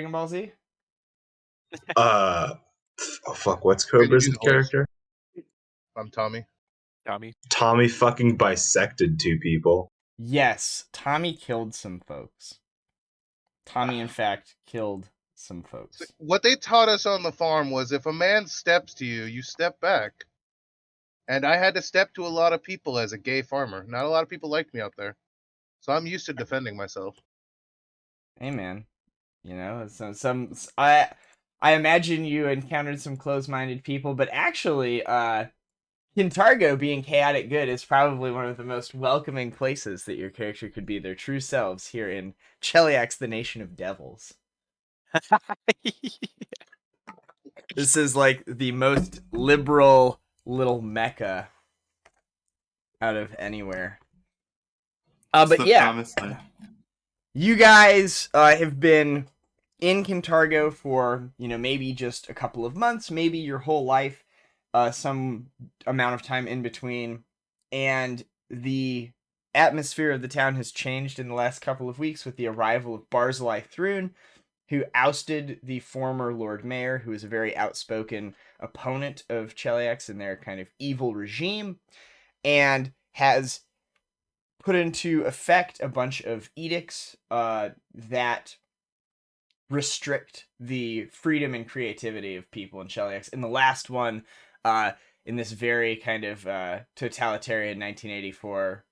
Dragon Ball Z? Oh fuck, what's Cobra's character? I'm Tommy. Tommy fucking bisected 2 people. Yes, Tommy killed some folks. Tommy, in fact, killed some folks. What they taught us on the farm was if a man steps to you, you step back. And I had to step to a lot of people as a gay farmer. Not a lot of people liked me out there. So I'm used to defending myself. Hey, man. You know, I imagine you encountered some close-minded people, but actually, Kintargo being chaotic good is probably one of the most welcoming places that your character could be their true selves here in Cheliax, the Nation of Devils. This is like the most liberal little mecca out of anywhere. But yeah, you guys have been in Kintargo for, maybe just a couple of months, maybe your whole life, some amount of time in between, and the atmosphere of the town has changed in the last couple of weeks with the arrival of Barzillai Thrune, who ousted the former Lord Mayor, who is a very outspoken opponent of Cheliax and their kind of evil regime, and has put into effect a bunch of edicts that restrict the freedom and creativity of people in Cheliax. And the last one, in this very kind of totalitarian 1984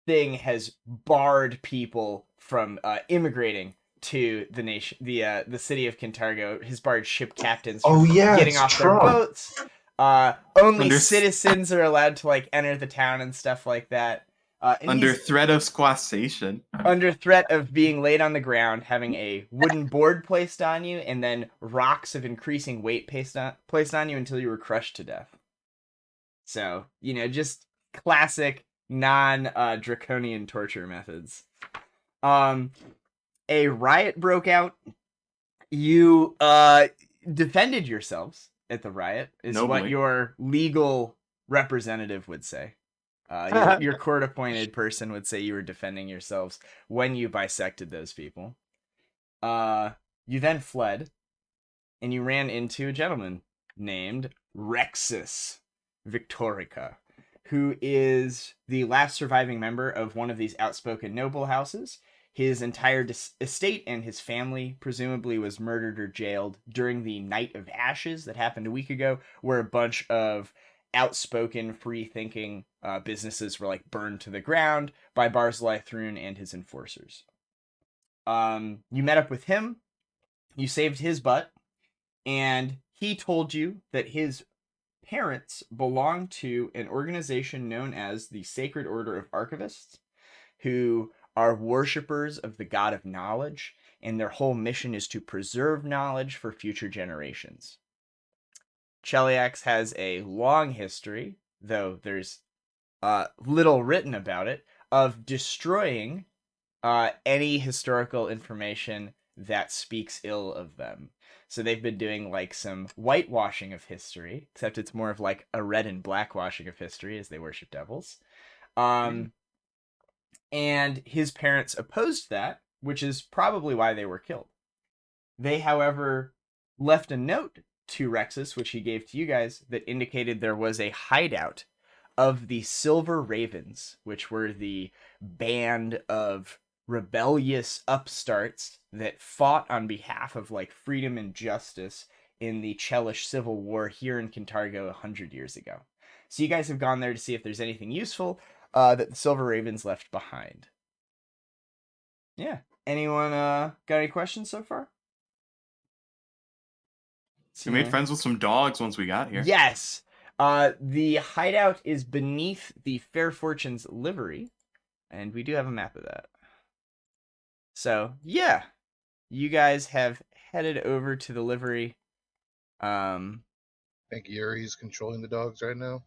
thing, has barred people from immigrating to the nation, the city of Kintargo. Has barred ship captains from getting off their boats. Only citizens are allowed to enter the town and stuff like that. Under threat of squassation. Under threat of being laid on the ground, having a wooden board placed on you, and then rocks of increasing weight placed on you until you were crushed to death. So, just classic non-draconian torture methods. A riot broke out. You defended yourselves at the riot, is what your legal representative would say. Your court-appointed person would say you were defending yourselves when you bisected those people. You then fled, and you ran into a gentleman named Rexus Victorica, who is the last surviving member of one of these outspoken noble houses. His entire estate and his family presumably was murdered or jailed during the Night of Ashes that happened a week ago, where a bunch of outspoken, free-thinking businesses were burned to the ground by Barzillai Thrune and his enforcers. You met up with him, you saved his butt, and he told you that his parents belong to an organization known as the Sacred Order of Archivists, who are worshippers of the god of knowledge, and their whole mission is to preserve knowledge for future generations. Cheliax has a long history, though there's little written about it, of destroying any historical information that speaks ill of them. So they've been doing some whitewashing of history, except it's more of a red and black washing of history, as they worship devils. And his parents opposed that, which is probably why they were killed. They, however, left a note to Rexus, which he gave to you guys, that indicated there was a hideout of the Silver Ravens, which were the band of rebellious upstarts that fought on behalf of freedom and justice in the Chelish Civil War here in Kintargo 100 years ago. So you guys have gone there to see if there's anything useful that the Silver Ravens left behind. Yeah. Anyone got any questions so far? We made friends with some dogs once we got here. Yes. The hideout is beneath the Fair Fortune's livery, and we do have a map of that. So, yeah. You guys have headed over to the livery. I think Yuri's controlling the dogs right now.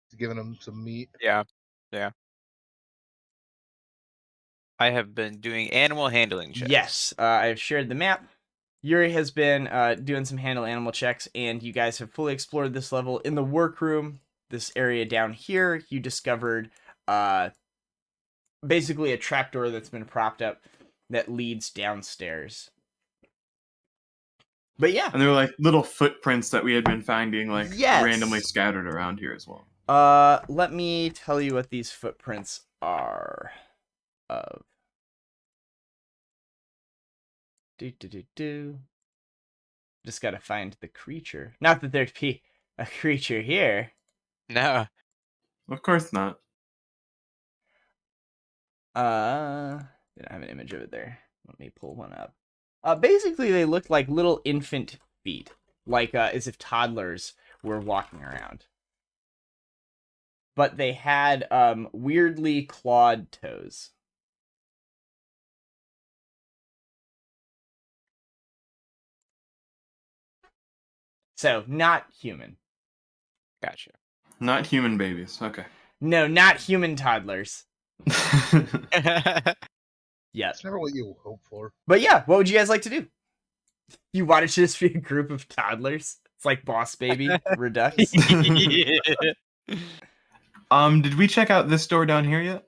He's giving them some meat. Yeah. I have been doing animal handling checks. Yes, I've shared the map. Yuri has been doing some handle animal checks, and you guys have fully explored this level. In the workroom, this area down here, you discovered basically a trapdoor that's been propped up that leads downstairs. But yeah. And there were like little footprints that we had been finding like Yes. randomly scattered around here as well. Let me tell you what these footprints are of. Just gotta find the creature. Not that there'd be a creature here. No. Of course not. Didn't have an image of it there. Let me pull one up. Basically, they looked like little infant feet, like as if toddlers were walking around. But they had weirdly clawed toes. So, not human. Gotcha. Not human babies. Okay. No, not human toddlers. Yeah. That's never what you hope for. But yeah, what would you guys like to do? You want it to just be a group of toddlers? It's like Boss Baby Redux. Did we check out this door down here yet?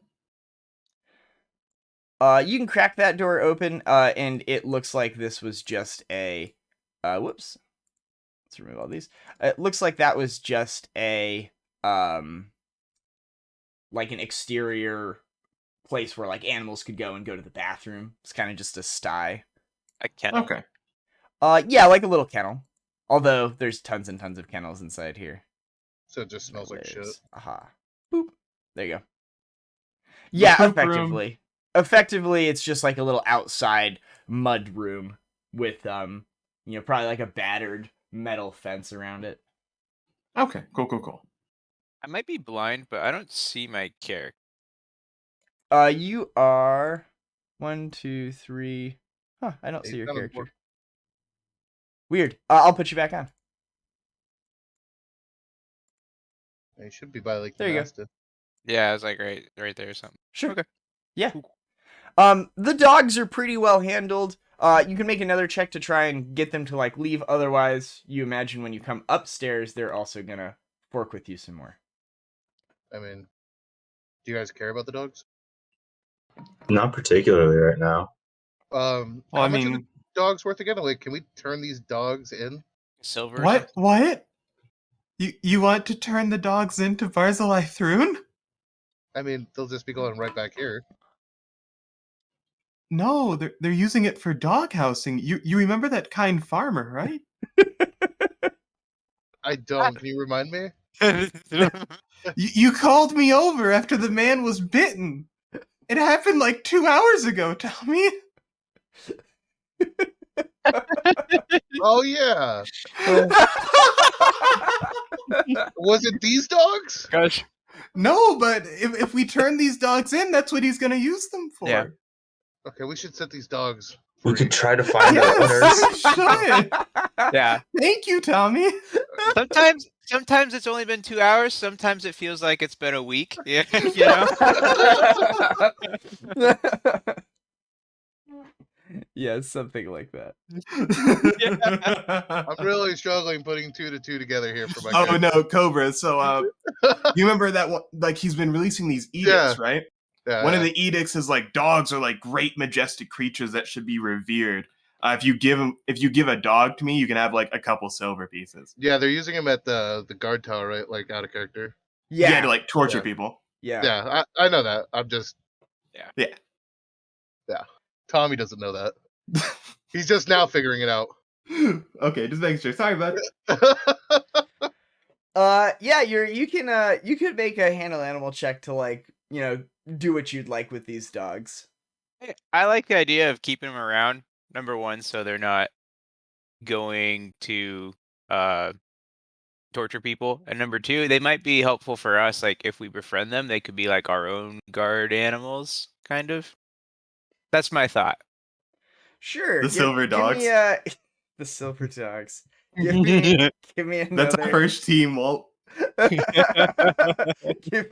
You can crack that door open, and it looks like this was just a... whoops. Let's remove all these. It looks like that was just a... like an exterior place where like animals could go and go to the bathroom. It's kind of just a sty. A kennel? Okay. Yeah, like a little kennel. Although there's tons and tons of kennels inside here. So it just smells like shit. Aha. Boop. There you go. Yeah, poop effectively. room. Effectively, it's just like a little outside mud room with probably like a battered metal fence around it. Okay. Cool. I might be blind, but I don't see my character. You are 1, 2, 3. Huh, I don't see your character. Weird. I'll put you back on. It should be by like there you go. Yeah, I was like right there or something. Sure. Okay. Yeah. The dogs are pretty well handled. You can make another check to try and get them to like leave. Otherwise, you imagine when you come upstairs, they're also gonna fork with you some more. I mean, do you guys care about the dogs? Not particularly right now. How much are the dogs worth again? Like, can we turn these dogs in? Silver. What? You want to turn the dogs into Barzillai Thrune? I mean, they'll just be going right back here. No, they're using it for dog housing. You remember that kind farmer, right? I don't. Can you remind me? You called me over after the man was bitten. It happened like 2 hours ago, Tommy. Oh yeah. Was it these dogs? Gosh. No, but if we turn these dogs in, that's what he's gonna use them for. Yeah. Okay, we should set these dogs We free. could try to find the Yes, owners. should. Yeah. Thank you, Tommy. Sometimes it's only been 2 hours. Sometimes it feels like it's been a week. Yeah, Yeah, something like that. I'm really struggling putting 2 to 2 together here for my Oh character. no, Cobra. So you remember that one, like he's been releasing these edicts, right? Yeah, One of the edicts is like dogs are like great majestic creatures that should be revered. If you give a dog to me, you can have like a couple silver pieces. Yeah, they're using him at the guard tower, right? Like out of character. Yeah, to like torture people. Yeah. Yeah, I know that. I'm just Yeah. Tommy doesn't know that. He's just now figuring it out. Okay, just making sure. Sorry, bud. Yeah, you could make a handle animal check to like, do what you'd like with these dogs. I like the idea of keeping them around. Number one, so they're not going to torture people, and number two, they might be helpful for us. Like if we befriend them, they could be like our own guard animals, kind of. That's my thought. Sure. The silver dogs. The silver dogs. Give me another. That's our first team, Walt. Give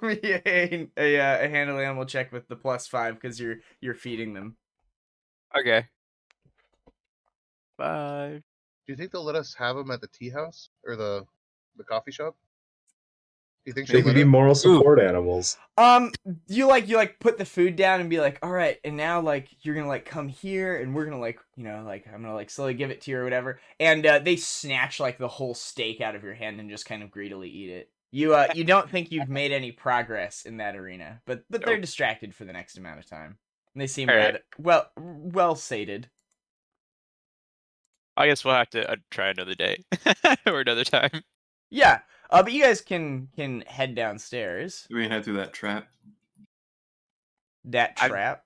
me a handle animal check with the +5 because you're feeding them. Okay. 5. Do you think they'll let us have them at the tea house or the coffee shop? You think They she'll could let be it? moral support animals. You put the food down and be like, all right, and now like you're gonna like come here and we're gonna like, you know, like I'm gonna like slowly give it to you or whatever. And they snatch like the whole steak out of your hand and just kind of greedily eat it. You don't think you've made any progress in that arena, but they're distracted for the next amount of time. And they seem well sated. I guess we'll have to try another day or another time. Yeah, but you guys can head downstairs. We can head through that trap. That trap.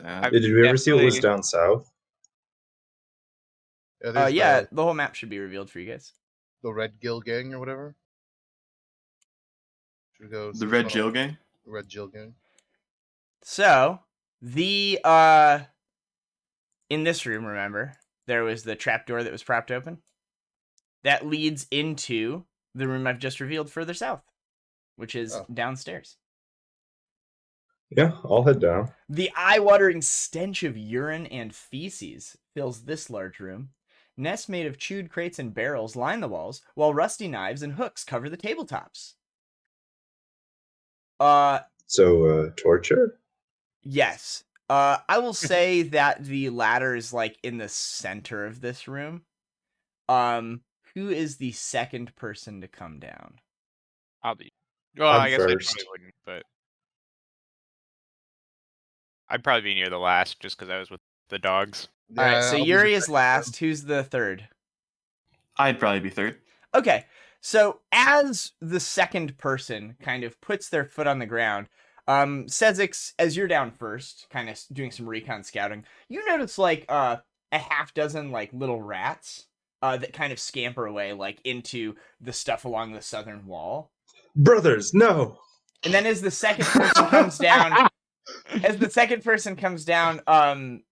Did we ever see what was down south? Yeah, the whole map should be revealed for you guys. The Red Gill Gang or whatever. Should we go? The Red Gill Gang. The Red Gill Gang. So the in this room, remember, there was the trapdoor that was propped open. That leads into the room I've just revealed further south, which is downstairs. Yeah, I'll head down. The eye-watering stench of urine and feces fills this large room. Nests made of chewed crates and barrels line the walls, while rusty knives and hooks cover the tabletops. So, torture? Yes. I will say that the ladder is like in the center of this room. Who is the second person to come down? I'll be. Well, I'm I guess first. I probably wouldn't, but I'd probably be near the last just because I was with the dogs. All right, so Yuri is last. Who's the third? I'd probably be third. Okay, so as the second person kind of puts their foot on the ground, Sezzix, as you're down first, kind of doing some recon scouting, you notice like a half dozen like little rats that kind of scamper away like into the stuff along the southern wall. Brothers, no! And then as the second person comes down,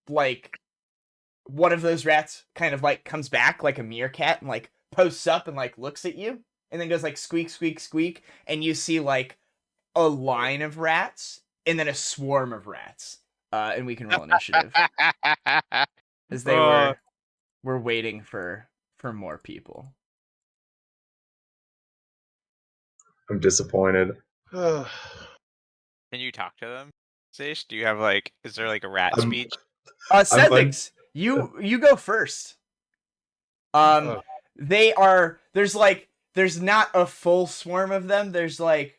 like one of those rats kind of like comes back like a meerkat and like posts up and like looks at you and then goes like squeak, squeak, squeak. And you see like a line of rats and then a swarm of rats. And we can roll initiative as they were waiting for more people. I'm disappointed. Can you talk to them, Seish? Do you have like, is there like a rat speech? Sezzix, you go first. There's not a full swarm of them. There's like,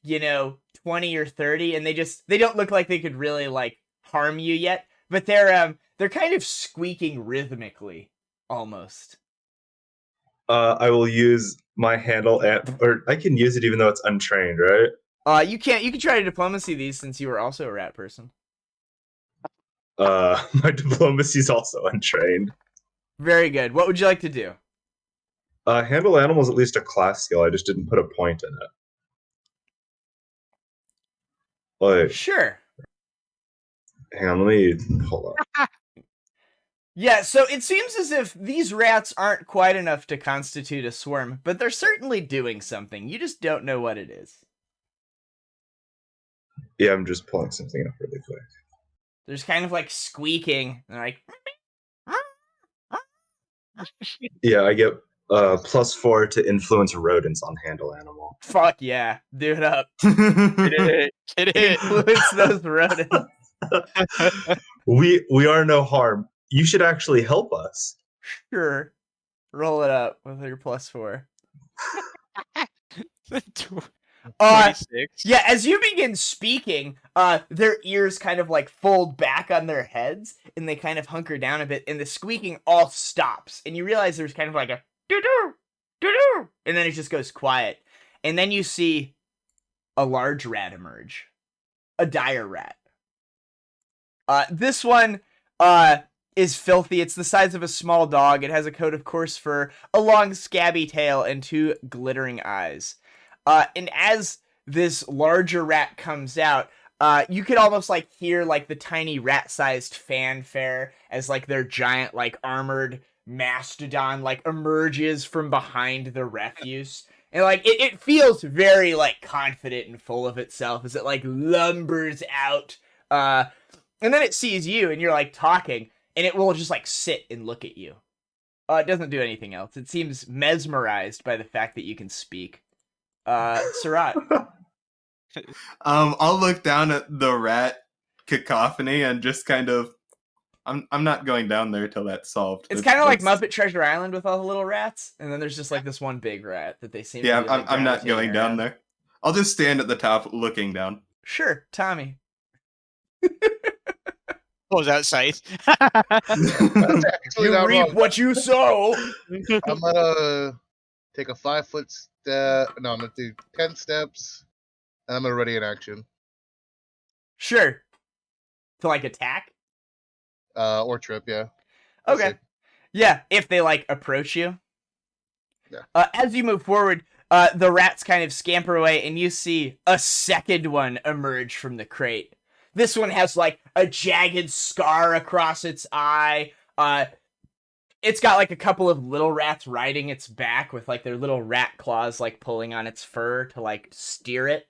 20 or 30, and they don't look like they could really like harm you yet, but they're kind of squeaking rhythmically, almost. I will use my handle or I can use it even though it's untrained, right? You can try to diplomacy these since you were also a rat person. My diplomacy's also untrained. Very good. What would you like to do? Handle animals at least a class skill. I just didn't put a point in it. Like, sure. Hang on, let me hold on. Yeah, so it seems as if these rats aren't quite enough to constitute a swarm, but they're certainly doing something. You just don't know what it is. Yeah, I'm just pulling something up really quick. There's kind of like squeaking. And like. Yeah, I get +4 to influence rodents on handle animal. Fuck yeah, do it up. It Influence those rodents. We are no harm. You should actually help us. Sure. Roll it up with your +4. 26. Yeah, as you begin speaking, their ears kind of like fold back on their heads and they kind of hunker down a bit and the squeaking all stops. And you realize there's kind of like a doo-doo, doo-doo, and then it just goes quiet. And then you see a large rat emerge. A dire rat. This one is filthy. It's the size of a small dog. It has a coat of coarse fur, a long scabby tail, and 2 glittering eyes. And as this larger rat comes out, you could almost like hear like the tiny rat-sized fanfare as like their giant like armored mastodon like emerges from behind the refuse. And like it feels very like confident and full of itself as it like lumbers out. And then it sees you and you're like talking and it will just like sit and look at you. It doesn't do anything else. It seems mesmerized by the fact that you can speak. Caerrat. I'll look down at the rat cacophony and just kind of. I'm not going down there till that's solved. It's kind of like Muppet Treasure Island with all the little rats, and then there's just like this one big rat that they seem. Yeah, to be, like, I'm not going down around. there. I'll just stand at the top looking down. Sure, Tommy. What was that sight? That's actually You not reap wrong. what you sow. I'm gonna take a 5-foot step. No, I'm gonna do 10 steps, and I'm gonna ready an action. Sure. To like attack. Or trip, yeah. We'll Okay. see. Yeah, if they like approach you. Yeah. As you move forward, the rats kind of scamper away, and you see a second one emerge from the crate. This one has like a jagged scar across its eye. It's got like a couple of little rats riding its back with like their little rat claws like pulling on its fur to like steer it.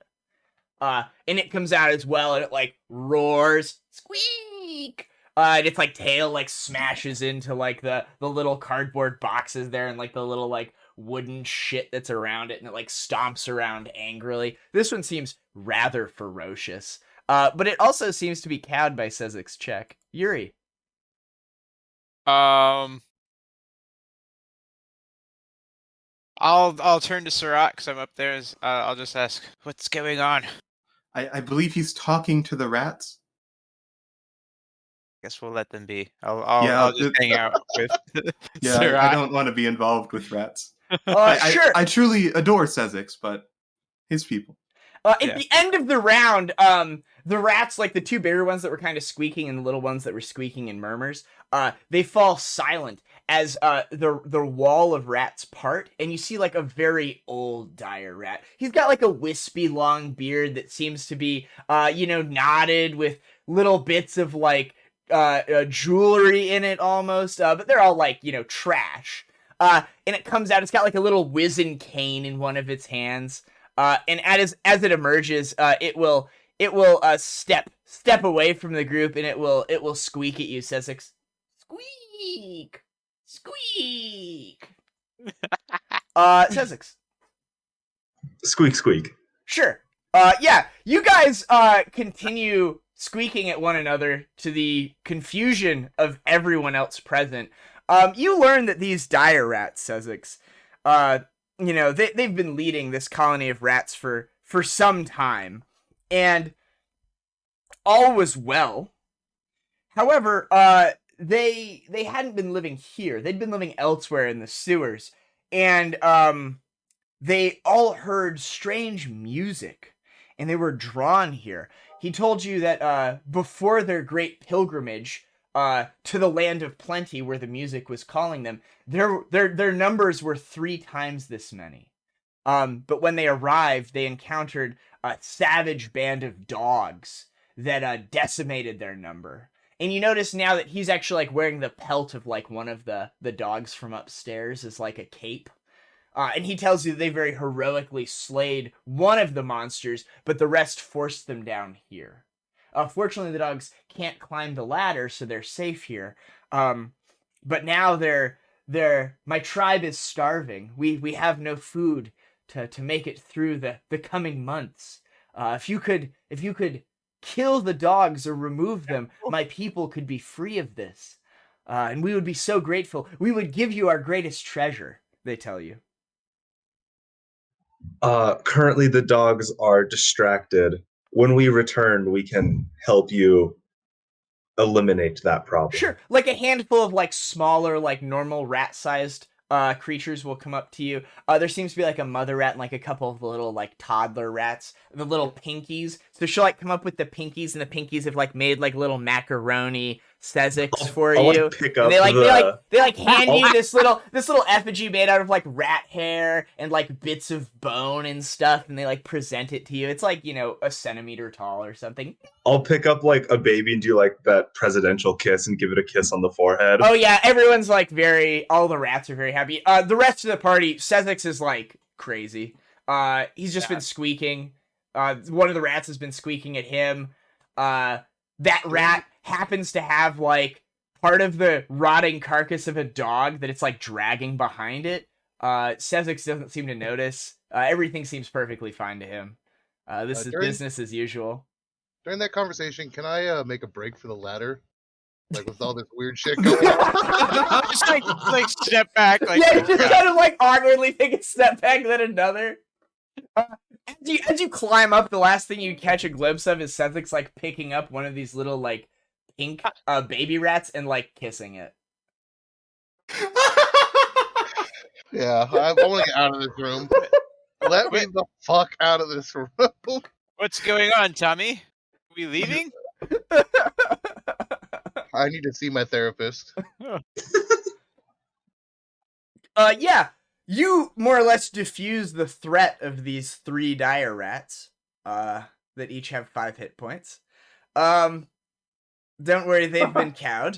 And it comes out as well, and it like roars, squeak. And its like tail like smashes into like the little cardboard boxes there and like the little like wooden shit that's around it, and it like stomps around angrily. This one seems rather ferocious. But it also seems to be cowed by Sezzix check. Yuri. I'll turn to Caerrat because I'm up there. I'll just ask, what's going on? I believe he's talking to the rats. Guess we'll let them be. I'll just hang out with Yeah, Caerrat. I don't want to be involved with rats. Sure. I truly adore Sezzix, but his people. At the end of the round, the rats, like the two bigger ones that were kind of squeaking and the little ones that were squeaking in murmurs, they fall silent as the wall of rats part, and you see like a very old dire rat. He's got like a wispy long beard that seems to be, knotted with little bits of like jewelry in it almost, but they're all like, trash. And it comes out, it's got like a little wizened cane in one of its hands. And as it emerges, it will step away from the group, and it will squeak at you, Sezzix. Squeak, squeak. Sezzix. Squeak, squeak. Sure. Yeah. You guys continue squeaking at one another to the confusion of everyone else present. You learn that these dire rats, Sezzix, they've been leading this colony of rats for some time, and all was well. However, they hadn't been living here. They'd been living elsewhere in the sewers, and they all heard strange music, and they were drawn here. He told you that before their great pilgrimage to the land of plenty, where the music was calling them, their numbers were 3 times this many. But when they arrived, they encountered a savage band of dogs that decimated their number. And you notice now that he's actually like wearing the pelt of like one of the dogs from upstairs as like a cape. And he tells you they very heroically slayed one of the monsters, but the rest forced them down here. Fortunately, the dogs can't climb the ladder, so they're safe here. But now my tribe is starving. We have no food to make it through the coming months. If you could kill the dogs or remove them, my people could be free of this. And we would be so grateful. We would give you our greatest treasure, they tell you. Currently, the dogs are distracted. When we return, we can help you eliminate that problem. Sure, like a handful of like smaller, like normal rat-sized creatures will come up to you. There seems to be like a mother rat and like a couple of little like toddler rats, the little pinkies. So she'll like come up with the pinkies, and the pinkies have like made like little macaroni Sezzix for I'll, you. like, pick up And they the... hand you this little effigy made out of like rat hair and like bits of bone and stuff, and they like present it to you. It's like, a centimeter tall or something. I'll pick up like a baby and do like that presidential kiss and give it a kiss on the forehead. Oh yeah, everyone's like all the rats are very happy. The rest of the party, Sezzix is like crazy. He's just been squeaking. One of the rats has been squeaking at him. That rat happens to have like part of the rotting carcass of a dog that it's like dragging behind it. Sezzix doesn't seem to notice. Everything seems perfectly fine to him. This is business as usual. During that conversation, can I make a break for the ladder? Like with all this weird shit going on. Just like step back. Like, yeah, just kind of like awkwardly take a step back, then another. As you climb up, the last thing you catch a glimpse of is Sezzix like picking up one of these little like pink baby rats and like kissing it. Yeah, I want to get out of this room. Let me the fuck out of this room. What's going on, Tommy? Are we leaving? I need to see my therapist. Yeah. You more or less diffuse the threat of these 3 dire rats, that each have 5 hit points. Don't worry, they've been cowed.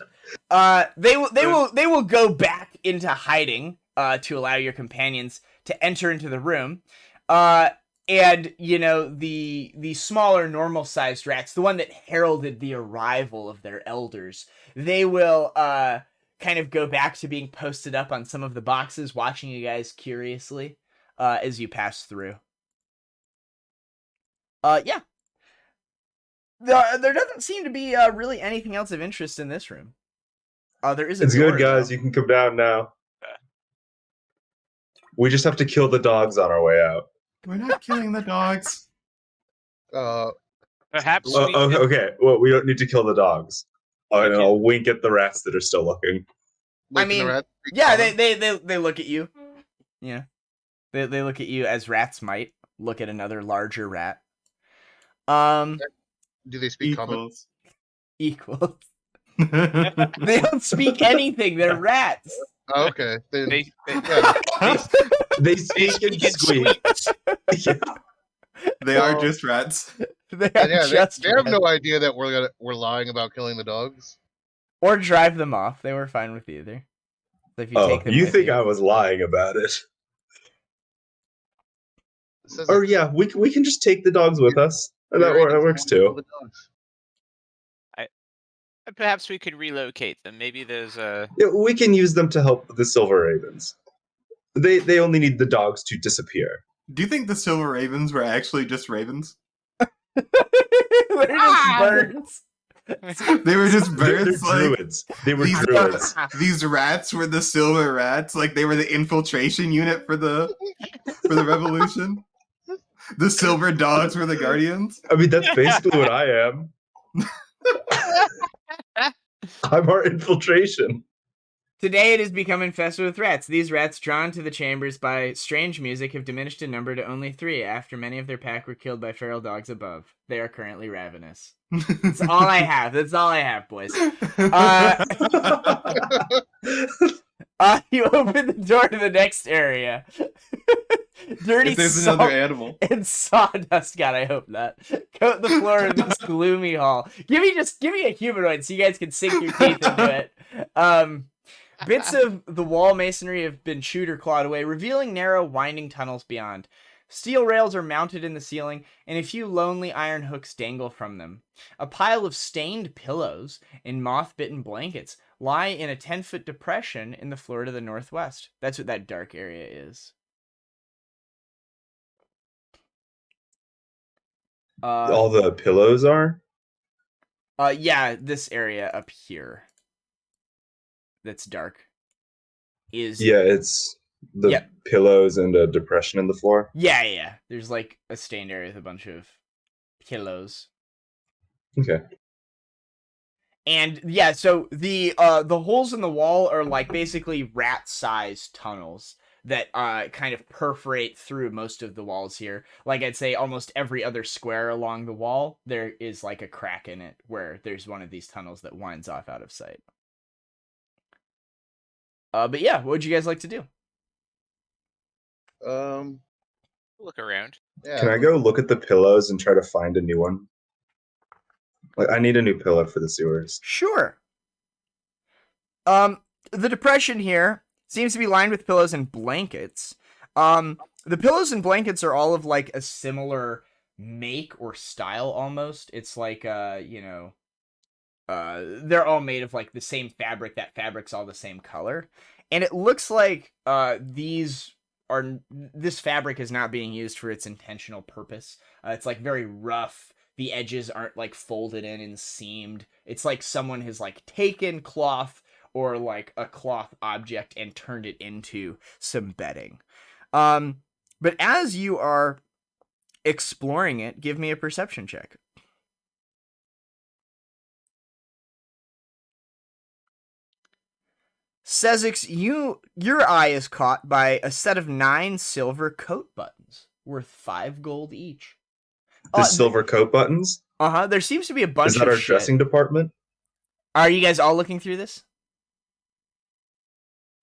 They will go back into hiding, to allow your companions to enter into the room. And, you know, the smaller, normal-sized rats, the one that heralded the arrival of their elders, they will, kind of go back to being posted up on some of the boxes, watching you guys curiously, as you pass through. Yeah. There doesn't seem to be, really anything else of interest in this room. There is a It's door, good, guys. though. You can come down now. We just have to kill the dogs on our way out. We're not killing the dogs. Perhaps. Okay. Well, we don't need to kill the dogs. And I'll wink at the rats that are still looking. I mean, yeah, they look at you. Yeah, they look at you as rats might look at another larger rat. Do they speak common? Equals. They don't speak anything. They're rats. Oh, okay. They speak and squeak. Yeah. They are just rats. They have no idea that we're lying about killing the dogs. Or drive them off. They were fine with either. So if you take them you with think you. I was lying about it? Or yeah, we can just take the dogs with us. That works too. Perhaps we could relocate them. Maybe there's a... Yeah, we can use them to help the Silver Ravens. They only need the dogs to disappear. Do you think the Silver Ravens were actually just ravens? They're just birds. They were just birds. They're druids. They were druids. These rats were the silver rats. Like they were the infiltration unit for the revolution. The silver dogs were the guardians. I mean, that's basically what I am. I'm our infiltration. Today it has become infested with rats. These rats, drawn to the chambers by strange music, have diminished in number to only 3 after many of their pack were killed by feral dogs above. They are currently ravenous. That's all I have. That's all I have, boys. You open the door to the next area. Dirty if there's another animal. And sawdust, God, I hope not. Coat the floor of this gloomy hall. Give me a humanoid so you guys can sink your teeth into it. Bits of the wall masonry have been chewed or clawed away, revealing narrow, winding tunnels beyond. Steel rails are mounted in the ceiling, and a few lonely iron hooks dangle from them. A pile of stained pillows and moth-bitten blankets lie in a 10-foot depression in the floor to the northwest. That's what that dark area is. All the pillows are? Yeah, this area up here that's dark is... Yeah, it's the pillows and a depression in the floor. Yeah. There's like a stained area with a bunch of pillows. Okay. And yeah, so the holes in the wall are like basically rat-sized tunnels that kind of perforate through most of the walls here. Like I'd say almost every other square along the wall, there is like a crack in it where there's one of these tunnels that winds off out of sight. But yeah, what would you guys like to do? Look around. Yeah. Can I go look at the pillows and try to find a new one? Like, I need a new pillow for the sewers. Sure. The depression here seems to be lined with pillows and blankets. The pillows and blankets are all of like a similar make or style almost. It's like they're all made of like the same fabric. That fabric's all the same color. And it looks like this fabric is not being used for its intentional purpose. It's like very rough. The edges aren't like folded in and seamed. It's like someone has like taken cloth or like a cloth object and turned it into some bedding. But as you are exploring it, give me a perception check. Sezzix, your eye is caught by a set of 9 silver coat buttons worth 5 gold each. The silver coat buttons? There seems to be a bunch of Is that our shit. dressing department? Are you guys all looking through this?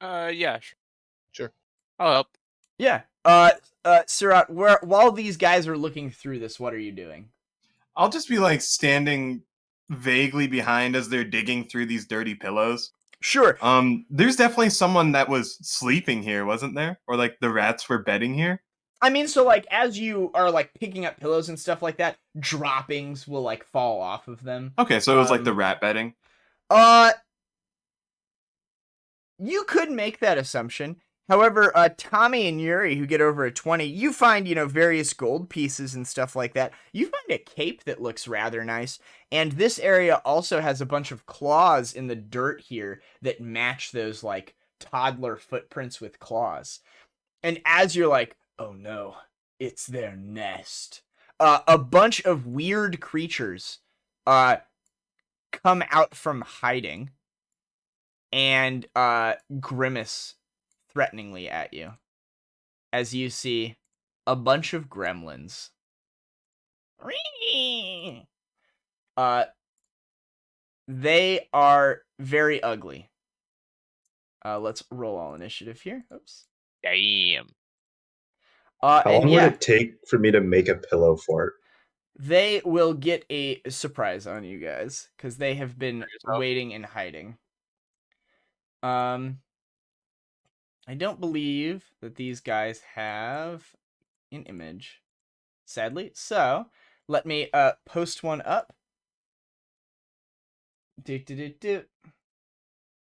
Yeah. Sure. I'll help. Yeah. Caerrat, while these guys are looking through this, what are you doing? I'll just be like standing vaguely behind as they're digging through these dirty pillows. Sure. There's definitely someone that was sleeping here, wasn't there? Or like the rats were bedding here. I mean, so like as you are like picking up pillows and stuff like that, droppings will like fall off of them. Okay, so it was like the rat bedding. You could make that assumption. However, Tommy and Yuri, who get over a 20, you find, various gold pieces and stuff like that. You find a cape that looks rather nice. And this area also has a bunch of claws in the dirt here that match those, like, toddler footprints with claws. And as you're like, oh no, it's their nest, a bunch of weird creatures come out from hiding and grimace threateningly at you as you see a bunch of gremlins. They are very ugly. Let's roll all initiative here. Oops. Damn. How long would it take for me to make a pillow fort? They will get a surprise on you guys because they have been waiting and hiding. I don't believe that these guys have an image, sadly. So let me post one up.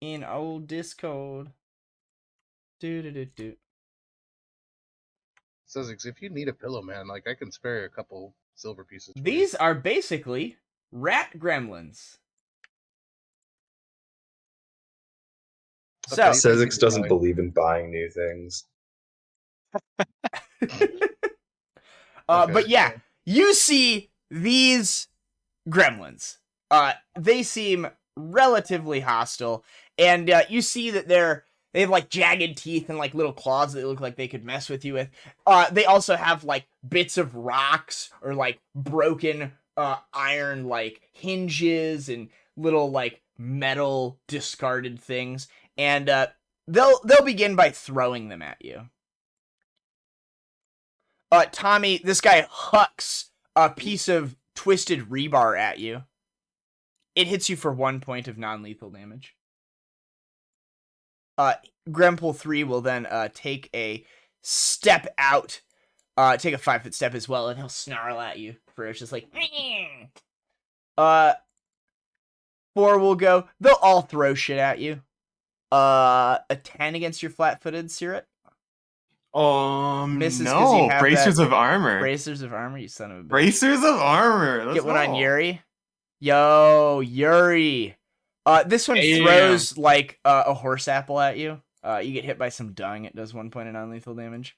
In old Discord. Sezzix, if you need a pillow, man, like I can spare you a couple silver pieces. These are basically rat gremlins. So Sezzix doesn't believe in buying new things. But yeah, you see these gremlins. They seem relatively hostile, and you see that they have like jagged teeth and like little claws that look like they could mess with you with. They also have like bits of rocks or like broken iron like hinges and little like metal discarded things, and they'll begin by throwing them at you. Tommy, this guy hucks a piece of twisted rebar at you. It hits you for 1 point of non-lethal damage. Grimple 3 will then take a step out, take a 5-foot step as well, and he'll snarl at you ferociously. 4 will go. They'll all throw shit at you. A 10 against your flat-footed, Caerrat? Misses no. Bracers of armor. Bracers of armor, you son of a bitch. Bracers of armor. Let's get one on Yuri. Yo, Yuri. This one throws like a horse apple at you. You get hit by some dung. It does 1 point of non-lethal damage.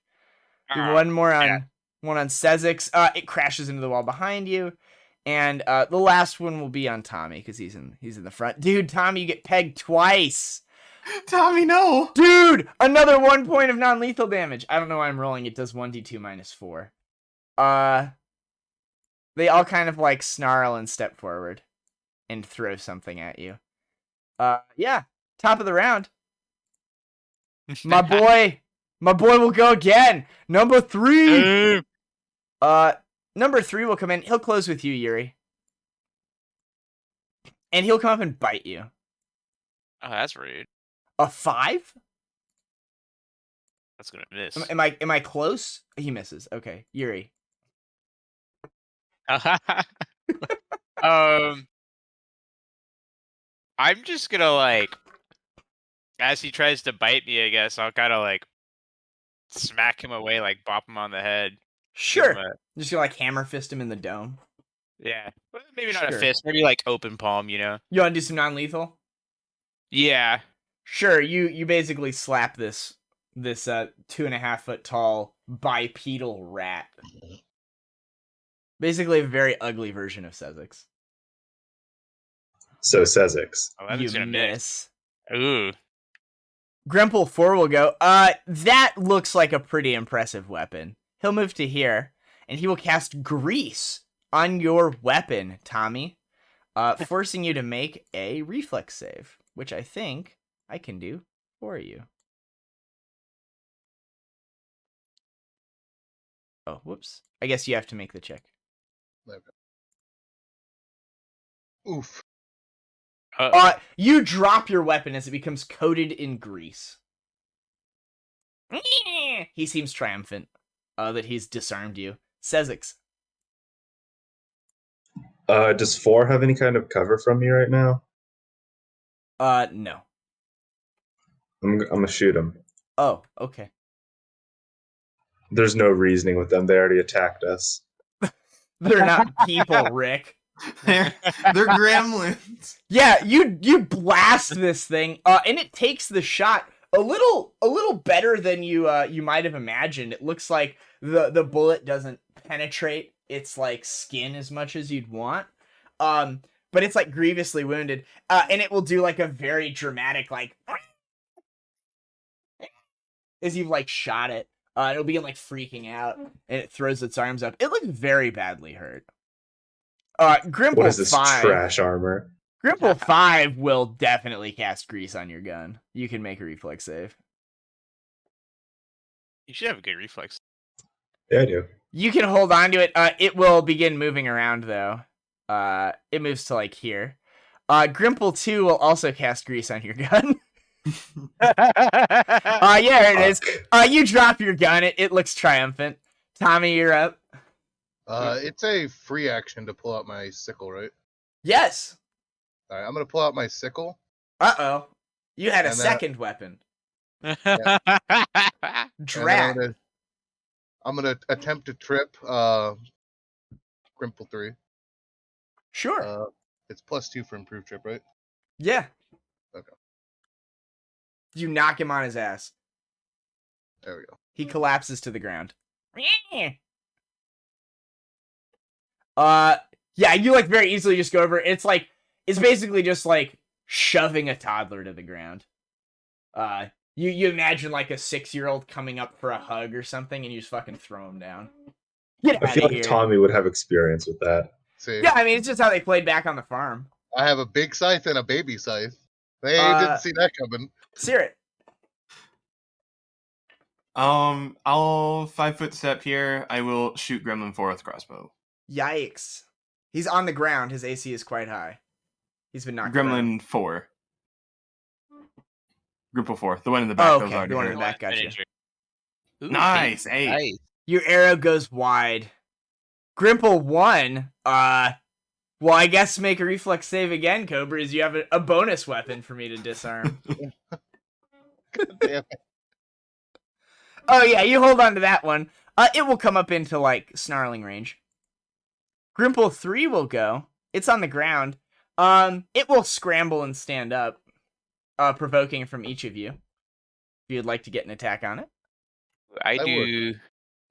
One more on Sezzix. It crashes into the wall behind you. And the last one will be on Tommy because he's in the front. Dude, Tommy, you get pegged twice. Tommy, no. Dude, another 1 point of non-lethal damage. I don't know why I'm rolling. It does 1d2 minus 4. They all kind of like snarl and step forward and throw something at you. Yeah, top of the round. My boy will go again. Number 3. Number 3 will come in. He'll close with you, Yuri. And he'll come up and bite you. Oh, that's rude. A 5? That's gonna miss. Am I close? He misses. Okay, Yuri. I'm just gonna like. as he tries to bite me, I guess I'll kind of like smack him away, like bop him on the head. Sure. Just gonna like hammer fist him in the dome. Yeah, maybe not a fist, maybe like open palm. You want to do some non-lethal? Yeah. Sure. You basically slap this 2.5 foot tall bipedal rat. Basically a very ugly version of Sezzix. So Sezzix. Oh, you miss. Ooh. Grimple 4 will go. That looks like a pretty impressive weapon. He'll move to here, and he will cast Grease on your weapon, Tommy, forcing you to make a reflex save, which I think I can do for you. Oh, whoops. I guess you have to make the check. Oof. You drop your weapon as it becomes coated in grease. He seems triumphant that he's disarmed you. Sezzix. Does 4 have any kind of cover from me right now? No. I'm gonna shoot him. Oh, okay. There's no reasoning with them. They already attacked us. They're not people, Rick. They're gremlins. Yeah, you blast this thing, and it takes the shot a little better than you might have imagined. It looks like the bullet doesn't penetrate its like skin as much as you'd want, but it's like grievously wounded, and it will do like a very dramatic like as you've like shot it. It'll begin like freaking out, and it throws its arms up. It looks very badly hurt. Grimple what is this 5. trash armor? Grimple 5 will definitely cast grease on your gun. You can make a reflex save. You should have a good reflex. Yeah, I do. You can hold on to it. It will begin moving around, though. It moves to, like, here. Grimple 2 will also cast grease on your gun. Yeah, it is. You drop your gun. It looks triumphant. Tommy, you're up. It's a free action to pull out my sickle, right? Yes. All right, I'm gonna pull out my sickle. Uh-oh. You had a second weapon. Yeah. Drat. I'm gonna attempt to trip Grimple 3. Sure. It's +2 for improved trip, right? Yeah. Okay. You knock him on his ass. There we go. He collapses to the ground. Yeah, you like very easily just go over. It's basically just like shoving a toddler to the ground. You imagine like a 6-year-old coming up for a hug or something, and you just fucking throw him down. I feel like Tommy would have experience with that. See? Yeah, I mean it's just how they played back on the farm. I have a big scythe and a baby scythe. They didn't see that coming. Sear I'll 5-foot step here. I will shoot Gremlin 4 with crossbow. Yikes. He's on the ground. His AC is quite high. He's been knocked Gremlin around. 4. Grimple 4. The one in the back. Oh, okay. The one in the back. Gotcha. Ooh, Nice. 8. Nice. Your arrow goes wide. Grimple 1, well, I guess make a reflex save again, Cobra, as you have a bonus weapon for me to disarm. Damn. Oh, yeah, you hold on to that one. It will come up into, like, snarling range. Grimple 3 will go. It's on the ground. It will scramble and stand up, provoking from each of you. If you'd like to get an attack on it. I do. Would.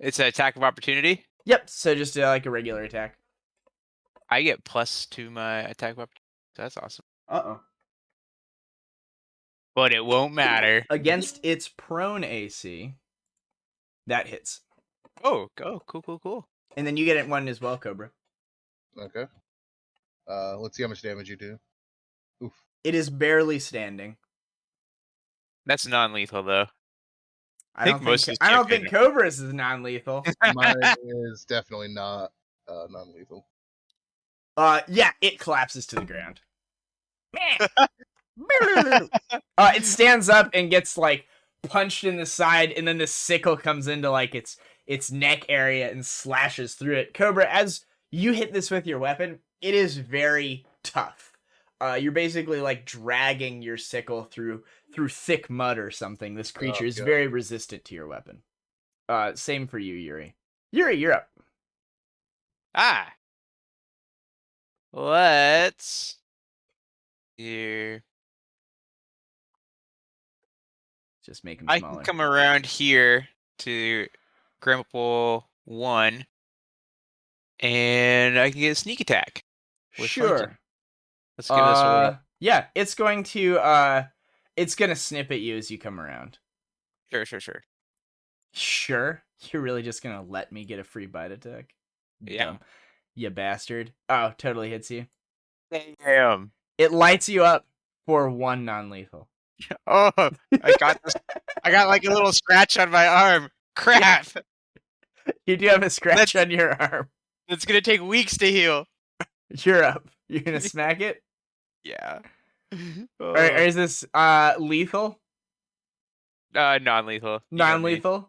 It's an attack of opportunity? Yep, so just like a regular attack. I get plus to my attack of opportunity. That's awesome. Uh-oh. But it won't matter. Against its prone AC, that hits. Oh, cool. And then you get it one as well, Cobra. Okay. Let's see how much damage you do. Oof. It is barely standing. That's non-lethal, though. I don't think Cobra's is non-lethal. Mine is definitely not non-lethal. Yeah, it collapses to the ground. It stands up and gets like punched in the side, and then the sickle comes into like its neck area and slashes through it. Cobra, as you hit this with your weapon, it is very tough. You're basically like dragging your sickle through thick mud or something. This creature is very resistant to your weapon. Same for you, Yuri. Yuri, you're up. Let's here. Just make him I smaller. can come around here to Grimple 1, and I can get a sneak attack. Sure. Let's give this one. Yeah, it's going to snip at you as you come around. Sure. Sure? You're really just gonna let me get a free bite attack? Yeah. Dumb. You bastard. Oh, totally hits you. Damn. It lights you up for 1 non-lethal. Oh, I got this. I got like a little scratch on my arm. Crap. You do have a scratch on your arm. It's gonna take weeks to heal. You're up. You're gonna smack it? Yeah. Or is this lethal? Non-lethal. Non-lethal?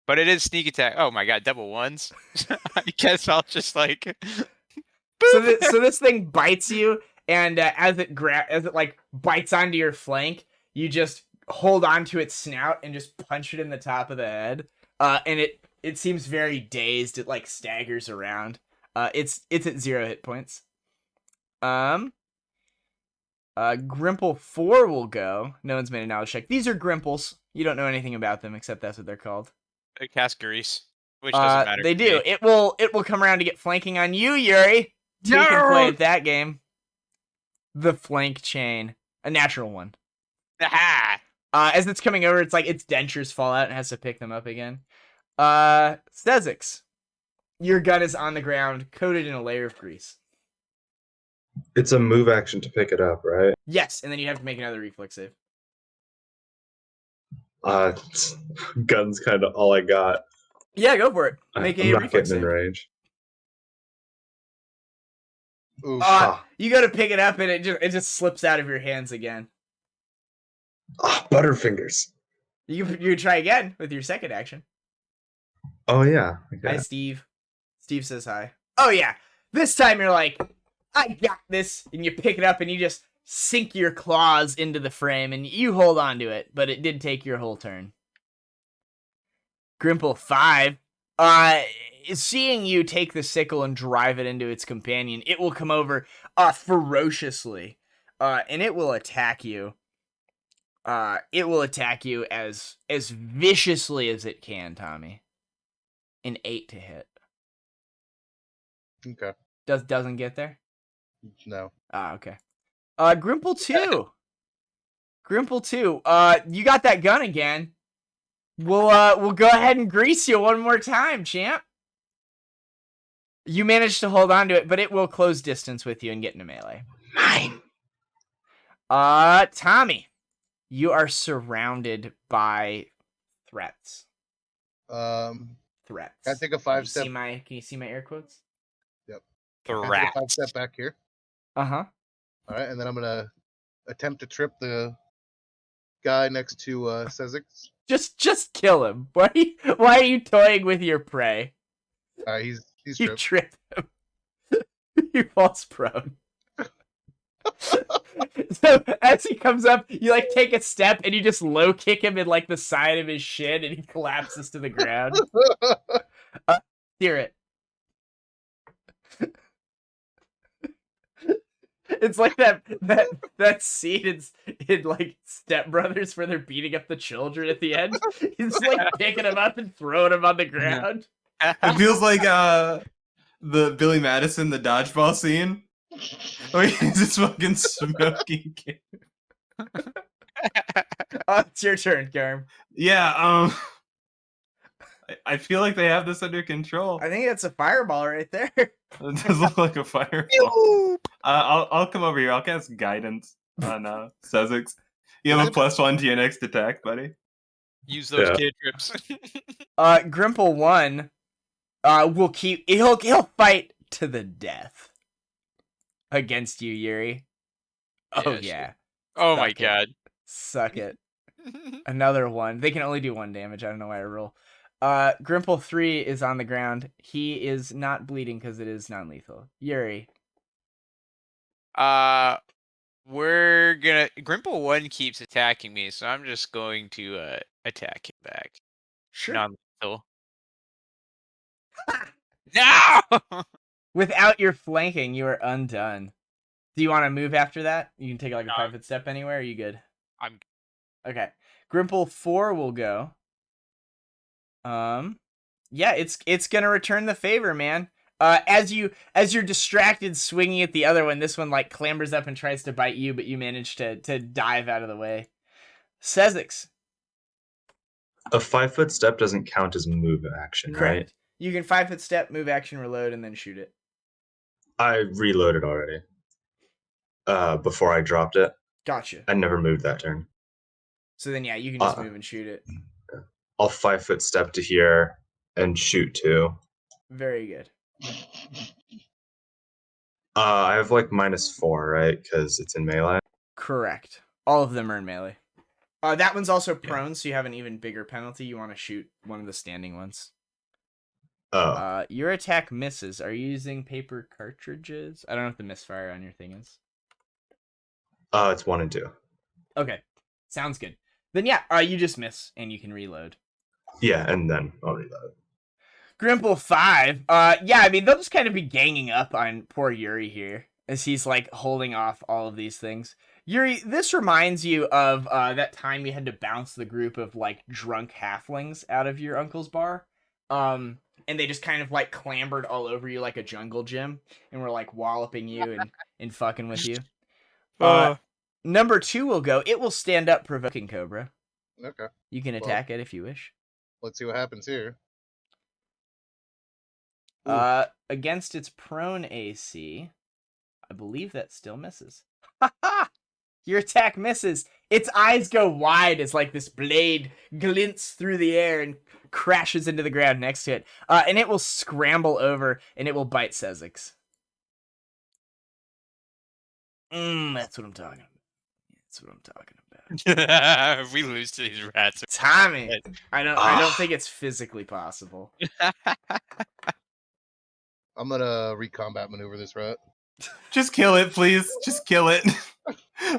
But it is sneak attack. Oh my god, double ones. I guess I'll just like. So this thing bites you, and as it like bites onto your flank, you just hold onto its snout and just punch it in the top of the head. And it seems very dazed. It like staggers around. It's at 0 hit points. Grimple 4 will go. No one's made a knowledge check. These are Grimples. You don't know anything about them except that's what they're called. They cast grease, which doesn't matter. They do. It will come around to get flanking on you, Yuri. So you can play at that game. The flank chain, a natural one. Aha! As it's coming over, it's like its dentures fall out and has to pick them up again. Sezzix, your gun is on the ground, coated in a layer of grease. It's a move action to pick it up, right? Yes, and then you have to make another reflex save. Gun's kind of all I got. Yeah, go for it. Make a I'm not reflex getting save. in range. You go to pick it up and it just slips out of your hands again. Butterfingers. You try again with your second action. Oh yeah. Okay. Hi, Steve. Steve says hi. Oh yeah. This time you're like, I got this, and you pick it up and you just sink your claws into the frame and you hold on to it, but it did take your whole turn. Grimple 5, seeing you take the sickle and drive it into its companion, it will come over ferociously, and it will attack you. It will attack you as viciously as it can, Tommy. An 8 to hit. Okay. Doesn't get there? No. Okay. Grimple 2. Grimple 2. You got that gun again. We'll go ahead and grease you one more time, champ. You managed to hold on to it, but it will close distance with you and get into melee. Mine. Tommy, you are surrounded by threats. Threats. Can I take a 5-step? Can you see my air quotes? Yep. The Can I rat. take a 5-step back here? Uh-huh. All right, and then I'm gonna attempt to trip the guy next to Sezzix. Just kill him. Why are you toying with your prey? He's You tripped. trip him. He falls prone. So as he comes up, you like take a step and you just low kick him in like the side of his shin, and he collapses to the ground. Hear it. It's like that scene in like Step Brothers where they're beating up the children at the end. He's like picking them up and throwing them on the ground. It feels like the Billy Madison, the dodgeball scene. Where he's just fucking smoking. It's your turn, Garm. Yeah, I feel like they have this under control. I think that's a fireball right there. It does look like a fireball. I'll come over here. I'll cast guidance on Sezzix. You have a +1 to your next attack, buddy. Use those cantrips. Grimple 1 will he'll fight to the death against you, Yuri. Oh yeah. Oh Suck my it. god. Suck it. Another one. They can only do 1 damage. I don't know why I roll. Grimple 3 is on the ground. He is not bleeding because it is non-lethal. Yuri. We're gonna Grimple 1 keeps attacking me, so I'm just going to attack him back. Sure. Non-lethal. No! Without your flanking, you are undone. Do you want to move after that? You can take like a 5-foot step anywhere. Are you good? I'm okay. Grimple 4 will go. Yeah, it's gonna return the favor, man. As you're distracted swinging at the other one, this one like clambers up and tries to bite you, but you manage to dive out of the way. Sezzix. A 5-foot step doesn't count as move action, Correct. right? You can 5-foot step, move action, reload, and then shoot it. I reloaded already. Before I dropped it. Gotcha. I never moved that turn. So then, yeah, you can just move and shoot it. I'll 5-foot step to here and shoot 2. Very good. I have like -4, right? Because it's in melee. Correct. All of them are in melee. That one's also prone, so you have an even bigger penalty. You want to shoot one of the standing ones. Oh. Your attack misses. Are you using paper cartridges? I don't know what the misfire on your thing is. It's 1 and 2. Okay. Sounds good. Then yeah, you just miss, and you can reload. Yeah, and then I'll reload. Grimple 5. Yeah, I mean, they'll just kind of be ganging up on poor Yuri here, as he's, like, holding off all of these things. Yuri, this reminds you of that time you had to bounce the group of, like, drunk halflings out of your uncle's bar. And they just kind of, like, clambered all over you like a jungle gym, and were, like, walloping you and fucking with you. Number 2 will go. It will stand up, provoking Cobra. Okay. You can attack it if you wish. Let's see what happens here. Against its prone AC, I believe that still misses. Your attack misses. Its eyes go wide as like this blade glints through the air and crashes into the ground next to it. And it will scramble over and it will bite Sezzix. That's what I'm talking about. That's what I'm talking about. If we lose to these rats, Tommy, I don't think it's physically possible. I'm gonna recombat maneuver this rat. Just kill it, please. Just kill it.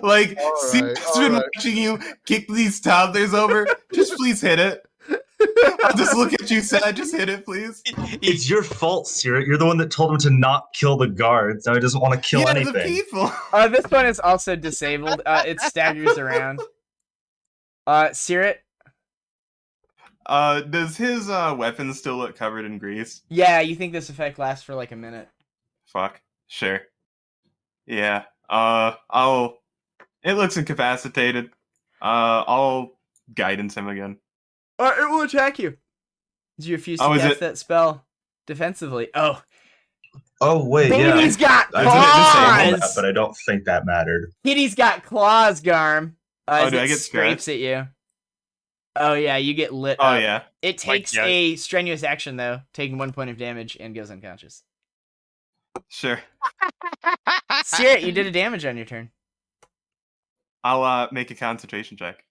Like, Alright, Steve's been watching you kick these toddlers over. Just please hit it. I'll just look at you sad. Just hit it, please. It's your fault, Caerrat. You're the one that told him to not kill the guards. Now he doesn't want to kill anything. The people. This one is also disabled. It staggers around. Caerrat? Does his weapon still look covered in grease? Yeah, you think this effect lasts for like a minute. Fuck. Sure. Yeah. It looks incapacitated. I'll guidance him again. It will attack you. Did you refuse to cast that spell defensively? Oh, wait, yeah. Kitty's got I was gonna claws! that, but I don't think that mattered. Kitty's got claws, Garm. Do I get scrapes at you? Oh yeah, you get lit Oh up. yeah. It takes a strenuous action though, taking 1 point of damage and goes unconscious. Sure. Caerrat, you did a damage on your turn. I'll make a concentration check.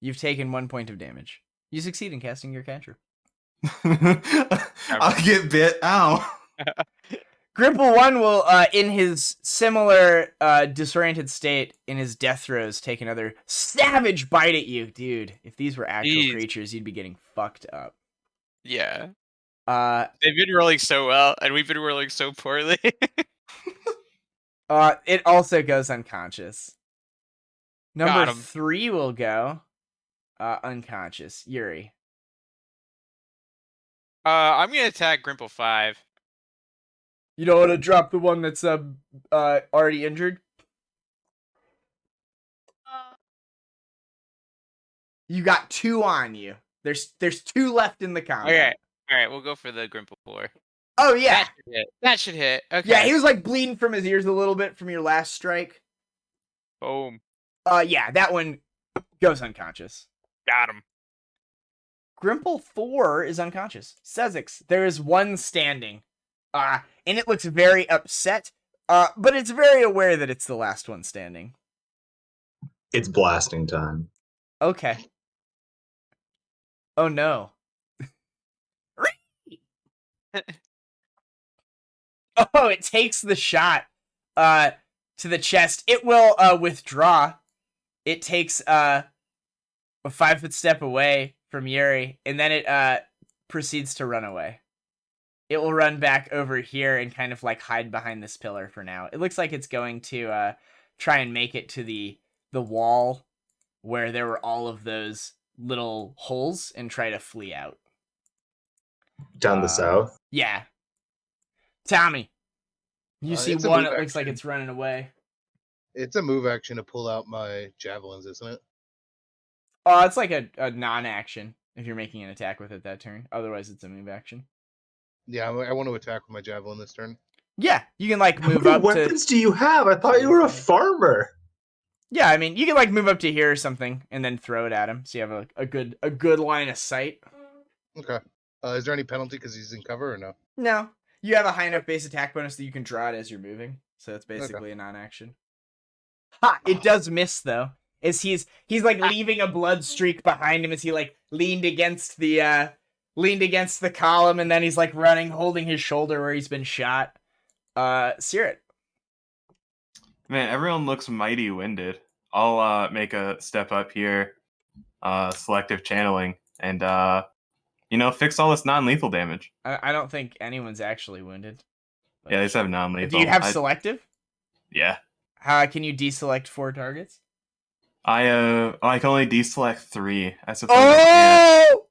You've taken 1 point of damage. You succeed in casting your cantrip. I'll get bit. Ow. Grimple 1 will, in his similar disoriented state, in his death throes, take another savage bite at you. Dude, if these were actual creatures, you'd be getting fucked up. Yeah. They've been rolling so well, and we've been rolling so poorly. It also goes unconscious. Number 3 will go unconscious. Yuri. I'm gonna attack Grimple 5. You don't want to drop the one that's already injured? You got 2 on you. There's 2 left in the combat. Okay. Alright, we'll go for the Grimple 4. Oh, yeah. That should hit. Okay. Yeah, he was like bleeding from his ears a little bit from your last strike. Boom. Yeah, that one goes unconscious. Got him. Grimple 4 is unconscious. Sezzix, there is 1 standing. And it looks very upset, but it's very aware that it's the last one standing. It's blasting time. Okay. Oh no. Oh, it takes the shot. to the chest. It will withdraw. It takes a 5-foot step away from Yuri, and then it proceeds to run away. It will run back over here and kind of like hide behind this pillar for now. It looks like it's going to try and make it to the wall where there were all of those little holes and try to flee out. Down the south? Yeah. Tommy, you see it's a one, move it looks like action. it's running away. It's a move action to pull out my javelins, isn't it? Oh, it's like a non-action if you're making an attack with it that turn. Otherwise, it's a move action. Yeah, I want to attack with my javelin this turn. Yeah, you can like move How up many weapons do you have? I thought you were a farmer. Yeah, I mean, you can like move up to here or something and then throw it at him, so you have a good line of sight. Okay. Is there any penalty because he's in cover or no? No, you have a high enough base attack bonus that you can draw it as you're moving, so it's basically a non-action. Ha! It does miss though. As he's like leaving a blood streak behind him as he like leaned against the column, and then he's like running, holding his shoulder where he's been shot. Caerrat. Man, everyone looks mighty winded. I'll make a step up here, selective channeling, and fix all this non-lethal damage. I don't think anyone's actually wounded. Yeah, they just have non-lethal. Do you have selective? Yeah. How can you deselect 4 targets? I can only deselect 3. I suppose. Oh!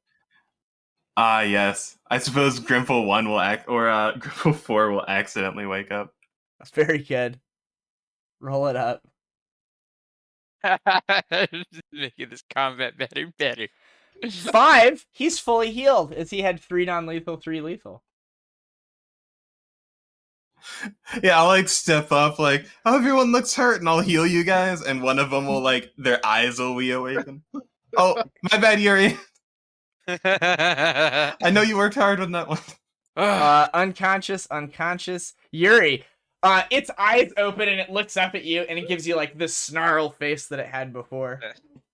Yes. I suppose Grimple 1 will Grimple 4 will accidentally wake up. That's very good. Roll it up. Making this combat better. 5. He's fully healed as he had 3 non-lethal, 3 lethal. Yeah, I'll like step up, like, oh, everyone looks hurt, and I'll heal you guys, and one of them will like their eyes will reawaken. Oh, my bad, Yuri. I know you worked hard on that one. Unconscious. Yuri. Its eyes open and it looks up at you and it gives you like the snarl face that it had before.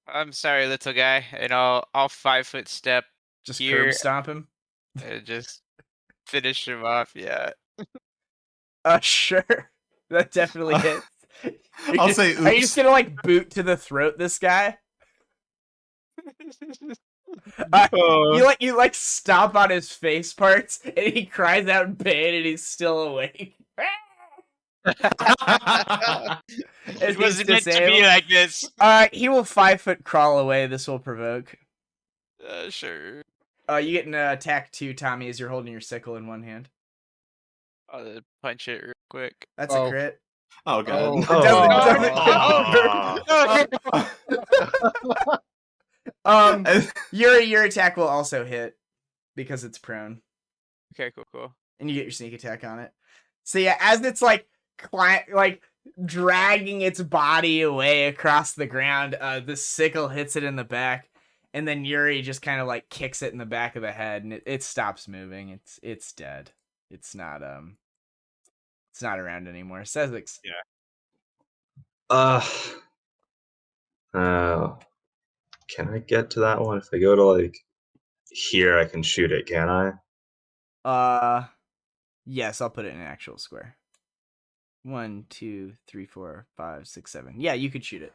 I'm sorry, little guy, and I'll 5-foot step Just here. curb stomp him. And just finish him off. Yeah. Sure. That definitely hits. I'll say, oops. Are you just gonna like boot to the throat this guy? You like stomp on his face parts and he cries out in pain and he's still awake. It wasn't meant to be like this. He will 5-foot crawl away. This will provoke. Sure. You get an attack too, Tommy, as you're holding your sickle in one hand. I'll punch it real quick. That's a crit. Oh god. Your attack will also hit because it's prone. Okay, cool. And you get your sneak attack on it. So yeah, as it's like dragging its body away across the ground, the sickle hits it in the back, and then Yuri just kind of like kicks it in the back of the head, and it stops moving. It's dead. It's not around anymore. Sezzix. Yeah. Can I get to that one? If I go to like here, I can shoot it, can I? Yes, I'll put it in an actual square. 1, 2, 3, 4, 5, 6, 7. Yeah, you could shoot it.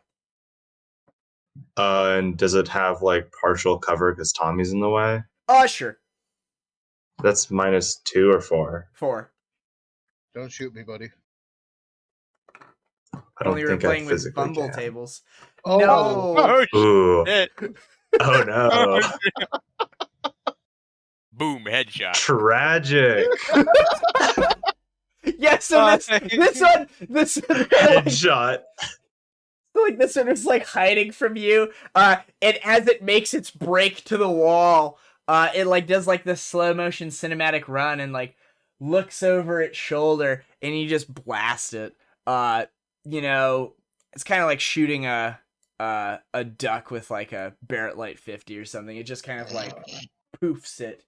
And does it have like partial cover because Tommy's in the way? Sure. That's -2 or 4. 4. Don't shoot me, buddy. I don't Only think we're I playing with physically fumble can. tables. Oh, No. Ooh. Shit. Oh no. Boom, headshot. Tragic. Yeah, so this one Headshot. like this one is like hiding from you. And as it makes its break to the wall, it like does like the slow motion cinematic run and like looks over its shoulder and you just blast it. It's kind of like shooting a duck with like a Barrett Light 50 or something. It just kind of like poofs it,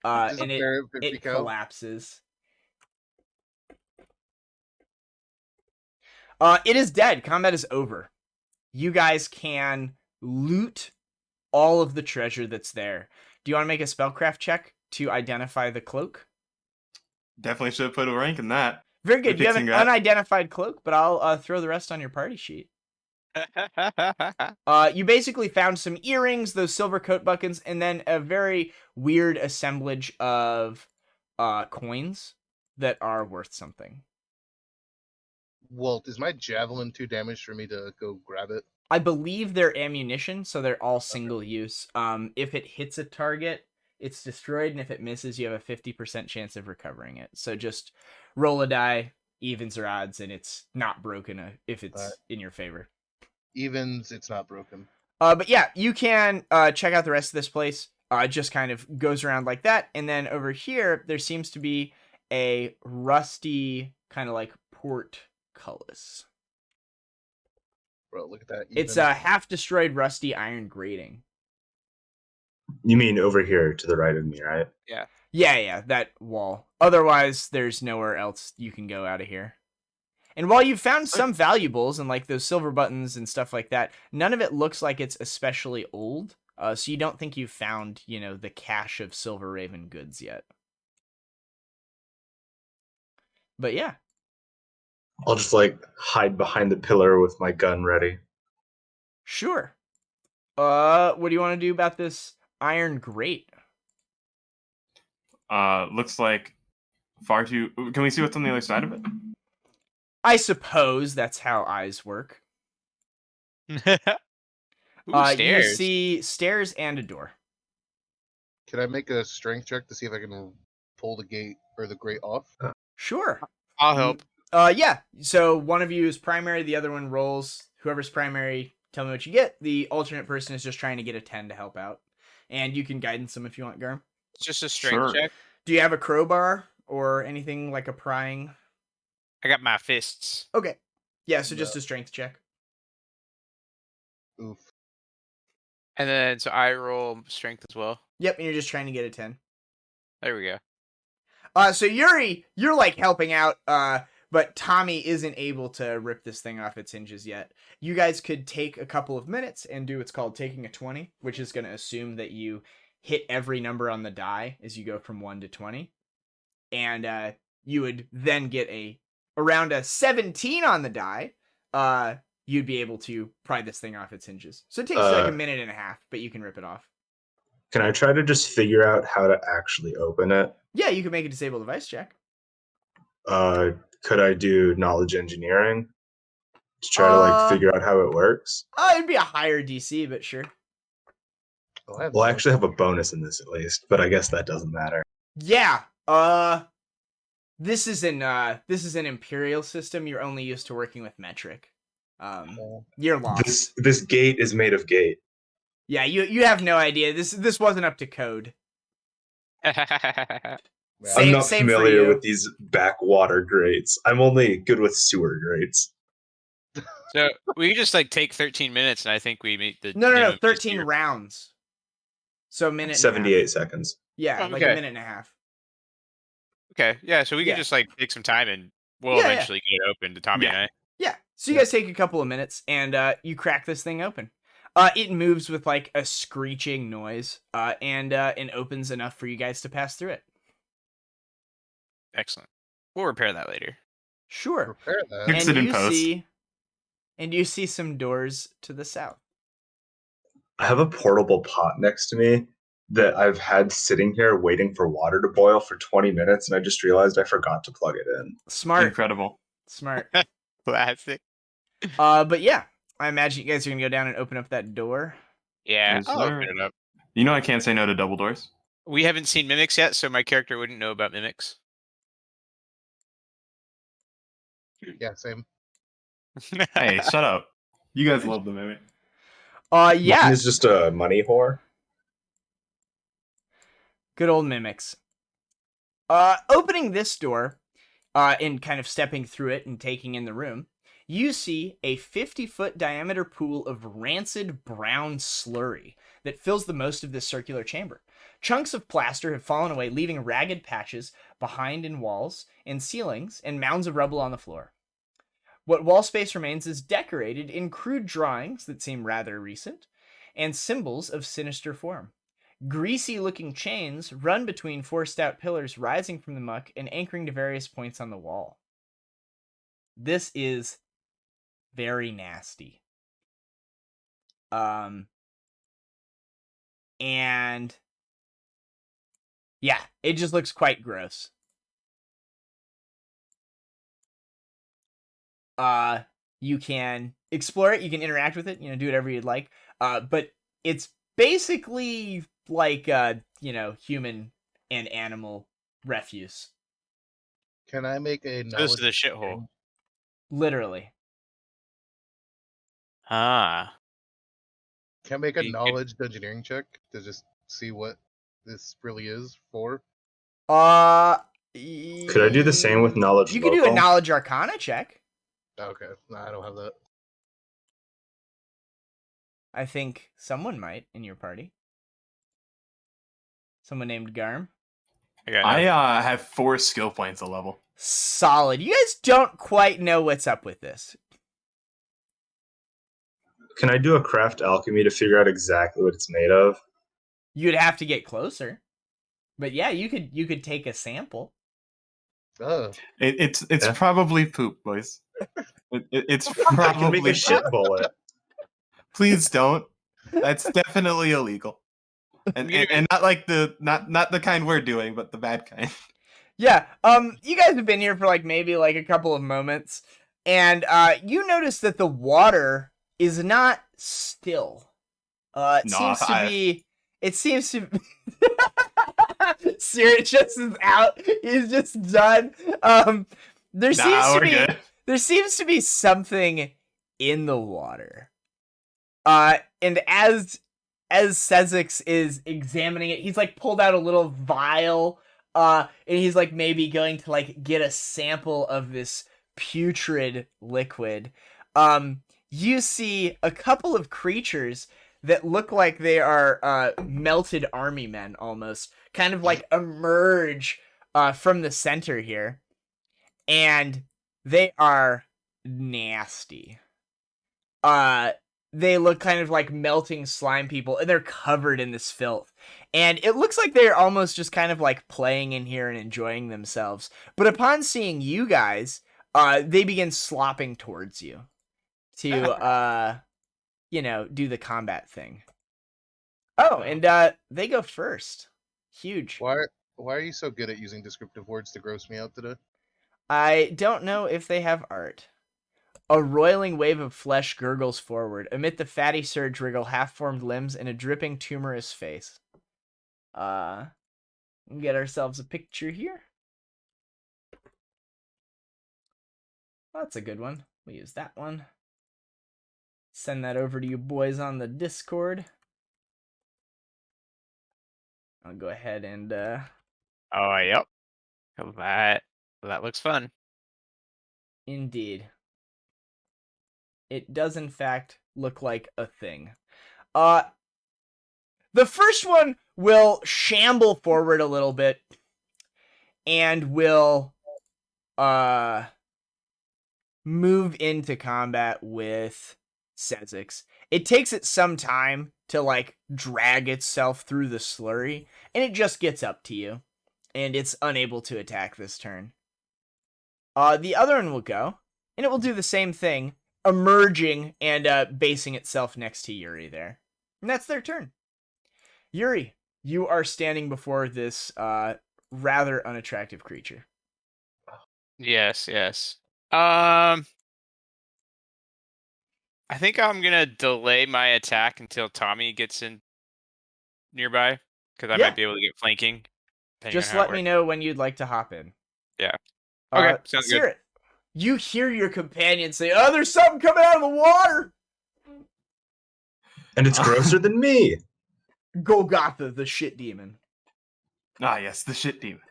and it collapses. It is dead. Combat is over. You guys can loot all of the treasure that's there. Do you want to make a spellcraft check to identify the cloak? Definitely should have put a rank in that. Very good. You have an Fixing that. unidentified cloak, but I'll throw the rest on your party sheet. You basically found some earrings, those silver coat buttons, and then a very weird assemblage of coins that are worth something. Well, is my javelin too damaged for me to go grab it? I believe they're ammunition, so they're all single use. If it hits a target, it's destroyed, and if it misses, you have a 50% chance of recovering it. So just roll a die, evens or odds, and it's not broken if it's in your favor. Evens, it's not broken. But yeah, you can check out the rest of this place. It just kind of goes around like that, and then over here, there seems to be a rusty kind of like portcullis. Bro, look at that. It's a half-destroyed rusty iron grating. You mean over here to the right of me, right? Yeah, that wall. Otherwise, there's nowhere else you can go out of here. And while you've found some valuables and like those silver buttons and stuff like that, none of it looks like it's especially old. So you don't think you've found, the cache of Silver Raven goods yet. But yeah. I'll just hide behind the pillar with my gun ready. Sure. What do you want to do about this iron grate? Looks like far too... Can we see what's on the other side of it? I suppose that's how eyes work. Ooh, You stairs. see stairs and a door. Can I make a strength check to see if I can pull the gate or the grate off? Sure. I'll help. Yeah. So one of you is primary, the other one rolls. Whoever's primary, tell me what you get. The alternate person is just trying to get a 10 to help out. And you can guidance them if you want, Garm. It's just a strength check. Do you have a crowbar or anything like a prying? I got my fists. Okay. Yeah, so just a strength check. Oof. And then, so I roll strength as well. Yep, and you're just trying to get a 10. There we go. So Yuri, you're like helping out, but Tommy isn't able to rip this thing off its hinges yet. You guys could take a couple of minutes and do what's called taking a 20, which is going to assume that you hit every number on the die as you go from 1 to 20. And you would then get around a 17 on the die. You'd be able to pry this thing off its hinges. So it takes like a minute and a half, but you can rip it off. Can I try to just figure out how to actually open it? Yeah, you can make a disable device check. Could I do knowledge engineering to try to figure out how it works? It'd be a higher DC, but sure. Well, I actually have a bonus in this at least, but I guess that doesn't matter. Yeah. This is an imperial system. You're only used to working with metric. You're lost. This gate is made of gate. Yeah, you have no idea. This wasn't up to code. I'm not familiar with these backwater grates. I'm only good with sewer grates. So we can just take 13 minutes, and I think we meet the no 13 rounds. So a minute. 78 seconds. Yeah, like a minute and a half. Okay, yeah. So we can just take some time, and we'll eventually get it open to Tommy and I. Yeah. So you guys take a couple of minutes, and you crack this thing open. It moves with a screeching noise, and opens enough for you guys to pass through it. Excellent. We'll repair that later. Sure. Repair that. Fix it in post. And you see some doors to the south. I have a portable pot next to me that I've had sitting here waiting for water to boil for 20 minutes, and I just realized I forgot to plug it in. Smart. Incredible. Smart. Classic. But yeah, I imagine you guys are gonna go down and open up that door. Yeah, Yes, I'll sir. open it up. You know I can't say no to double doors. We haven't seen mimics yet, so my character wouldn't know about mimics. Yeah, same. Hey, shut up. You guys love the mimic. Yeah. Mine is just a money whore. Good old mimics. Opening this door, and kind of stepping through it and taking in the room, you see a 50-foot diameter pool of rancid brown slurry that fills the most of this circular chamber. Chunks of plaster have fallen away, leaving ragged patches behind in walls and ceilings and mounds of rubble on the floor. What wall space remains is decorated in crude drawings that seem rather recent, and symbols of sinister form. Greasy-looking chains run between 4 stout pillars rising from the muck and anchoring to various points on the wall. This is very nasty. And yeah, it just looks quite gross. You can explore it, you can interact with it, do whatever you'd like. But it's basically like human and animal refuse. Can I make a This is the shithole. Literally. Ah. Can I make a knowledge engineering check to just see what this really is for? Could I do the same with knowledge? You could do a knowledge arcana check. Okay, no, I don't have that. I think someone might in your party. Someone named Garm. I have 4 skill points a level. Solid. You guys don't quite know what's up with this. Can I do a craft alchemy to figure out exactly what it's made of? You'd have to get closer. But yeah, you could take a sample. It's probably poop, boys. It's probably I can make a shit bullet. Please don't. That's definitely illegal. And not like not the kind we're doing, but the bad kind. Yeah. You guys have been here for maybe a couple of moments, and you notice that the water is not still. It seems to be. Seerra just is out. He's just done. There seems to be something in the water. And as Sezzix is examining it, he's pulled out a little vial. And he's maybe going to get a sample of this putrid liquid. You see a couple of creatures that look like they are melted army men almost, kind of emerge from the center here. And they are nasty. They look kind of like melting slime people, and they're covered in this filth. And it looks like they're almost just kind of playing in here and enjoying themselves. But upon seeing you guys, they begin slopping towards you to, do the combat thing. Oh, and they go first. Huge. Why are you so good at using descriptive words to gross me out today? I don't know if they have art. A roiling wave of flesh gurgles forward. Amid the fatty surge wriggle half-formed limbs and a dripping tumorous face. Get ourselves a picture here. That's a good one. We'll use that one. Send that over to you boys on the Discord. I'll go ahead and Oh, yep. That looks fun. Indeed. It does in fact look like a thing. The first one will shamble forward a little bit and will move into combat with Sezzix. It takes it some time to drag itself through the slurry, and it just gets up to you, and it's unable to attack this turn. The other one will go, and it will do the same thing, emerging and basing itself next to Yuri there. And that's their turn. Yuri, you are standing before this rather unattractive creature. Yes. I think I'm gonna delay my attack until Tommy gets in nearby, because I might be able to get flanking. Just let me know when you'd like to hop in. Yeah. Okay, sounds good. Caerrat, you hear your companion say, "Oh, there's something coming out of the water!" And it's grosser than me! Golgotha, the shit demon. Ah, yes, the shit demon.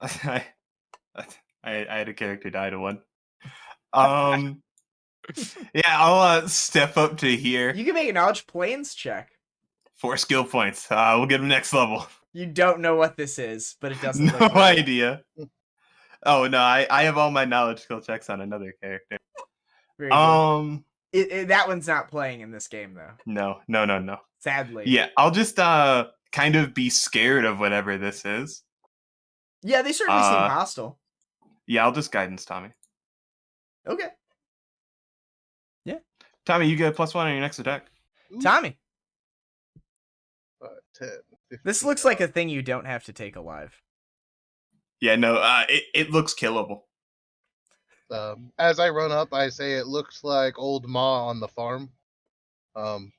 I had a character die to one. Yeah, I'll step up to here. You can make a knowledge planes check. 4 skill points. We'll get him next level. You don't know what this is, but it doesn't look No right. idea. Oh, no, I have all my knowledge skill checks on another character. Very good. That one's not playing in this game, though. No. Sadly. Yeah, I'll just kind of be scared of whatever this is. Yeah, they certainly seem hostile. Yeah, I'll just guidance Tommy. Okay. Tommy, you get a +1 on your next attack. Ooh, Tommy, 5, 10, 15. this looks like a thing you don't have to take alive. Yeah, no, it looks killable. As I run up, I say it looks like old Ma on the farm. And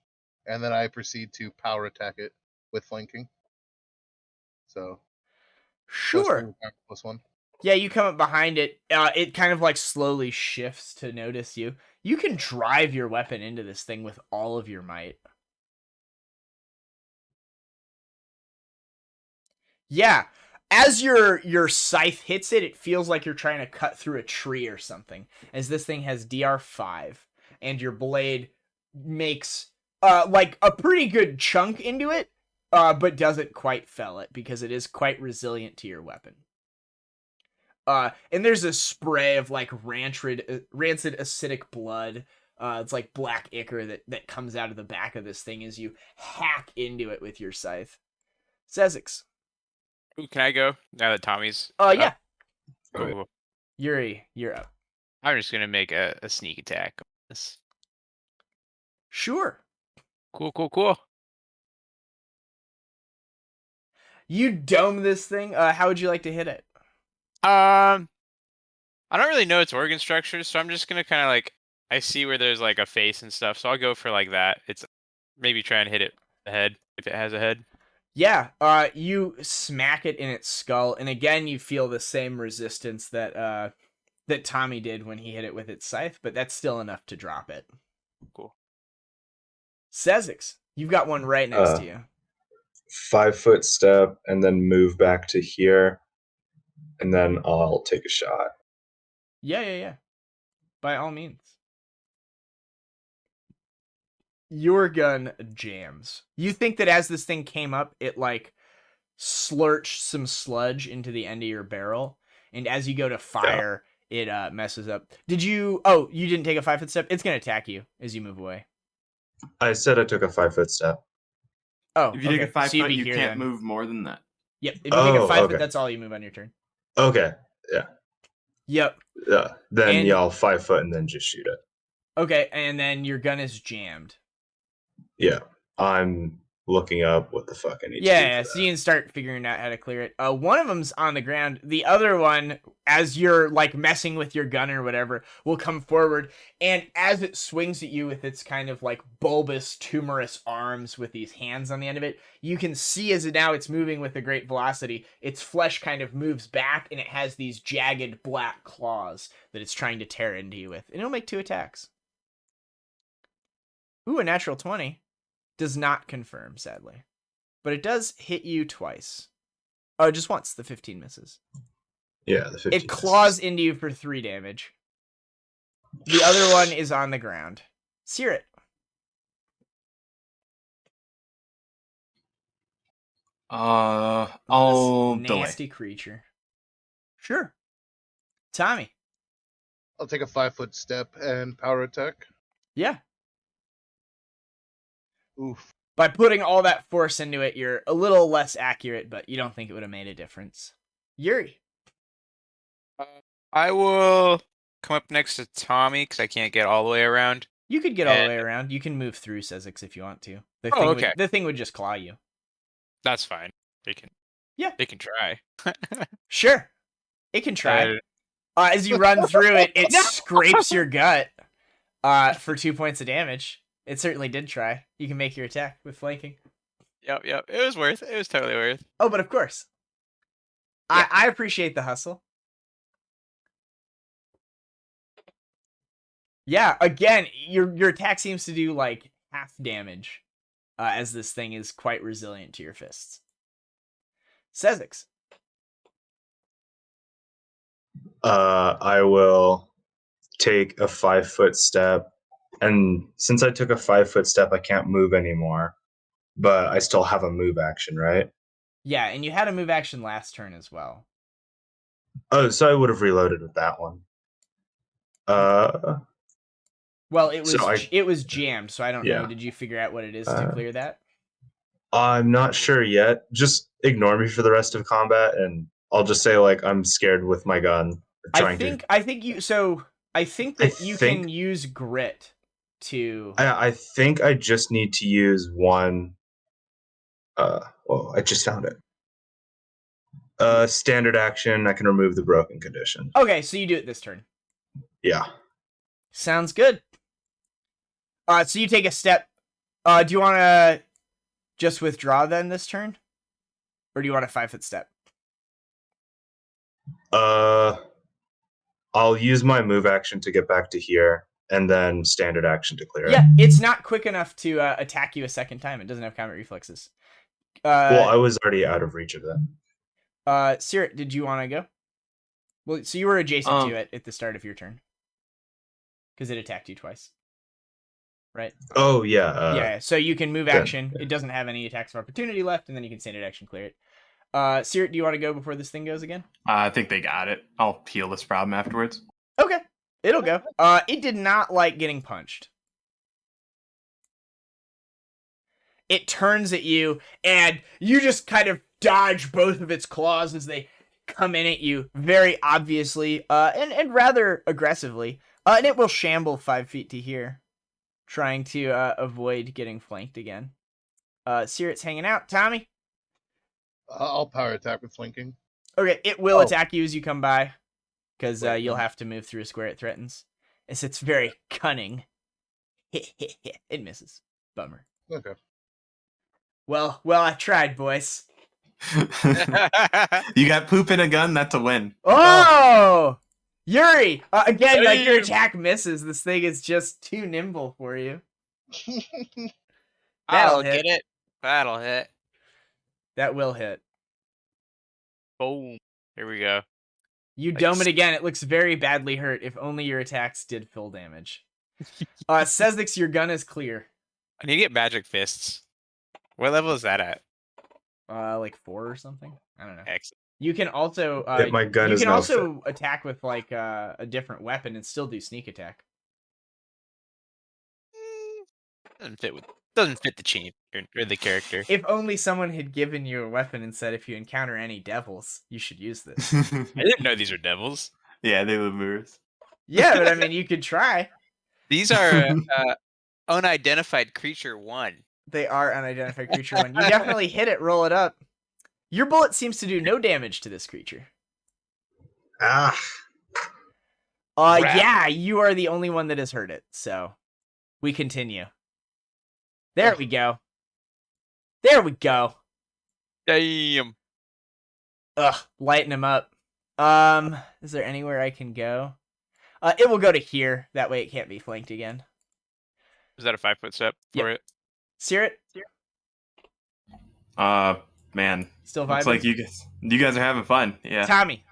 then I proceed to power attack it with flanking. So Sure. +1. Yeah, you come up behind it. It kind of like slowly shifts to notice you. You can drive your weapon into this thing with all of your might. Yeah, as your scythe hits it, it feels like you're trying to cut through a tree or something. As this thing has DR5, and your blade makes like a pretty good chunk into it, but doesn't quite fell it because it is quite resilient to your weapon. And there's a spray of like rancid acidic blood. It's like black ichor that comes out of the back of this thing as you hack into it with your scythe. Sezzix. Ooh, can I go now that Tommy's? Yeah. Cool. Yuri, you're up. I'm just gonna make a sneak attack on this. Sure. Cool. You dome this thing. How would you like to hit it? I don't really know its organ structure, so I'm just gonna kind of like, I see where there's like a face and stuff, so I'll go for like that. It's maybe try and hit it the head if it has a head. Yeah. You smack it in its skull, and again you feel the same resistance that Tommy did when he hit it with its scythe, but that's still enough to drop it. Cool. Sezzix, you've got one right next to you. 5-foot step, and then move back to here, and then I'll take a shot. Yeah. By all means. Your gun jams. You think that as this thing came up, it like slurched some sludge into the end of your barrel, and as you go to fire, it messes up. Did you? Oh, you didn't take a 5-foot step. It's gonna attack you as you move away. I said I took a 5-foot step. Oh, If you take a 5 So you'd foot, be you here can't then. move more than that. Yep. If you take a 5 okay. foot, that's all you move on your turn. Okay, yeah. Yep. Then y'all 5 foot and then just shoot it. Okay, and then your gun is jammed. Yeah, I'm looking up what the fuck I need to do. Yeah, so you can start figuring out how to clear it. One of them's on the ground. The other one, as you're like messing with your gun or whatever, will come forward, and as it swings at you with its kind of like bulbous, tumorous arms with these hands on the end of it, you can see as now it's moving with a great velocity, its flesh kind of moves back, and it has these jagged black claws that it's trying to tear into you with. And it'll make 2 attacks. Ooh, a natural 20. Does not confirm, sadly. But it does hit you twice. Oh, just once. The 15 misses. Yeah, the 15 It claws into you for 3 damage. The other one is on the ground. Sear it. I'll delay. Nasty creature. Sure. Tommy. I'll take a 5-foot step and power attack. Yeah. Oof. By putting all that force into it, you're a little less accurate, but you don't think it would have made a difference. Yuri. I will come up next to Tommy because I can't get all the way around. You could get all the way around. You can move through Sezzix if you want to. Okay. The thing would just claw you. That's fine. They can. Yeah. They can try. Sure. It can try. As you run through it, it scrapes your gut for 2 points of damage. It certainly did try. You can make your attack with flanking. Yep. It was worth. It was totally worth. Oh, but of course. Yeah. I appreciate the hustle. Yeah, again, your attack seems to do like half damage, as this thing is quite resilient to your fists. Sezzix. I will take a 5-foot step, and since I took a 5-foot step, I can't move anymore, but I still have a move action, right? Yeah, and you had a move action last turn as well. Oh, so I would have reloaded with that one. Well, it was jammed, so I don't know. Did you figure out what it is to clear that? I'm not sure yet. Just ignore me for the rest of combat, and I'll just say like I'm scared with my gun, I think that you can use grit to. I think I just need to use one. I just found it. Standard action. I can remove the broken condition. Okay, so you do it this turn. Yeah. Sounds good. So you take a step. Do you want to just withdraw then this turn, or do you want a 5-foot step? I'll use my move action to get back to here, and then standard action to clear it. Yeah, it's not quick enough to attack you a second time. It doesn't have combat reflexes. Well, I was already out of reach of that. Caerrat, did you want to go? Well, so you were adjacent to it at the start of your turn. Because it attacked you twice. Right? Oh, yeah. Yeah, so you can move action. It doesn't have any attacks of opportunity left, and then you can standard action clear it. Caerrat, do you want to go before this thing goes again? I think they got it. I'll heal this problem afterwards. Okay, it'll go. It did not like getting punched. It turns at you, and you just kind of dodge both of its claws as they come in at you, very obviously, and rather aggressively. And it will shamble 5 feet to here, trying to avoid getting flanked again. Caerrat's hanging out. Tommy? I'll power attack with flanking. Okay, it will attack you as you come by, because you'll have to move through a square it threatens. It's very cunning. It misses. Bummer. Okay. Well, I tried, boys. You got poop in a gun, that's a win. Oh! Yuri! Again, like your attack misses. This thing is just too nimble for you. I'll get it. That'll hit. That will hit. Boom. Here we go. You dome it again. It looks very badly hurt. If only your attacks did full damage. Sezzix, your gun is clear. I need to get magic fists. What level is that at? Like 4 or something. I don't know. Excellent. You can also my gun you is can now also attack with like a different weapon and still do sneak attack. Doesn't fit the chain or the character. If only someone had given you a weapon and said, if you encounter any devils, you should use this. I didn't know these are devils. Yeah, they were Lemures. Yeah, but I mean, you could try. These are unidentified creature 1. They are unidentified creature 1. You definitely hit it. Roll it up. Your bullet seems to do no damage to this creature. Yeah, you are the only one that has heard it. So, we continue. There we go. There we go. Damn. Ugh, lighten him up. Is there anywhere I can go? It will go to here. That way it can't be flanked again. Is that a 5-foot step for it? Caerrat? Man. Still vibing? Looks like you guys are having fun. Yeah. Tommy.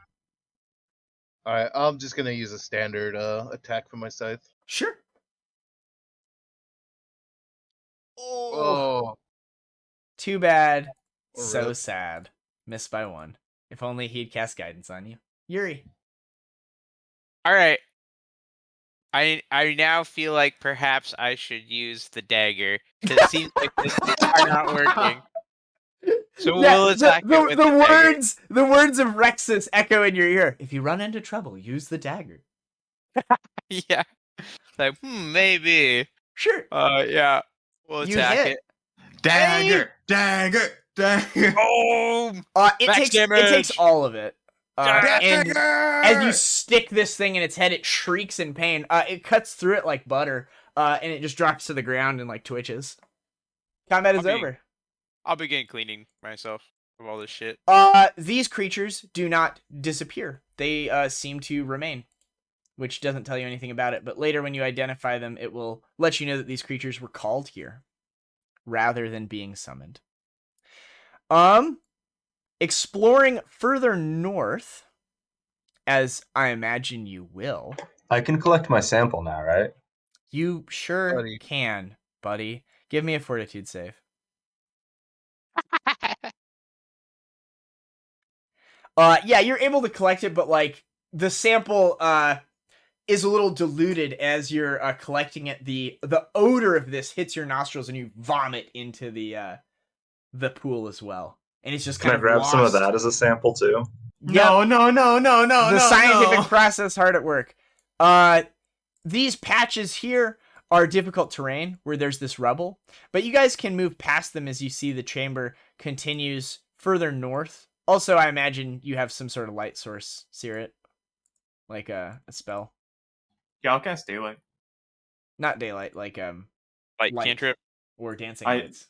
Alright, I'm just gonna use a standard attack for my scythe. Sure. Oh. Too bad. Oh, So really? sad. Missed by 1. If only he'd cast guidance on you. Yuri. Alright. I now feel like perhaps I should use the dagger. It seems like this is not working. So we'll attack it with the words of Rexus echo in your ear. If you run into trouble, use the dagger. Yeah. Like, maybe. Sure. Yeah. We'll attack it. Dagger! Dagger! Dagger! Oh! It takes all of it. And as you stick this thing in its head, it shrieks in pain. It cuts through it like butter, and it just drops to the ground and like twitches. Combat is over. I'll begin cleaning myself of all this shit. These creatures do not disappear. They seem to remain, which doesn't tell you anything about it. But later when you identify them, it will let you know that these creatures were called here rather than being summoned. Exploring further north, as I imagine you will. I can collect my sample now, right? You sure can, buddy. Give me a fortitude save. Yeah, you're able to collect it, but like the sample is a little diluted as you're collecting it. The odor of this hits your nostrils and you vomit into the pool as well. And it's just kind Can I of grab lost. some of that as a sample too? No. The scientific process hard at work. These patches here are difficult terrain where there's this rubble, but you guys can move past them as you see the chamber continues further north. Also, I imagine you have some sort of light source, Caerrat, like a spell. Yeah, I'll cast daylight. Not daylight, like Light cantrip or dancing lights.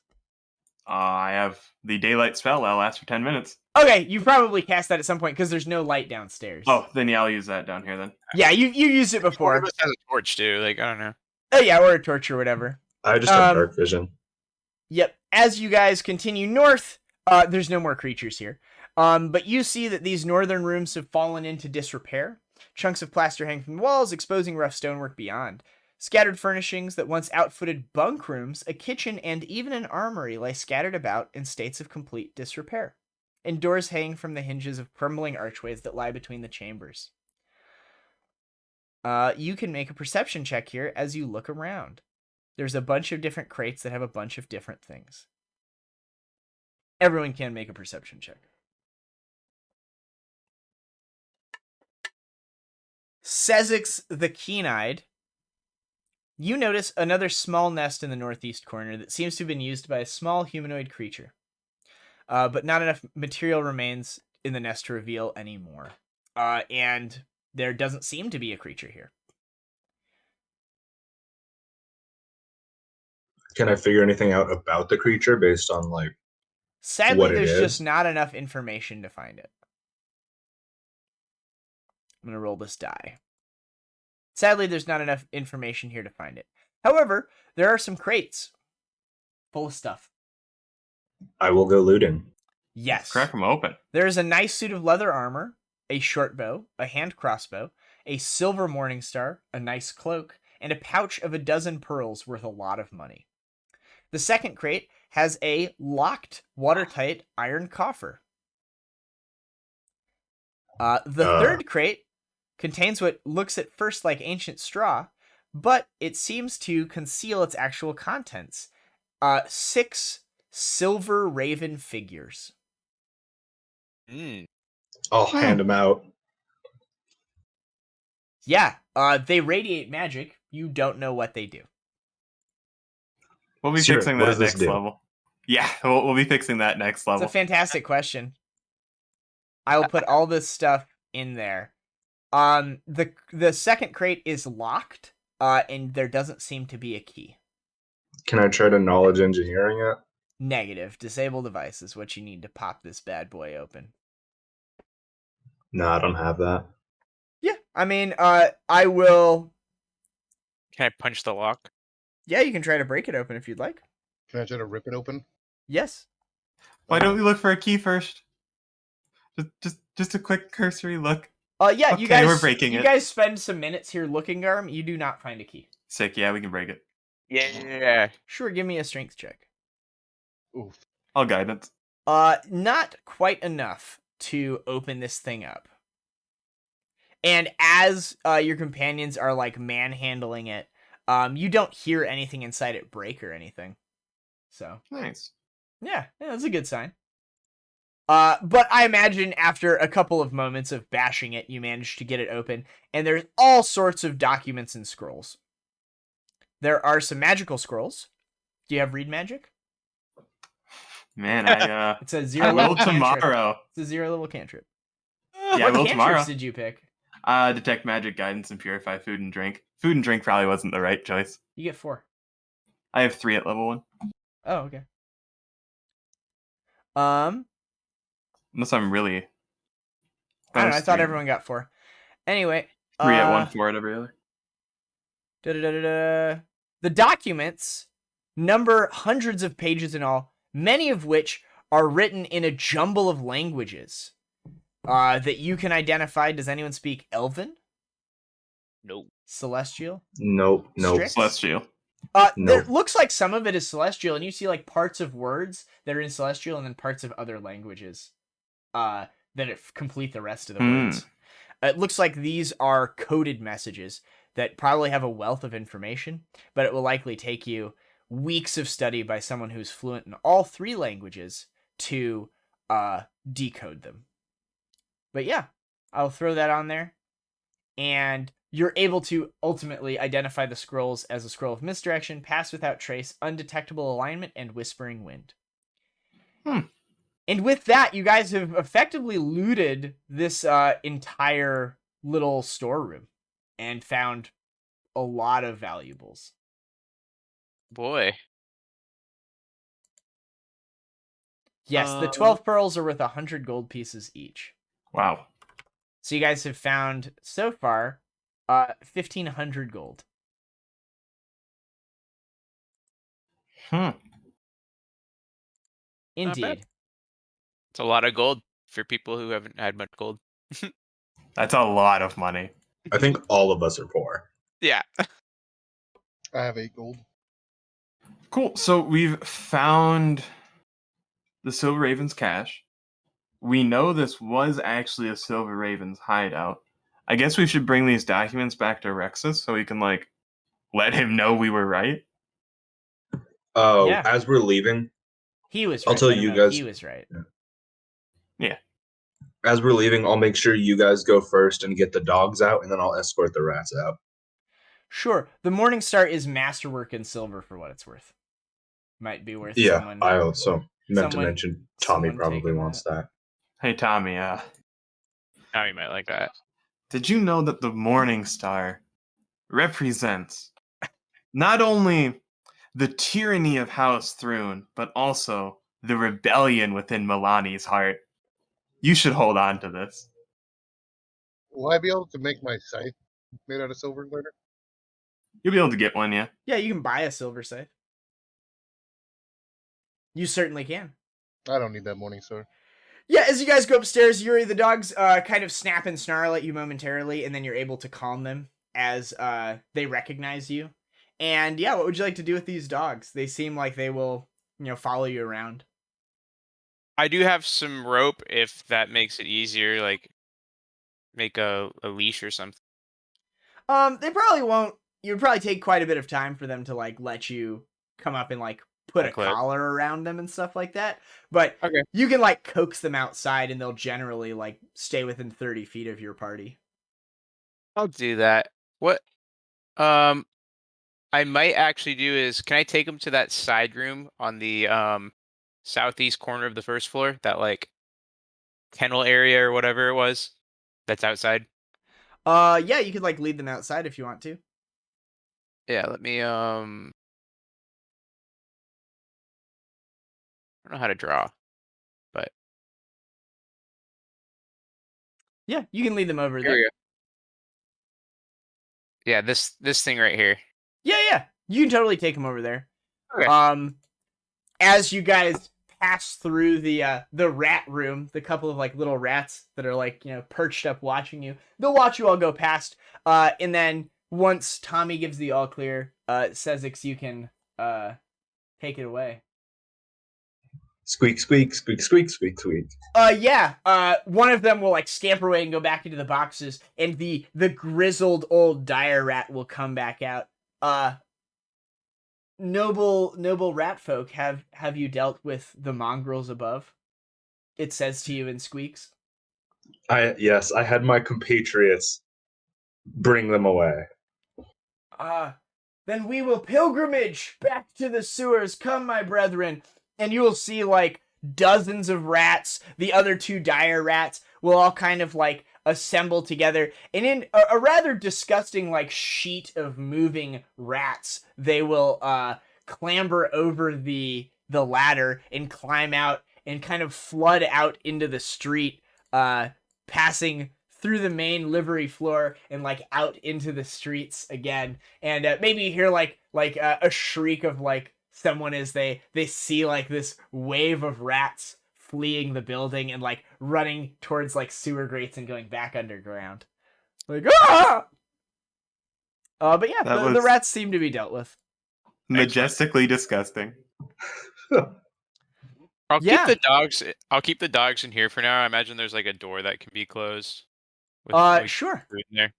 I have the daylight spell. That'll last for 10 minutes. Okay, you probably cast that at some point because there's no light downstairs. Oh, then yeah, I'll use that down here then. Yeah, you used it before. One of us has a torch too. Like, I don't know. Oh yeah, or a torch or whatever. I just have dark vision. Yep. As you guys continue north, there's no more creatures here. But you see that these northern rooms have fallen into disrepair. Chunks of plaster hang from the walls, exposing rough stonework beyond. Scattered furnishings that once outfitted bunk rooms, a kitchen, and even an armory lay scattered about in states of complete disrepair. And doors hang from the hinges of crumbling archways that lie between the chambers. You can make a perception check here as you look around. There's a bunch of different crates that have a bunch of different things. Everyone can make a perception check. Sezzix the Keen-Eyed. You notice another small nest in the northeast corner that seems to have been used by a small humanoid creature. But not enough material remains in the nest to reveal any more. And there doesn't seem to be a creature here. Can I figure anything out about the creature based on, like, Sadly, what it there's is? just not enough information to find it. I'm going to roll this die. Sadly, there's not enough information here to find it. However, there are some crates full of stuff. I will go looting. Yes. Crack them open. There is a nice suit of leather armor, a short bow, a hand crossbow, a silver morning star, a nice cloak, and a pouch of 12 pearls worth a lot of money. The second crate has a locked, watertight iron coffer. The third crate contains what looks at first like ancient straw, but it seems to conceal its actual contents. 6 silver raven figures. I'll hand them out. Yeah, they radiate magic. You don't know what they do. We'll be Sure, fixing what that does this next do? level. Yeah, we'll be fixing that next It's level. a fantastic question. I will put all this stuff in there. The second crate is locked, and there doesn't seem to be a key. Can I try to knowledge engineering it? Negative. Disable device is what you need to pop this bad boy open. No, I don't have that. Yeah, I mean, I will... Can I punch the lock? Yeah, you can try to break it open if you'd like. Can I try to rip it open? Yes. Why don't we look for a key first? Just a quick cursory look. Yeah, Okay, you guys. we're breaking you it. guys spend some minutes here looking, Garm. You do not find a key. Sick, yeah, we can break it. Yeah. Sure, give me a strength check. Oof. I'll guidance. Not quite enough to open this thing up. And as your companions are like manhandling it, you don't hear anything inside it break or anything. So Nice. yeah, that's a good sign. But I imagine after a couple of moments of bashing it, you manage to get it open, and there's all sorts of documents and scrolls. There are some magical scrolls. Do you have read magic? Man, I It's a I 0 will level cantrip. tomorrow. It's a 0 level cantrip. Yeah, I What will cantrips tomorrow. did you pick? Detect magic, guidance, and purify food and drink. Food and drink probably wasn't the right choice. You get 4. I have 3 at level 1. Oh, okay. Unless I'm really... I don't know. I thought 3. everyone got 4. Anyway. 3 at 1, 4 at every other. The documents number hundreds of pages in all, many of which are written in a jumble of languages that you can identify. Does anyone speak Elven? Nope. Celestial? Nope. Strix? Celestial. There Nope. looks like some of it is Celestial, and you see like parts of words that are in Celestial and then parts of other languages that complete the rest of the words. It looks like these are coded messages that probably have a wealth of information, but it will likely take you weeks of study by someone who's fluent in all 3 languages to decode them. But yeah, I'll throw that on there. And you're able to ultimately identify the scrolls as a scroll of misdirection, pass without trace, undetectable alignment, and whispering wind. And with that, you guys have effectively looted this entire little storeroom and found a lot of valuables. Boy. Yes, the 12 pearls are worth 100 gold pieces each. Wow. So you guys have found, so far, 1,500 gold. Indeed. It's a lot of gold for people who haven't had much gold. That's a lot of money. I think all of us are poor. Yeah. I have 8 gold. Cool. So we've found the Silver Raven's cache. We know this was actually a Silver Raven's hideout. I guess we should bring these documents back to Rexus so we can, like, let him know we were right. Oh, Yeah. as we're leaving, He was right. I'll tell Let him you know guys. He was right. Yeah. As we're leaving, I'll make sure you guys go first and get the dogs out, and then I'll escort the rats out. Sure. The Morning Star is masterwork in silver for what it's worth. Might be worth Yeah, someone. I also meant to someone- mention Tommy someone probably taking wants that. Hey, Tommy, Now you might like that. did you know that the Morning Star represents not only the tyranny of House Thrune, but also the rebellion within Milani's heart? You should hold on to this. Will I be able to make my scythe made out of silver later? You'll be able to get one, yeah? Yeah, you can buy a silver scythe. You certainly can. I don't need that morning sword. Yeah, as you guys go upstairs, Yuri, the dogs kind of snap and snarl at you momentarily, and then you're able to calm them as they recognize you. And yeah, what would you like to do with these dogs? They seem like they will, follow you around. I do have some rope if that makes it easier, like make a leash or something. They probably won't. It would probably take quite a bit of time for them to like let you come up and like put a collar around them and stuff like that. But Okay. you can like coax them outside, and they'll generally like stay within 30 feet of your party. I'll do that. What I might actually do is, can I take them to that side room on the southeast corner of the first floor, that like kennel area or whatever it was that's outside? Yeah, you could like lead them outside if you want to. Yeah, let me I don't know how to draw, but Yeah, you can lead them over here there. we go. Yeah, this thing right here. Yeah, you can totally take them over there. Okay. As you guys pass through the rat room, the couple of like little rats that are like perched up watching you, they'll watch you all go past. And then once Tommy gives the all clear, Sezzix, you can take it away. Squeak, squeak, squeak, squeak, squeak, squeak. One of them will like scamper away and go back into the boxes, and the grizzled old dire rat will come back out. Noble Ratfolk, have you dealt with the mongrels above? It says to you in squeaks. Yes, I had my compatriots bring them away. Then we will pilgrimage back to the sewers. Come, my brethren. And you will see like dozens of rats. The other two dire rats will all kind of like assemble together, and in a rather disgusting like sheet of moving rats, they will clamber over the ladder and climb out and kind of flood out into the street, passing through the main livery floor and like out into the streets again. And maybe you hear like a shriek of like someone as they see like this wave of rats fleeing the building and like running towards like sewer grates and going back underground. Like, ah! But yeah, the rats seem to be dealt with. Majestically disgusting. I'll keep the dogs in here for now. I imagine there's like a door that can be closed. Sure. Food in there.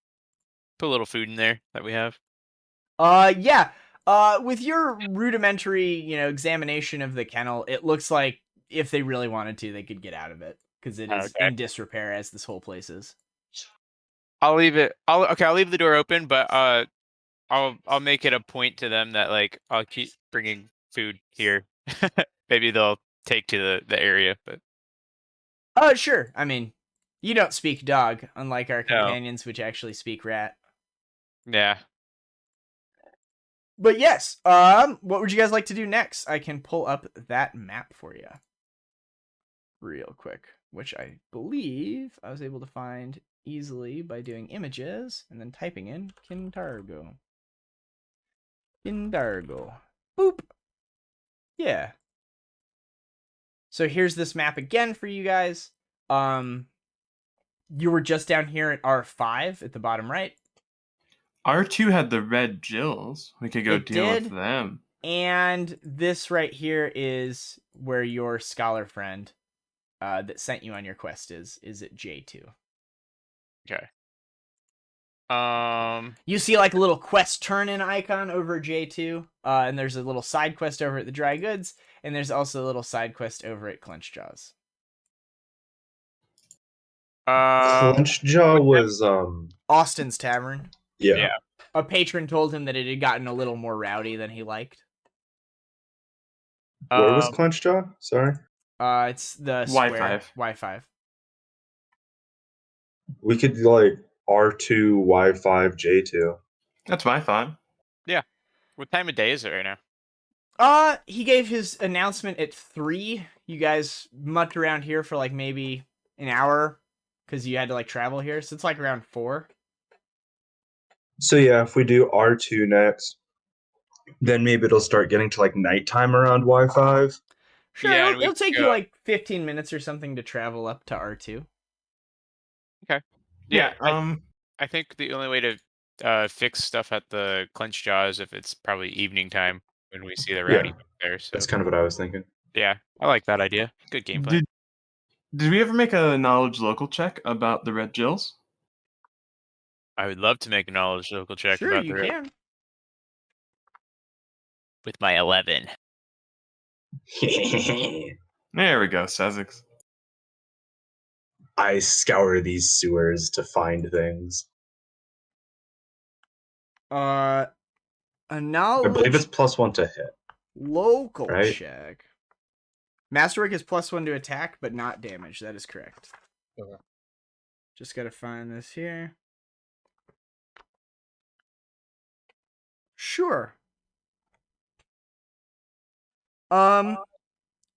Put a little food in there that we have. Yeah. With your rudimentary, examination of the kennel, it looks like if they really wanted to, they could get out of it. because it is in disrepair as this whole place is. I'll leave it. I'll leave the door open, but I'll make it a point to them that like I'll keep bringing food here. Maybe they'll take to the area, but sure. I mean, you don't speak dog, unlike our companions, which actually speak rat. Yeah. But yes, what would you guys like to do next? I can pull up that map for you real quick, which I believe I was able to find easily by doing images and then typing in Kintargo. Boop. Yeah. So here's this map again for you guys. You were just down here at R5 at the bottom right. R2 had the red Jills. We could go deal with them. And this right here is where your scholar friend that sent you on your quest is at J2. Okay. You see like a little quest turn-in icon over J2, and there's a little side quest over at the Dry Goods, and there's also a little side quest over at Clenched Jaws. Clenched Jaw was Austin's Tavern. Yeah. A patron told him that it had gotten a little more rowdy than he liked. Where was Clenched Jaw? Sorry. It's the square. Y5. We could do like R2, Y5, J2. That's my thought. Yeah. What time of day is it right now? He gave his announcement at 3. You guys mucked around here for like maybe an hour because you had to like travel here, so it's like around 4. So yeah, if we do R2 next, then maybe it'll start getting to like nighttime around Y5. Sure, yeah, it'll take you like 15 minutes or something to travel up to R2. Okay. Yeah, I think the only way to fix stuff at the Clenched Jaw is if it's probably evening time when we see the rowdy there. So that's kind of what I was thinking. Yeah, I like that idea. Good gameplay. Did we ever make a knowledge local check about the red Jills? I would love to make a knowledge local check about the red. Sure, you can. With my 11. There we go, Sezzix. I scour these sewers to find things. A knowledge. I believe it's +1 to hit. Local check. Masterwork is +1 to attack, but not damage. That is correct. Okay. Just gotta find this here. Sure.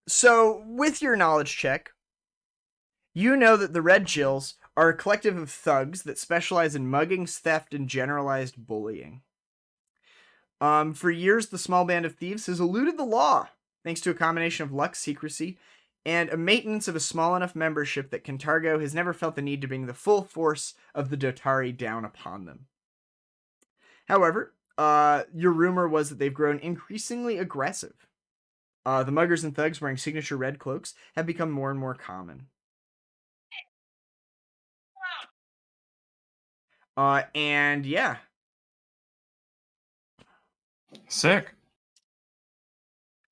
So with your knowledge check, you know that the Red Jills are a collective of thugs that specialize in muggings, theft, and generalized bullying. For years, the small band of thieves has eluded the law, thanks to a combination of luck, secrecy, and a maintenance of a small enough membership that Kintargo has never felt the need to bring the full force of the Dottari down upon them. However, your rumor was that they've grown increasingly aggressive. The muggers and thugs wearing signature red cloaks have become more and more common. And yeah. Sick.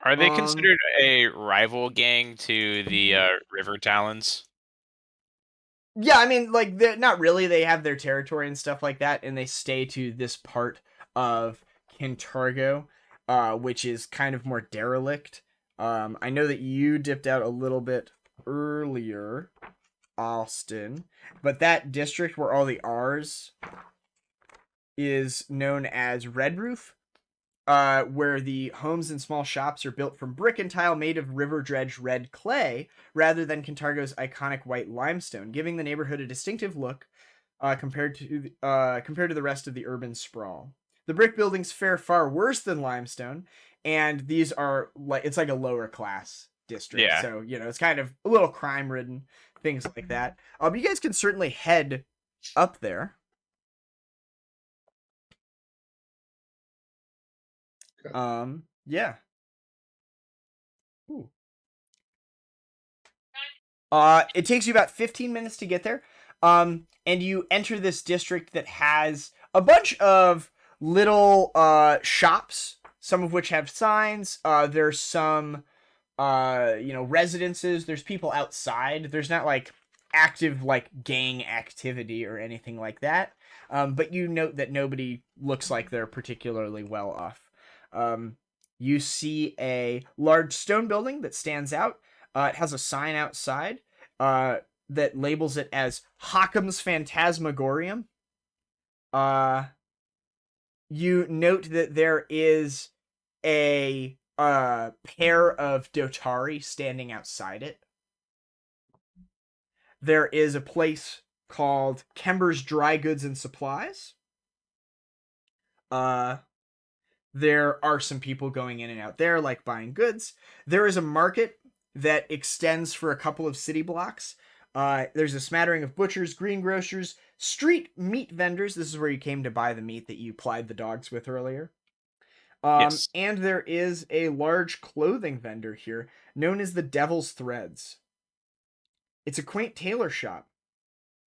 Are they considered a rival gang to the River Talons? Yeah, I mean, like, not really. They have their territory and stuff like that, and they stay to this part of Kintargo, which is kind of more derelict. I know that you dipped out a little bit earlier, Austin, but that district where all the R's is known as Redroof, where the homes and small shops are built from brick and tile made of river-dredged red clay, rather than Kintargo's iconic white limestone, giving the neighborhood a distinctive look compared to the rest of the urban sprawl. The brick buildings fare far worse than limestone, and these are it's like a lower class district. Yeah. So, it's kind of a little crime-ridden, things like that. You guys can certainly head up there. Okay. Yeah. Ooh. It takes you about 15 minutes to get there. And you enter this district that has a bunch of little shops, some of which have signs. There's some residences. There's people outside. There's not like active like gang activity or anything like that. But you note that nobody looks like they're particularly well off. You see a large stone building that stands out. It has a sign outside that labels it as Hocum's Fantasmagorium. You note that there is a pair of Dottari standing outside it. There is a place called Kember's Dry Goods and Supplies. There are some people going in and out there, like buying goods. There is a market that extends for a couple of city blocks. There's a smattering of butchers, greengrocers, street meat vendors. This is where you came to buy the meat that you plied the dogs with earlier. Yes. And there is a large clothing vendor here, known as the Devil's Threads. It's a quaint tailor shop.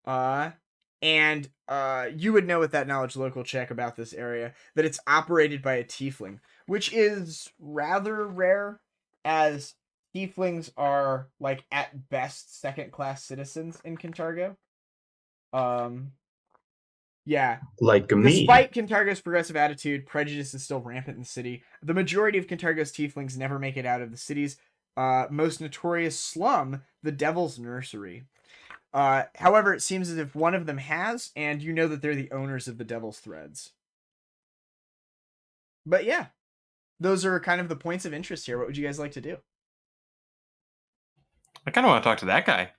And you would know with that knowledge local check about this area that it's operated by a tiefling, which is rather rare, as tieflings are, like, at best second-class citizens in Kintargo. Yeah. Like me. Despite Kintargo's progressive attitude, prejudice is still rampant in the city. The majority of Kintargo's tieflings never make it out of the city's most notorious slum, the Devil's Nursery. However, it seems as if one of them has, and you know that they're the owners of the Devil's Threads. But yeah, those are kind of the points of interest here. What would you guys like to do? I kind of want to talk to that guy.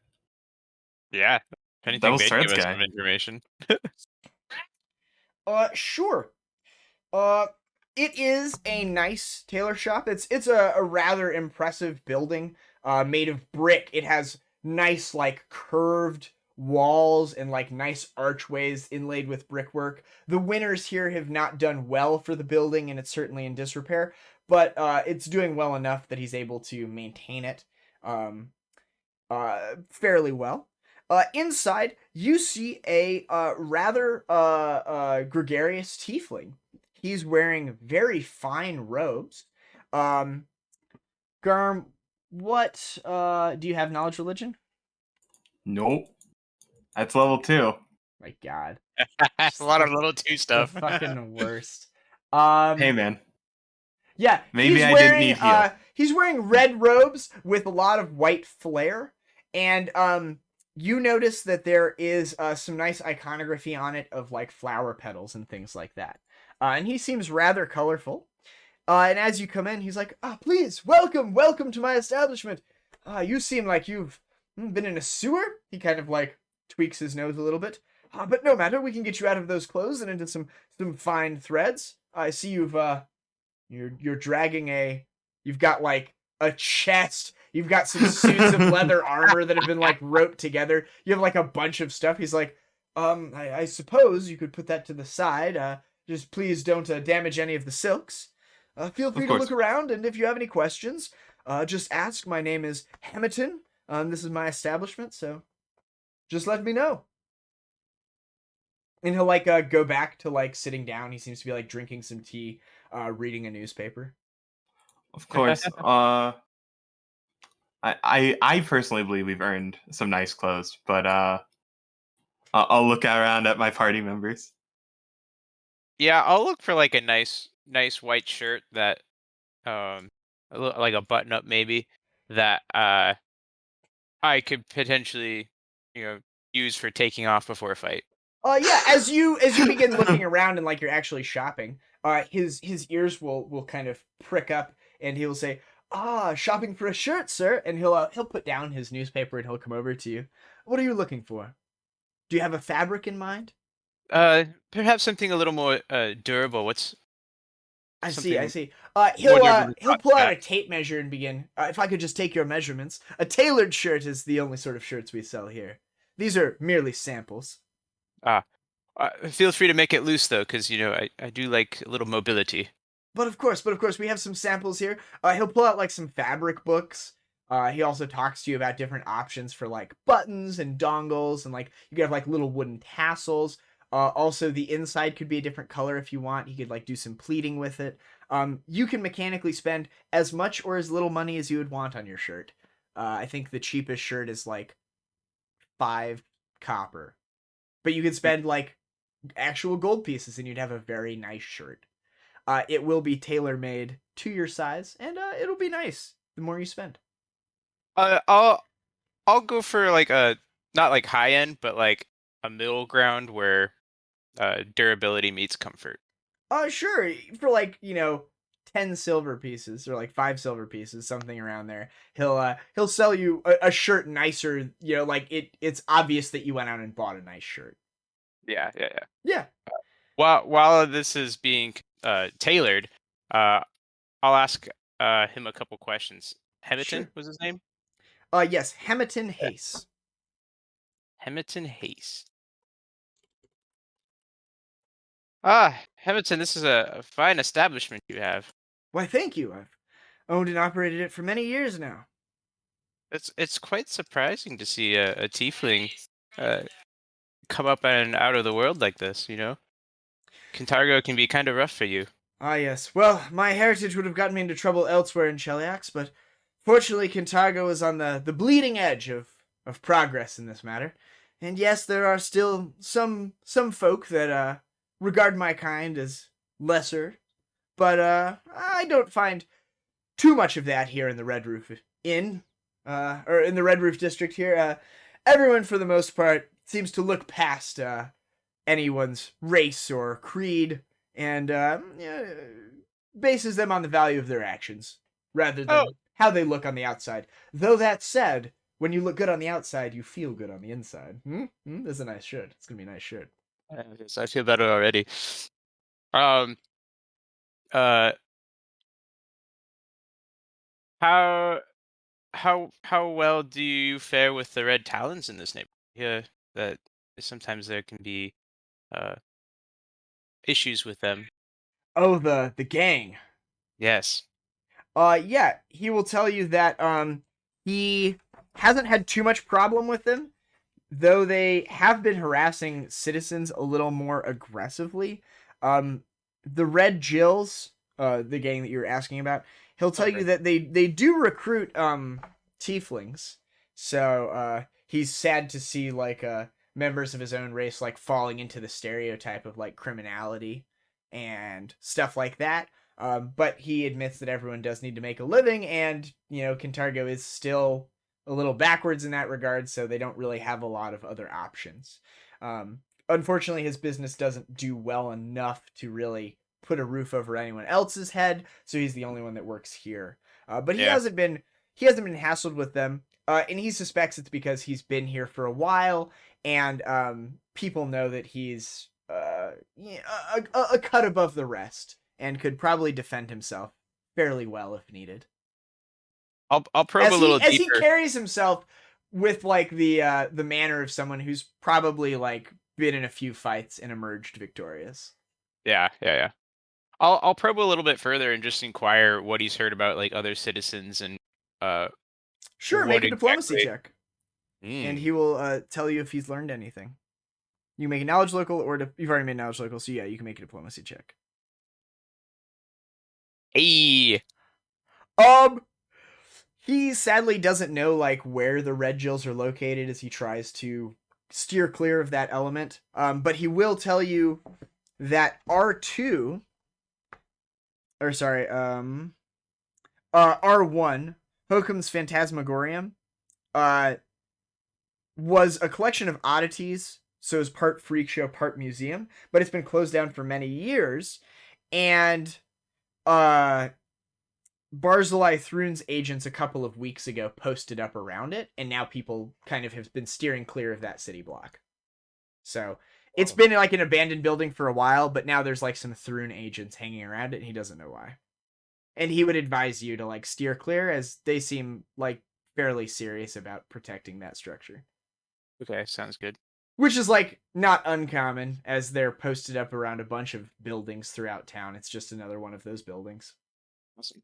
Yeah. If anything, Devil's they'd Threads give us guy. some information. Sure. It is a nice tailor shop. It's a rather impressive building, made of brick. It has nice, like, curved walls and, like, nice archways inlaid with brickwork. The winters here have not done well for the building, and it's certainly in disrepair, but it's doing well enough that he's able to maintain it fairly well. Inside, you see a rather gregarious tiefling. He's wearing very fine robes. Garm, what do you have knowledge religion? Nope. That's level 2. My God. A lot of level 2 stuff. The fucking worst. Hey, man. Yeah, Maybe I didn't need heal. He's wearing red robes with a lot of white flair, and you notice that there is some nice iconography on it of, like, flower petals and things like that. And he seems rather colorful. And as you come in, he's like, please, welcome to my establishment. You seem like you've been in a sewer. He kind of, like, tweaks his nose a little bit. But no matter, we can get you out of those clothes and into some fine threads. I see you're dragging you've got, like, a chest. You've got some suits of leather armor that have been, like, roped together. You have, like, a bunch of stuff. He's like, I suppose you could put that to the side. Just please don't damage any of the silks. Feel free to look around, and if you have any questions, just ask. My name is Hamilton. This is my establishment, so just let me know. And he'll, like, go back to, like, sitting down. He seems to be, like, drinking some tea, reading a newspaper. Of course. I personally believe we've earned some nice clothes, but I'll look around at my party members. Yeah, I'll look for, like, a nice white shirt that, like a button up maybe, that I could potentially, use for taking off before a fight. Yeah, as you begin looking around and, like, you're actually shopping, his ears will kind of prick up, and he'll say, shopping for a shirt, sir. And he'll put down his newspaper and he'll come over to you. What are you looking for? Do you have a fabric in mind? Perhaps something a little more durable. I see. He'll pull out a tape measure and begin. If I could just take your measurements. A tailored shirt is the only sort of shirts we sell here. These are merely samples. Feel free to make it loose though, because I do like a little mobility. But of course, we have some samples here. He'll pull out, like, some fabric books. He also talks to you about different options for, like, buttons and dongles, and, like, you can have, like, little wooden tassels. Also, the inside could be a different color if you want. You could like do some pleating with it. You can mechanically spend as much or as little money as you would want on your shirt. I think the cheapest shirt is like 5 copper, but you could spend like actual gold pieces and you'd have a very nice shirt. It will be tailor-made to your size, and it'll be nice the more you spend. I'll go for like a not like high end, but like a middle ground where durability meets comfort. Sure, for like 10 silver pieces or like 5 silver pieces, something around there. He'll sell you a shirt nicer. Like it's obvious that you went out and bought a nice shirt. Yeah. While this is being tailored, I'll ask him a couple questions. Hemiton was his name? Yes, Hemiton Hace. Hemiton Hace. Hemiton, this is a fine establishment you have. Why, thank you. I've owned and operated it for many years now. It's quite surprising to see a tiefling come up and out of the world like this, Kintargo can be kind of rough for you. Ah, yes. Well, my heritage would have gotten me into trouble elsewhere in Cheliax, but fortunately Kintargo is on the bleeding edge of progress in this matter. And yes, there are still some folk that regard my kind as lesser, but I don't find too much of that here in the Redroof Inn, or in the Redroof District here. Everyone, for the most part, seems to look past anyone's race or creed and bases them on the value of their actions rather than how they look on the outside. Though that said, when you look good on the outside, you feel good on the inside. This is a nice shirt. It's gonna be a nice shirt. Yes, I feel better already. How well do you fare with the Red Talons in this neighborhood? Yeah, that sometimes there can be issues with them. Oh, the gang. Yes. Yeah, he will tell you that he hasn't had too much problem with them, though they have been harassing citizens a little more aggressively. The Red Jills, the gang that you were asking about, he'll tell you that they do recruit tieflings. So he's sad to see like members of his own race like falling into the stereotype of like criminality and stuff like that. But he admits that everyone does need to make a living, and Kintargo is still a little backwards in that regard, so they don't really have a lot of other options. Unfortunately, his business doesn't do well enough to really put a roof over anyone else's head, so he's the only one that works here. But he hasn't been hassled with them, and he suspects it's because he's been here for a while, and people know that he's a cut above the rest and could probably defend himself fairly well if needed. I'll probe a little deeper. As he carries himself with like the manner of someone who's probably like been in a few fights and emerged victorious. Yeah. I'll probe a little bit further and just inquire what he's heard about like other citizens and sure, make a diplomacy check. And he will tell you if he's learned anything. You make a knowledge local, or you've already made knowledge local, so yeah, you can make a diplomacy check. Hey. He sadly doesn't know like where the Red Jills are located as he tries to steer clear of that element. But he will tell you that R1, Hocum's Fantasmagorium, was a collection of oddities, so it's part freak show, part museum, but it's been closed down for many years, and Barzillai Thrune's agents a couple of weeks ago posted up around it, and now people kind of have been steering clear of that city block. So it's been like an abandoned building for a while, but now there's like some Thrune agents hanging around it, and he doesn't know why. And he would advise you to like steer clear, as they seem like fairly serious about protecting that structure. Okay, sounds good. Which is like not uncommon, as they're posted up around a bunch of buildings throughout town. It's just another one of those buildings. Awesome.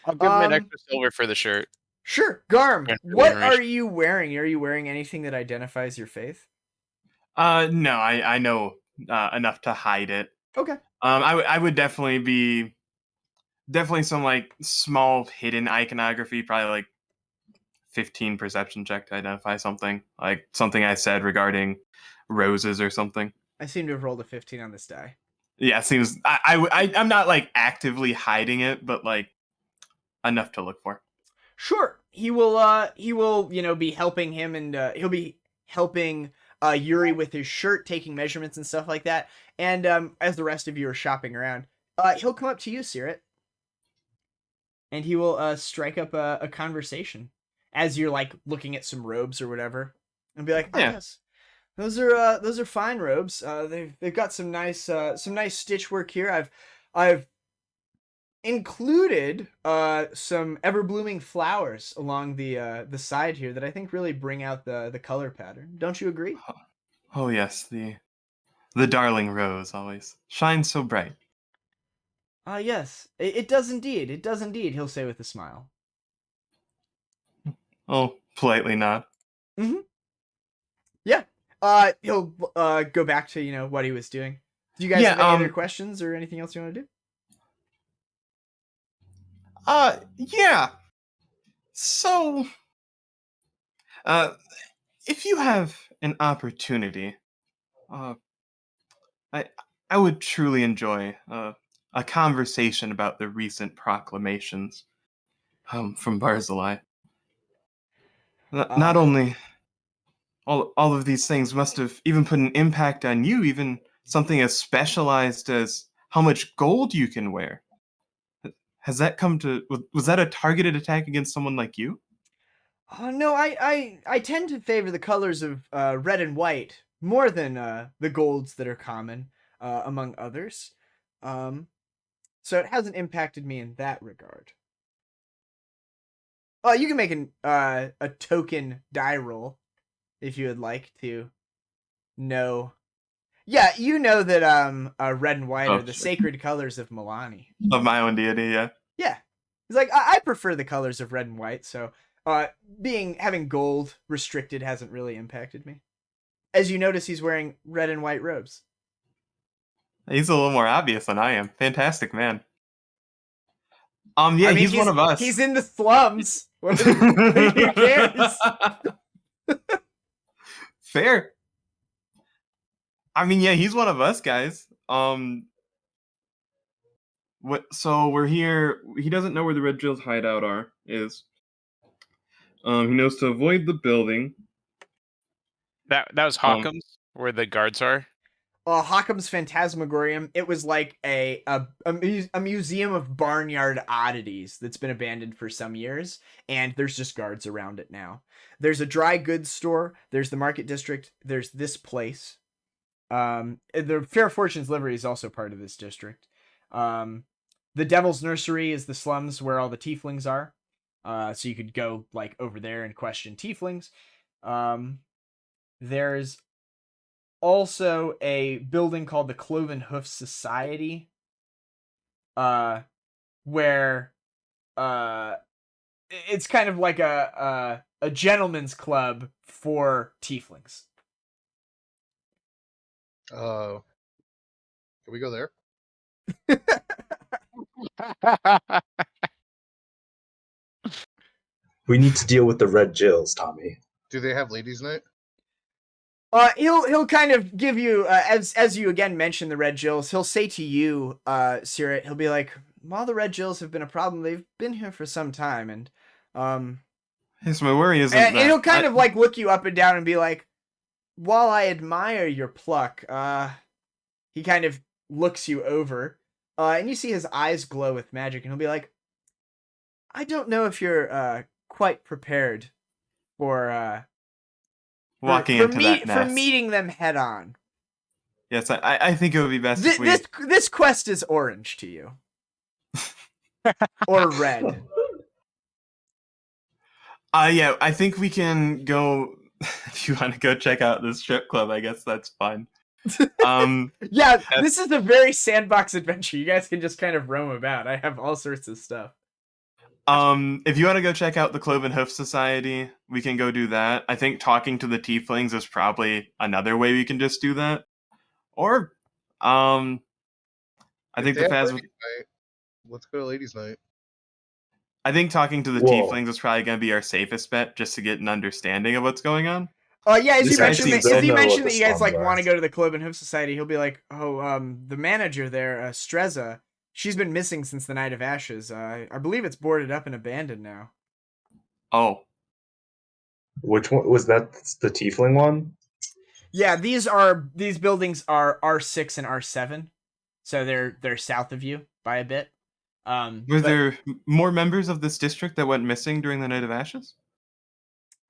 I'll give him an extra silver for the shirt. Sure. Garm, what are you wearing? Are you wearing anything that identifies your faith? No, I know enough to hide it. Okay. I would definitely be some like small hidden iconography, probably like 15 perception check to identify something, like something I said regarding roses or something. I seem to have rolled a 15 on this die. Yeah, it seems I'm not like actively hiding it, but like enough to look for. Sure. He will, be helping him, and he'll be helping Yuri with his shirt, taking measurements and stuff like that. And as the rest of you are shopping around, he'll come up to you, Caerrat, and he will strike up a conversation as you're like looking at some robes or whatever, and be like, "Oh, yes, those are fine robes. They've got some nice stitch work here. I've included some ever blooming flowers along the side here that I think really bring out the color pattern. Don't you agree?" Oh yes, the darling rose always shines so bright. Yes, it does indeed. It does indeed. He'll say with a smile. Oh, politely nod. Mm-hmm. Yeah. He'll go back to what he was doing. Do you guys have any other questions or anything else you want to do? Yeah. So, if you have an opportunity, I would truly enjoy a conversation about the recent proclamations from Barzillai. Not only all of these things must have even put an impact on you, even something as specialized as how much gold you can wear. Has that was that a targeted attack against someone like you? No, I tend to favor the colors of red and white more than the golds that are common among others. So it hasn't impacted me in that regard. You can make a token die roll if you would like to know. Yeah, you know that red and white are the sacred colors of Milani. Of my own deity, yeah. Yeah. He's like, I prefer the colors of red and white, so having gold restricted hasn't really impacted me. As you notice, he's wearing red and white robes. He's a little more obvious than I am. Fantastic man. Yeah, he's one of us. He's in the slums. Who cares? Fair. I mean, yeah, he's one of us guys. So we're here. He doesn't know where the Red Jill's hideout is. He knows to avoid the building. That was Hocum's, where the guards are. Hocum's Fantasmagorium. It was like a museum of barnyard oddities that's been abandoned for some years, and there's just guards around it now. There's a dry goods store. There's the market district. There's this place. The Fair Fortunes livery is also part of this district. The Devil's Nursery is the slums where all the tieflings are. So you could go like over there and question tieflings. There's also a building called the Cloven Hoof Society, where it's kind of like a gentleman's club for tieflings. Can we go there? We need to deal with the Red Jills, Tommy. Do they have ladies' night? He'll kind of give you as you again mention the Red Jills. He'll say to you, Caerrat, he'll be like, while the Red Jills have been a problem, they've been here for some time, and yes, my worry isn't and he'll kind of like look you up and down and be like, while I admire your pluck, he kind of looks you over, and you see his eyes glow with magic, and he'll be like, I don't know if you're quite prepared for walking into that nest. For meeting them head on. Yes, I think it would be best if we... This quest is orange to you. Or red. Yeah, I think we can go... If you want to go check out the strip club, I guess that's fine. Yeah, this is a very sandbox adventure. You guys can just kind of roam about. I have all sorts of stuff. If you want to go check out the Cloven Hoof Society, we can go do that. I think talking to the tieflings is probably another way we can just do that. Or, I think the Faz. Let's go to ladies' night. I think talking to the tieflings is probably going to be our safest bet, just to get an understanding of what's going on. Yeah, as you mentioned that you guys like want to go to the Cloven Hoof Society, he'll be like, the manager there, Streza, she's been missing since the Night of Ashes. I believe it's boarded up and abandoned now. Oh. Which one was that? The tiefling one? Yeah, these buildings are R6 and R7, so they're south of you by a bit. Were there more members of this district that went missing during the Night of Ashes?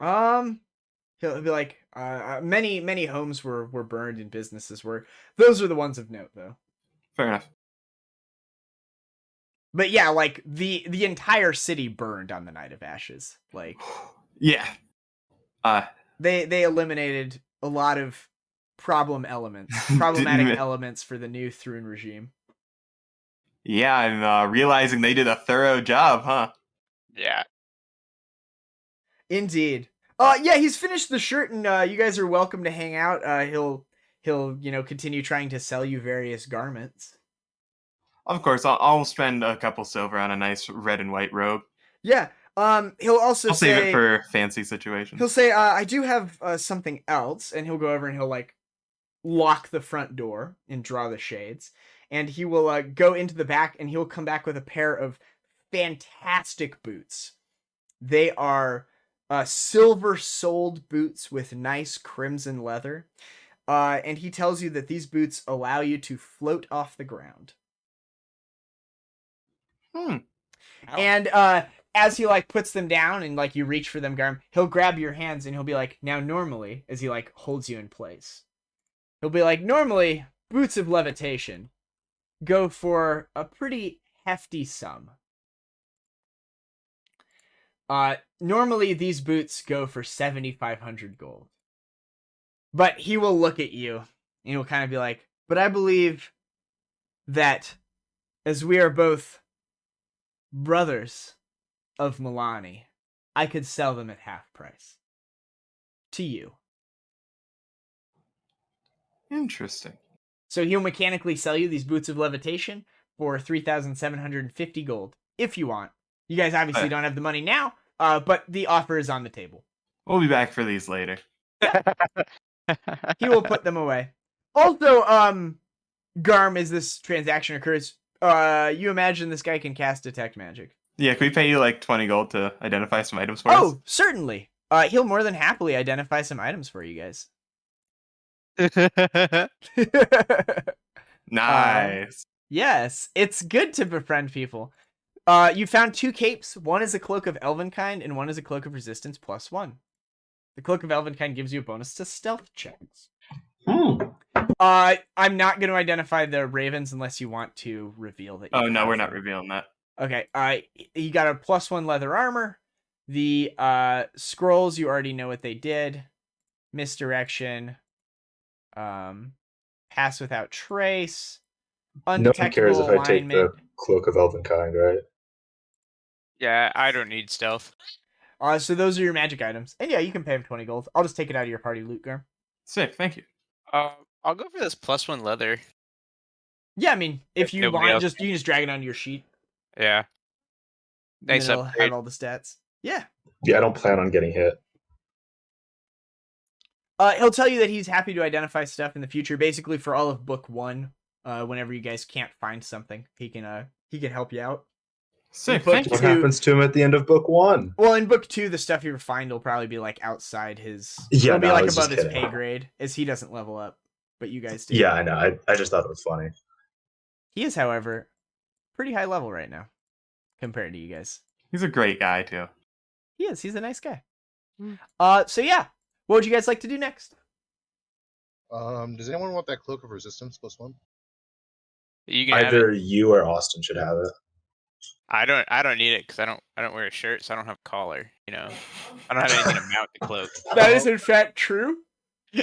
He'll be like, many homes were burned and businesses were. Those are the ones of note, though. Fair enough. But yeah, like the entire city burned on the Night of Ashes. Like, yeah. They eliminated a lot of problematic elements for the new Thrune regime. Yeah, I'm realizing they did a thorough job, huh? Yeah. Indeed. Yeah, he's finished the shirt, and you guys are welcome to hang out. He'll continue trying to sell you various garments. Of course, I'll spend a couple silver on a nice red and white robe. Yeah. He'll also save it for fancy situations. He'll say, I do have something else, and he'll go over and he'll like lock the front door and draw the shades, and he will go into the back, and he'll come back with a pair of fantastic boots. They are silver-soled boots with nice crimson leather, and he tells you that these boots allow you to float off the ground. And as he like puts them down and like you reach for them, Garm, he'll grab your hands and he'll be like, now normally, as he like holds you in place, he'll be like, normally boots of levitation go for a pretty hefty sum. Normally these boots go for 7,500 gold. But he will look at you and he'll kind of be like, but I believe that as we are both brothers of Milani, I could sell them at half price. To you. Interesting. So he'll mechanically sell you these boots of levitation for 3,750 gold, if you want. You guys obviously don't have the money now, but the offer is on the table. We'll be back for these later. He will put them away. Also, Garm, as this transaction occurs, you imagine this guy can cast Detect Magic. Yeah, can we pay you like 20 gold to identify some items for us? Oh, certainly. He'll more than happily identify some items for you guys. Nice. Yes, it's good to befriend people. You found 2 capes. One is a Cloak of Elvenkind, and one is a Cloak of Resistance +1. The Cloak of Elvenkind gives you a bonus to stealth checks. I'm not going to identify the ravens unless you want to reveal that. Oh, no, we're not revealing that. Okay. You got a +1 leather armor. The scrolls, you already know what they did. Misdirection. Pass without trace. Undetectable no one cares if I take the Cloak of Elvenkind, right? Yeah, I don't need stealth. So those are your magic items. And yeah, you can pay him 20 gold. I'll just take it out of your party loot, Garm. Sick, thank you. I'll go for this +1 leather. Yeah, I mean, if you want, you can just drag it onto your sheet. Yeah. Nice upgrade. upgrade. Have all the stats. Yeah. Yeah, I don't plan on getting hit. He'll tell you that he's happy to identify stuff in the future, basically for all of book 1. Whenever you guys can't find something, he can help you out. Sick. What happens to him at the end of book 1? Well, in book 2, the stuff you find will probably be like outside his. Yeah, it'll be like above his pay grade, as he doesn't level up, but you guys do. Yeah, I know. I just thought it was funny. He is, however, pretty high level right now compared to you guys. He's a great guy too. He is. He's a nice guy. So yeah, what would you guys like to do next? Does anyone want that Cloak of Resistance +1? You can Either you or Austin should have it. I don't need it because I don't wear a shirt, so I don't have a collar. You know, I don't have anything to mount the cloak. That is in fact true.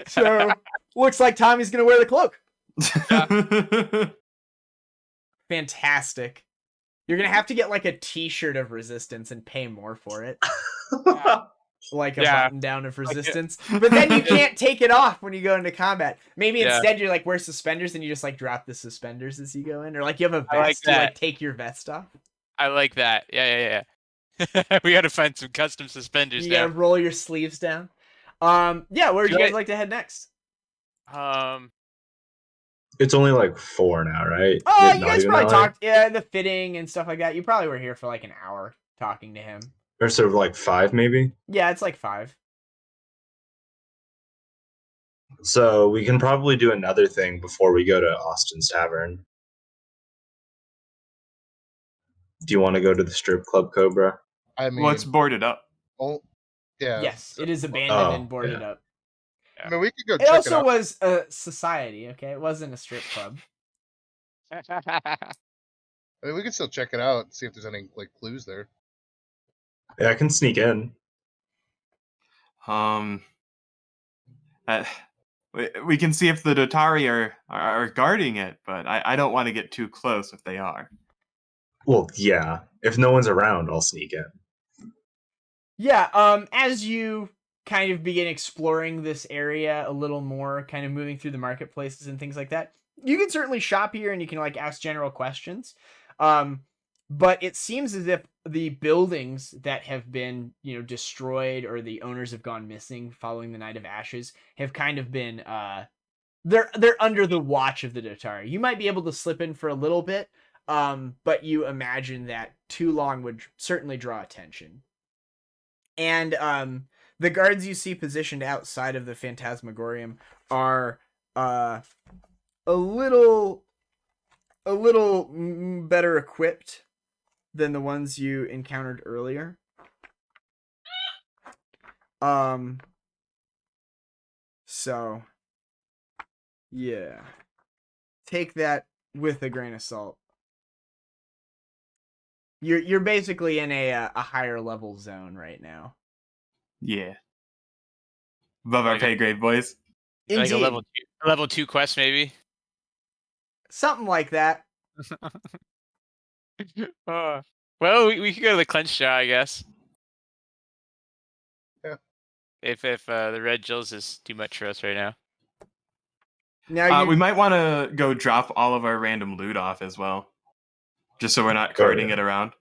So looks like Tommy's gonna wear the cloak. Fantastic. You're gonna have to get like a T-shirt of Resistance and pay more for it. like a button down of resistance, but then you can't take it off when you go into combat. Maybe instead you're like wear suspenders and you just like drop the suspenders as you go in, or like you have a vest, you like take your vest off. I like that. Yeah. We gotta find some custom suspenders. You gotta roll your sleeves down. Where would you guys like to head next? It's only like 4 now, right? Oh, you guys probably talked, the fitting and stuff like that. You probably were here for like an hour talking to him. Or sort of like 5, maybe? Yeah, it's like 5. So we can probably do another thing before we go to Austin's Tavern. Do you want to go to the strip club, Cobra? I mean, Well, it's boarded up. oh, yeah. Yes, it is abandoned and boarded up. I mean, we could go. It also was a society. Okay, it wasn't a strip club. I mean, we can still check it out and see if there's any like clues there. Yeah, I can sneak in. We can see if the Dottari are guarding it, but I don't want to get too close if they are. Well, yeah. If no one's around, I'll sneak in. Yeah, as you kind of begin exploring this area a little more, kind of moving through the marketplaces and things like that, you can certainly shop here and you can like ask general questions. But it seems as if the buildings that have been, destroyed or the owners have gone missing following the Night of Ashes have kind of been, they're under the watch of the Dottari. You might be able to slip in for a little bit, but you imagine that too long would certainly draw attention. And the guards you see positioned outside of the Fantasmagorium are a little better equipped than the ones you encountered earlier. So yeah, take that with a grain of salt. You're basically in a higher level zone right now. Yeah. Above our pay grade, boys. Indeed. Like a level 2 quest, maybe? Something like that. Well, we could go to the clenched jaw, I guess. Yeah. If the red Jills is too much for us right now. Now we might want to go drop all of our random loot off as well. Just so we're not carting it around.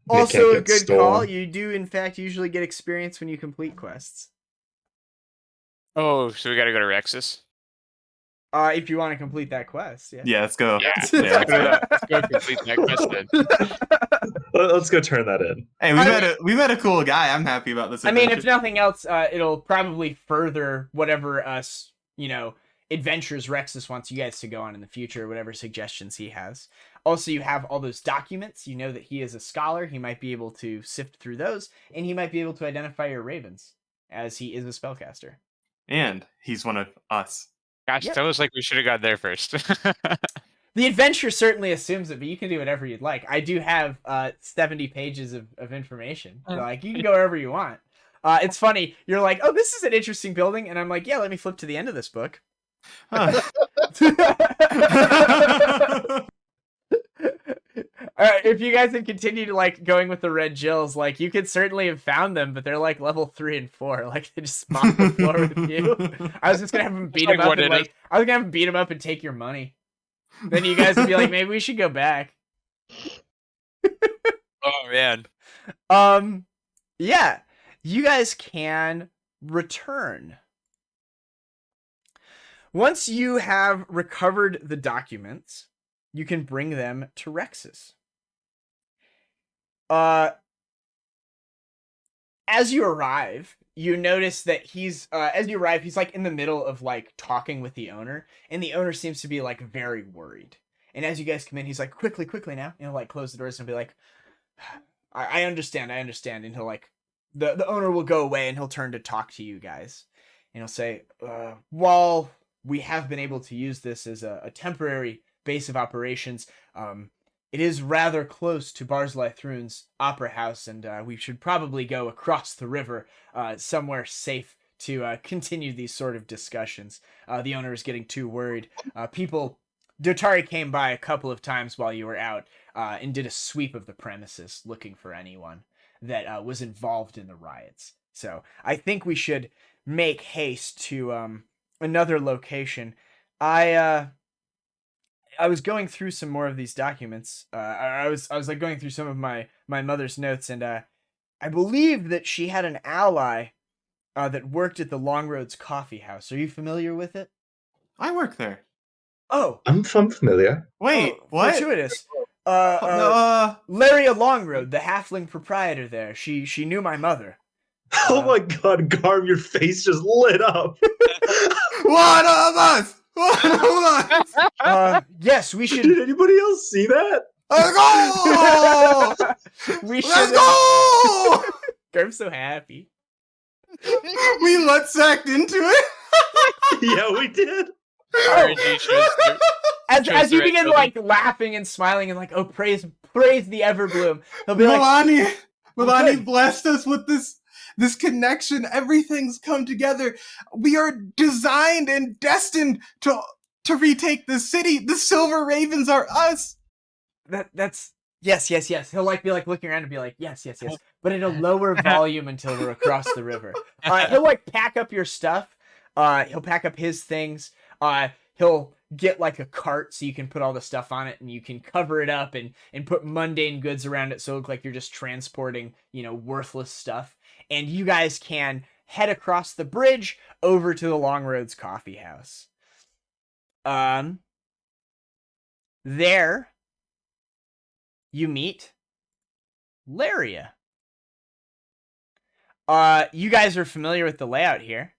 Also a good call. You do, in fact, usually get experience when you complete quests. Oh, so we gotta go to Rexus? If you want to complete that quest, yeah. Yeah, let's go. Yeah, let's go complete that quest then. Let's go turn that in. Hey, we met a cool guy. I'm happy about this adventure. I mean, if nothing else, it'll probably further whatever adventures Rexus wants you guys to go on in the future, whatever suggestions he has. Also, you have all those documents. You know that he is a scholar. He might be able to sift through those, and he might be able to identify your ravens, as he is a spellcaster. And he's one of us. Gosh, That was like we should have got there first. The adventure certainly assumes it, but you can do whatever you'd like. I do have 70 pages of information. So, you can go wherever you want. It's funny. You're like, oh, this is an interesting building. And I'm like, yeah, let me flip to the end of this book. Huh. Alright, if you guys had continued going with the red Jills, you could certainly have found them, but they're level 3 and 4. They just mop the floor with you. I was just gonna have them beat them up and I was gonna have them beat them up and take your money. Then you guys would be like, maybe we should go back. Oh man. Yeah. You guys can return. Once you have recovered the documents, you can bring them to Rexus. As you arrive, you notice that he's in the middle of talking with the owner, and the owner seems to be very worried. And as you guys come in, he's like, quickly now, close the doors and be like, I understand. And he'll the owner will go away and he'll turn to talk to you guys. And he'll say, while we have been able to use this as a temporary base of operations, it is rather close to Barzillai Thrune's opera house, and we should probably go across the river somewhere safe to continue these sort of discussions. The owner is getting too worried. Dottari came by a couple of times while you were out and did a sweep of the premises looking for anyone. that was involved in the riots. So I think we should make haste to another location. I was going through some more of these documents. I was like going through some of my mother's notes, and I believe that she had an ally that worked at the Long Roads Coffee House. Are you familiar with it? I work there. Oh, I'm familiar. Wait, what? Fortuitous. No, Laria Longroad, the halfling proprietor there. She knew my mother. Oh my god, Garm, your face just lit up. one of us! One of us! Yes, we should. Did anybody else see that? Let's go! We should. Let's go! I'm so happy. We let-sacked into it? Yeah, we did. RNG shows As you the begin right like laughing and smiling and like, oh, praise the Everbloom. He'll be like, Milani good. blessed us with this connection. Everything's come together. We are designed and destined to retake the city. The Silver Ravens are us. that's yes. He'll like be like looking around and be like, yes. But at a lower volume until we're across the river. He'll like pack up your stuff. He'll pack up his things. He'll get like a cart so you can put all the stuff on it and you can cover it up and put mundane goods around it so it looks like you're just transporting, worthless stuff. And you guys can head across the bridge over to the Long Roads Coffee House. There you meet Laria. You guys are familiar with the layout here,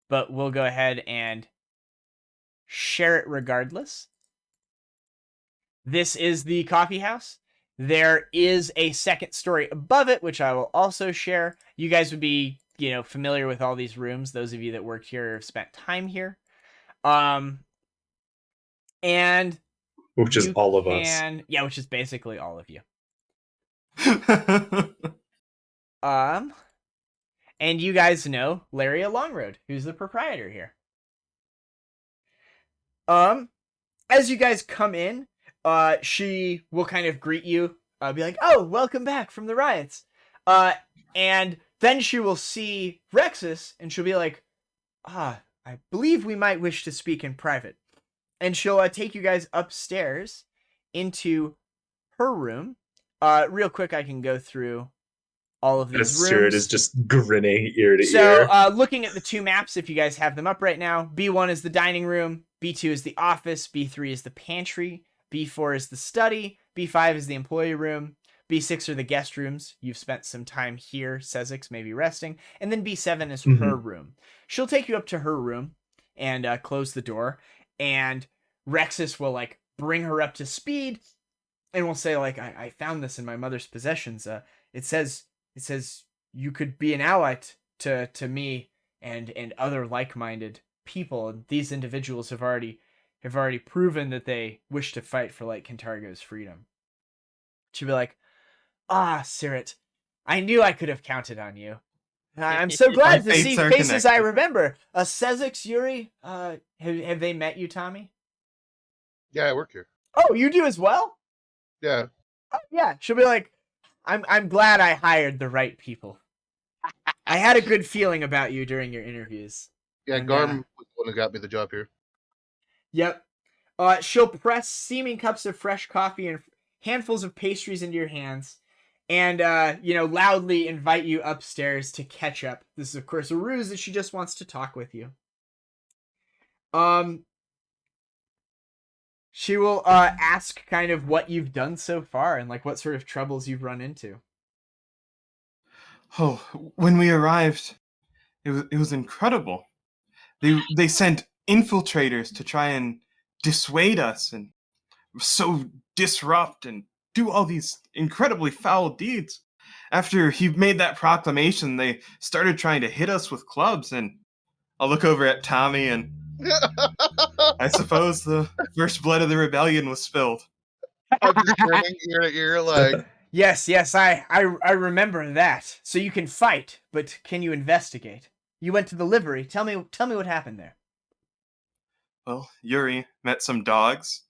but we'll go ahead and share it regardless. This is the coffee house. There is a second story above it, which I will also share. You guys would be, familiar with all these rooms. Those of you that worked here have spent time here. And Which is all of us. Yeah, which is basically all of you. And you guys know Laria Longroad, who's the proprietor here. As you guys come in, she will kind of greet you, be like, oh, welcome back from the riots. And then she will see Rexus, and she'll be like, I believe we might wish to speak in private. And she'll take you guys upstairs into her room. Real quick, I can go through all of these rooms. Cierrat is just grinning ear to ear. So, looking at the two maps, if you guys have them up right now, B1 is the dining room, B2 is the office, B3 is the pantry, B4 is the study, B5 is the employee room, B6 are the guest rooms. You've spent some time here, Sezzix, maybe resting, and then B7 is her room. She'll take you up to her room and close the door, and Rexus will like bring her up to speed and will say like, I found this in my mother's possessions. It says you could be an ally to me and other like-minded people. And these individuals have already proven that they wish to fight for Light Cantargo's freedom. She'll be like, Cierrat, I knew I could have counted on you. I'm so glad to see faces I remember. Sezzix, Yuri, have they met you, Tommy? Yeah, I work here. Oh, you do as well? Yeah. Oh, yeah. She'll be like, I'm glad I hired the right people. I had a good feeling about you during your interviews. Yeah, And, Garm was the one who got me the job here. Yep. She'll press steaming cups of fresh coffee and handfuls of pastries into your hands and, loudly invite you upstairs to catch up. This is, of course, a ruse that she just wants to talk with you. She will ask kind of what you've done so far and like what sort of troubles you've run into. Oh, when we arrived, it was incredible. They sent infiltrators to try and dissuade us and so disrupt and do all these incredibly foul deeds. After he made that proclamation, they started trying to hit us with clubs, and I'll look over at Tommy and I suppose the first blood of the rebellion was spilled. I'm just grinning ear to ear like... Yes, I remember that. So you can fight, but can you investigate? You went to the livery. Tell me what happened there. Well, Yuri met some dogs.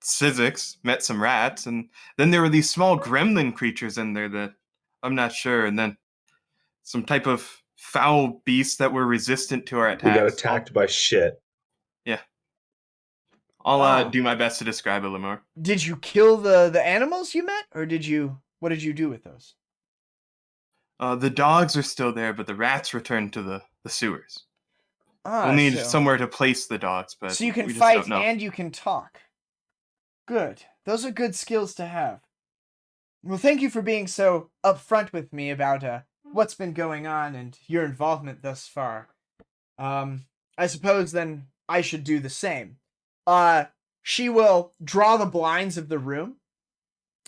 Sezzix, met some rats, and then there were these small gremlin creatures in there that I'm not sure, and then some type of foul beasts that were resistant to our attacks. We got attacked by shit. Yeah. I'll do my best to describe it, Lemure. Did you kill the animals you met, or what did you do with those? The dogs are still there, but the rats returned to the sewers. We'll need somewhere to place the dogs, but so you can fight and you can talk. Good. Those are good skills to have. Well, thank you for being so upfront with me about what's been going on and your involvement thus far. I suppose then I should do the same. She will draw the blinds of the room,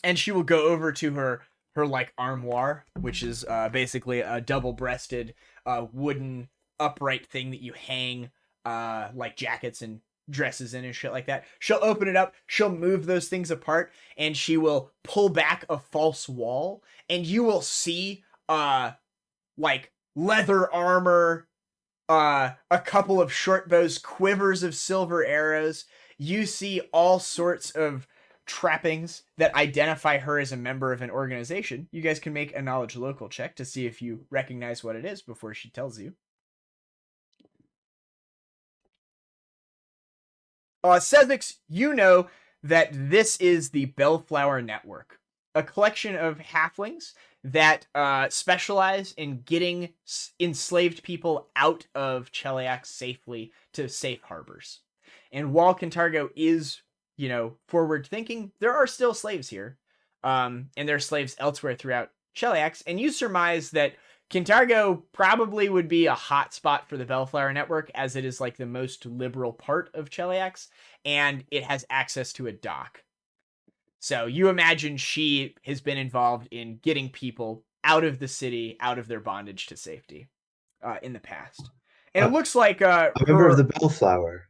and she will go over to her like armoire, which is basically a double-breasted wooden upright thing that you hang like jackets and dresses in and shit like that. She'll open it up, she'll move those things apart, and she will pull back a false wall, and you will see like leather armor, a couple of short bows, quivers of silver arrows. You see all sorts of trappings that identify her as a member of an organization. You guys can make a knowledge local check to see if you recognize what it is before she tells you. Sezzix, you know that this is the Bellflower Network, a collection of halflings that specialize in getting enslaved people out of Cheliax safely to safe harbors. And while Kintargo is, forward thinking, there are still slaves here. And there are slaves elsewhere throughout Cheliax. And you surmise that Kintargo probably would be a hot spot for the Bellflower Network, as it is like the most liberal part of Cheliax, and it has access to a dock. So you imagine she has been involved in getting people out of the city, out of their bondage to safety in the past. And it looks like a member of the Bellflower.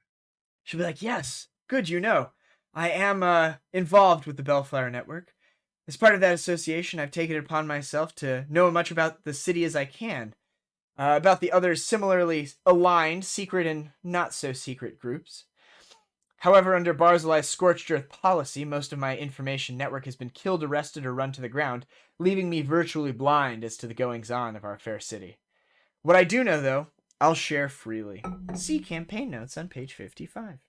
She'll be like, yes, good, I am involved with the Bellflower Network. As part of that association, I've taken it upon myself to know as much about the city as I can, about the other similarly aligned, secret and not-so-secret groups. However, under Barzilai's scorched earth policy, most of my information network has been killed, arrested, or run to the ground, leaving me virtually blind as to the goings-on of our fair city. What I do know, though, I'll share freely. See campaign notes on page 55.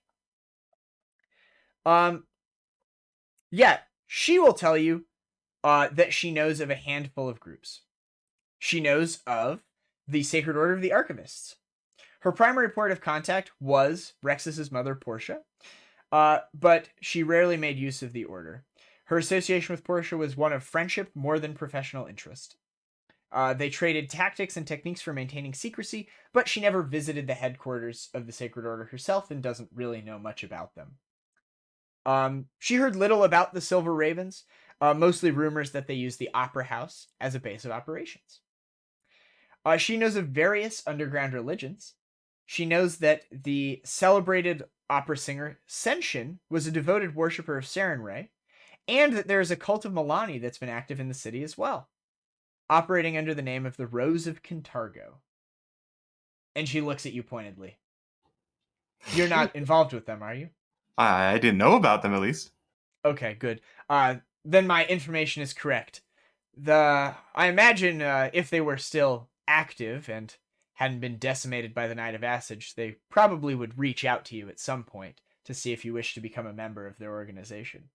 Yeah, she will tell you that she knows of a handful of groups. She knows of the Sacred Order of the Archivists. Her primary point of contact was Rexus's mother, Portia, but she rarely made use of the order. Her association with Portia was one of friendship more than professional interest. They traded tactics and techniques for maintaining secrecy, but she never visited the headquarters of the Sacred Order herself and doesn't really know much about them. She heard little about the Silver Ravens, mostly rumors that they use the Opera House as a base of operations. She knows of various underground religions. She knows that the celebrated opera singer Senshin was a devoted worshiper of Sarenrae, and that there is a cult of Milani that's been active in the city as well, operating under the name of the Rose of Kintargo. And she looks at you pointedly. You're not involved with them, are you? I didn't know about them, at least. Okay, good. Then my information is correct. I imagine if they were still active and hadn't been decimated by the Night of Assage, they probably would reach out to you at some point to see if you wish to become a member of their organization.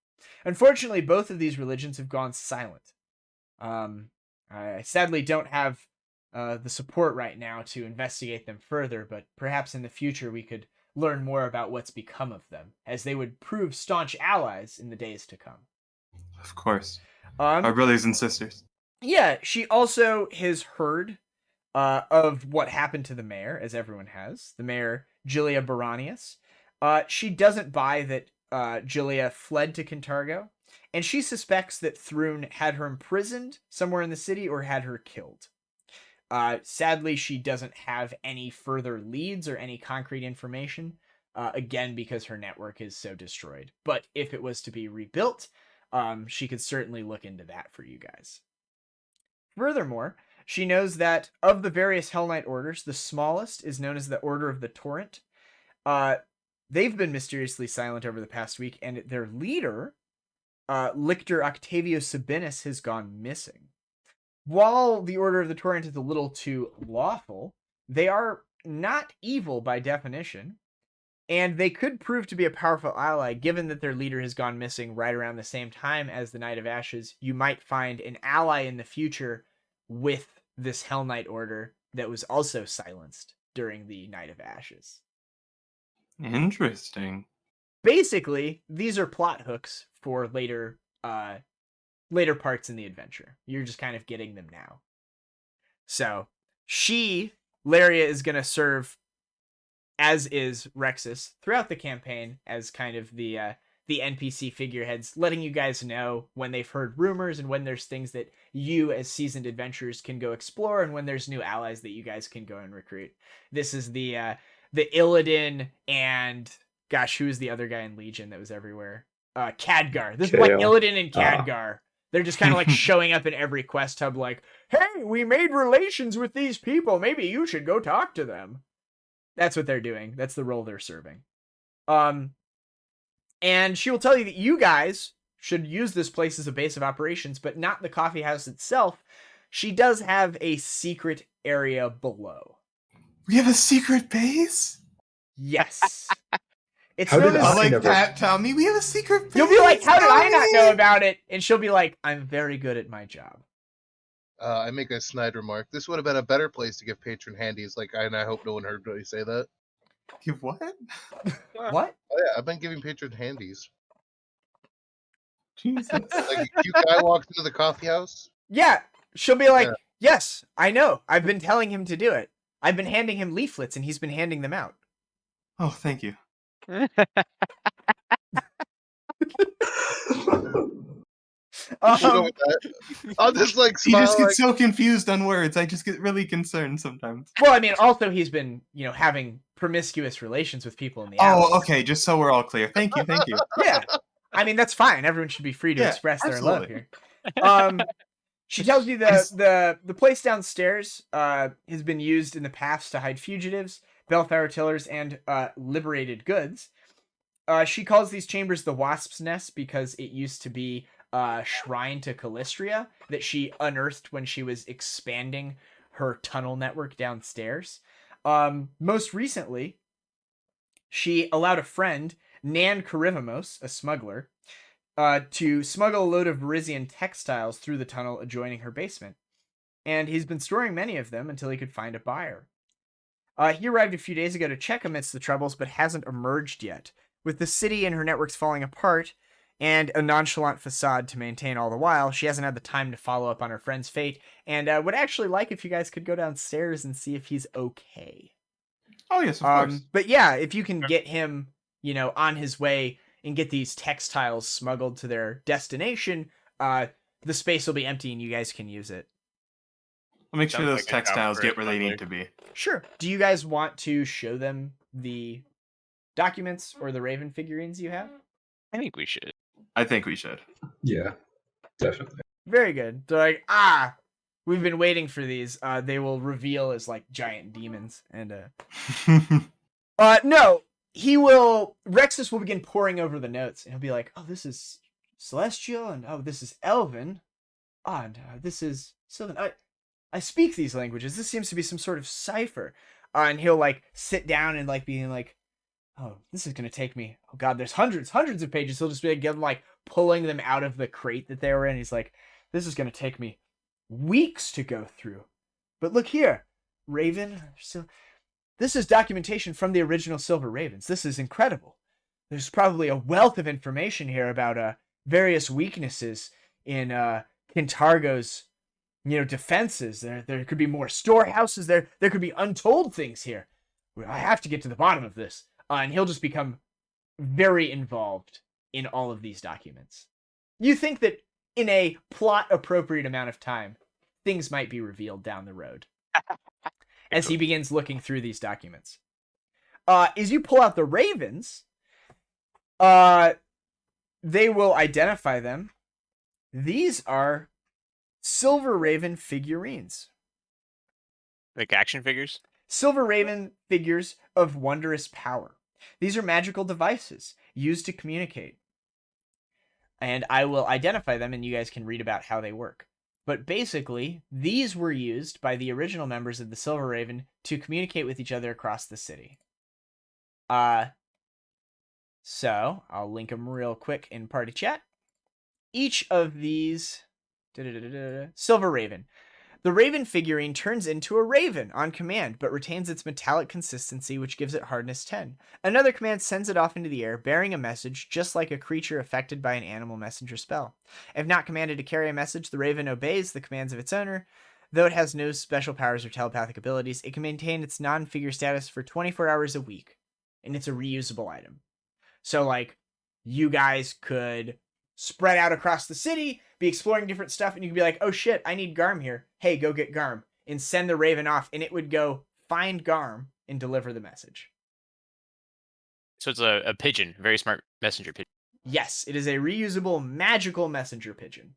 Unfortunately, both of these religions have gone silent. I sadly don't have the support right now to investigate them further, but perhaps in the future we could learn more about what's become of them, as they would prove staunch allies in the days to come. Of course. Our brothers and sisters. Yeah, she also has heard of what happened to the mayor, as everyone has. The mayor, Julia Baranius. She doesn't buy that Julia fled to Kintargo, and she suspects that Thrun had her imprisoned somewhere in the city or had her killed. Sadly, she doesn't have any further leads or any concrete information, again, because her network is so destroyed. But if it was to be rebuilt, she could certainly look into that for you guys. Furthermore, she knows that of the various Hell Knight orders, the smallest is known as the Order of the Torrent. they've been mysteriously silent over the past week, and their leader, Lictor Octavio Sabinus, has gone missing. While the Order of the Torrent is a little too lawful, they are not evil by definition, and they could prove to be a powerful ally. Given that their leader has gone missing right around the same time as the Night of Ashes, you might find an ally in the future with this Hell Knight Order that was also silenced during the Night of Ashes. Interesting. Basically, these are plot hooks for later parts in the adventure. You're just kind of getting them now. So, Laria, is going to serve, as is Rexus, throughout the campaign as kind of the NPC figureheads, letting you guys know when they've heard rumors and when there's things that you as seasoned adventurers can go explore, and when there's new allies that you guys can go and recruit. This is the Illidan and, gosh, who was the other guy in Legion that was everywhere? Khadgar. This is like Illidan and Khadgar. They're just kind of like showing up in every quest hub like, hey, we made relations with these people. Maybe you should go talk to them. That's what they're doing. That's the role they're serving. And she will tell you that you guys should use this place as a base of operations, but not the coffee house itself. She does have a secret area below. We have a secret base? Yes. It's How known did as... I like never- Pat tell me we have a secret base. You'll be like, how did I not know about it? And she'll be like, I'm very good at my job. I make a snide remark. This would have been a better place to give patron handies. And I hope no one heard me say that. Give what? What? Oh, yeah, I've been giving patron handies. Jesus. Like a cute guy walks into the coffee house. Yeah. She'll be like, Yeah. yes, I know. I've been telling him to do it. I've been handing him leaflets and he's been handing them out. Oh, thank you. I'll just like He smile. just gets Like, so confused on words. I just get really concerned sometimes. Well, I mean, also he's been, having promiscuous relations with people in the alleys. Oh, okay. Just so we're all clear. Thank you. Thank you. Yeah. I mean, that's fine. Everyone should be free to Yeah, express their absolutely. love here. She tells you the place downstairs has been used in the past to hide fugitives, Bellflower tillers, and liberated goods. She calls these chambers the Wasp's Nest because it used to be a shrine to Callistria that she unearthed when she was expanding her tunnel network downstairs. Most recently, she allowed a friend, Nan Karivamos, a smuggler, to smuggle a load of Verizian textiles through the tunnel adjoining her basement. And he's been storing many of them until he could find a buyer. He arrived a few days ago to check amidst the troubles, but hasn't emerged yet. With the city and her networks falling apart, and a nonchalant facade to maintain all the while, she hasn't had the time to follow up on her friend's fate, and would actually like if you guys could go downstairs and see if he's okay. Oh, yes, of course. But yeah, if you can get him, on his way and get these textiles smuggled to their destination, the space will be empty and you guys can use it. I'll make sure Sounds those like a job textiles for get a where they smuggler. need to be. Sure. Do you guys want to show them the documents or the Raven figurines you have? I think we should. I think we should. Yeah, definitely. Very good. They're like, we've been waiting for these. They will reveal as like giant demons. And no, Rexus will begin poring over the notes and he'll be like, oh, this is Celestial, and oh, this is Elven. And this is Sylvan. I speak these languages. This seems to be some sort of cipher. And he'll like sit down and like being like, oh, this is going to take me. Oh God, there's hundreds of pages. He'll just be like pulling them out of the crate that they were in. He's like, this is going to take me weeks to go through. But look here, Raven. So this is documentation from the original Silver Ravens. This is incredible. There's probably a wealth of information here about various weaknesses in Kintargo's defenses. There could be more storehouses. There could be untold things here. I have to get to the bottom of this. And he'll just become very involved in all of these documents. You think that in a plot-appropriate amount of time, things might be revealed down the road as he begins looking through these documents. As you pull out the Ravens, they will identify them. These are Silver Raven figurines. Like action figures? Silver Raven figures of wondrous power. These are magical devices used to communicate. And I will identify them, and you guys can read about how they work. But basically, these were used by the original members of the Silver Raven to communicate with each other across the city. So I'll link them real quick in party chat. Each of these... Silver Raven. The Raven figurine turns into a raven on command, but retains its metallic consistency, which gives it hardness 10. Another command sends it off into the air, bearing a message, just like a creature affected by an animal messenger spell. If not commanded to carry a message, the Raven obeys the commands of its owner. Though it has no special powers or telepathic abilities, it can maintain its non-figure status for 24 hours a week, and it's a reusable item. So, like, you guys could spread out across the city, be exploring different stuff, and you could be like, oh shit, I need Garm here. Hey, go get Garm. And send the Raven off, and it would go find Garm and deliver the message. So it's a pigeon, a very smart messenger pigeon. Yes, it is a reusable magical messenger pigeon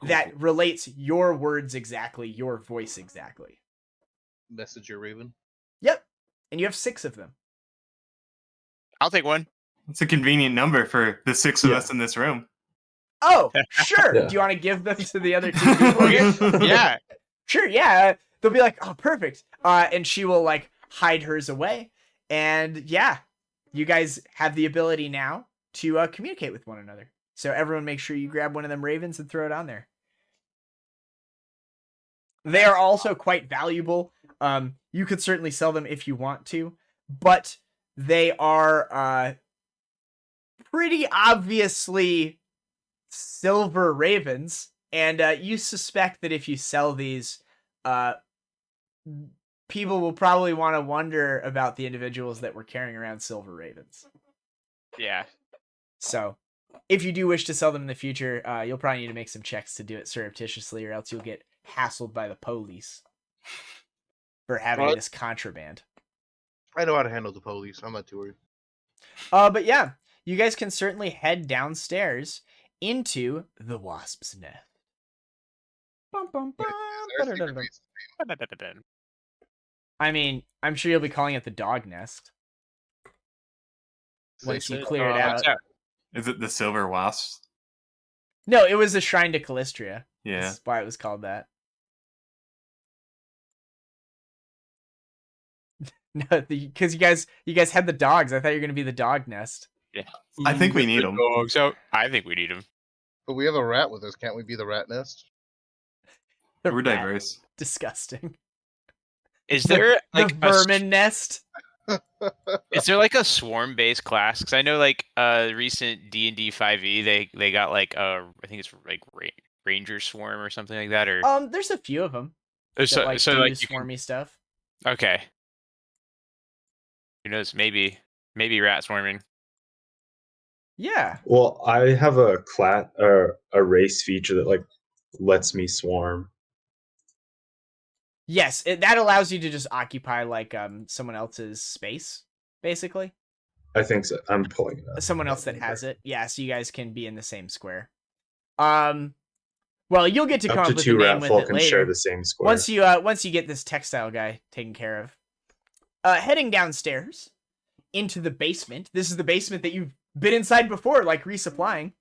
that relates your words exactly, your voice exactly. Messenger Raven. Yep, and you have 6 of them. I'll take one. It's a convenient number for the 6 of us in this room. Oh, sure. Yeah. Do you want to give them to the other 2 people? Yeah. Sure, yeah. They'll be like, oh, perfect. And she will, like, hide hers away. And, yeah, you guys have the ability now to communicate with one another. So everyone make sure you grab one of them ravens and throw it on there. They are also quite valuable. You could certainly sell them if you want to. But they are pretty obviously silver ravens, and you suspect that if you sell these, people will probably want to wonder about the individuals that were carrying around silver ravens. Yeah. So, if you do wish to sell them in the future, you'll probably need to make some checks to do it surreptitiously, or else you'll get hassled by the police for having this contraband. I know how to handle the police. I'm not too worried. But yeah, you guys can certainly head downstairs into the Wasp's Nest. I mean, I'm sure you'll be calling it the Dog Nest once you clear it out. Is it the Silver Wasps? No, it was a shrine to Calistria. Yeah. That's why it was called that. No, because you guys had the dogs. I thought you were going to be the Dog Nest. Yeah. I think we need them. So I think we need them. But we have a rat with us. Can't we be the rat nest? We're diverse. Disgusting. Is there like the vermin nest? Is there like a swarm-based class? Because I know like recent D&D 5e they got like I think it's like Ranger Swarm or something like that. Or there's a few of them. So like swarmy stuff. Okay. Who knows? Maybe rat swarming. Yeah. Well, I have a race feature that like lets me swarm. Yes, that allows you to just occupy like someone else's space, basically. I think so. I'm pulling it up. Someone else that has it. Yeah, so you guys can be in the same square. Well, you'll get to come up with a name with it Ratfolk and later. share the same square. Once you get this textile guy taken care of. Heading downstairs into the basement. This is the basement that you've been inside before, like resupplying.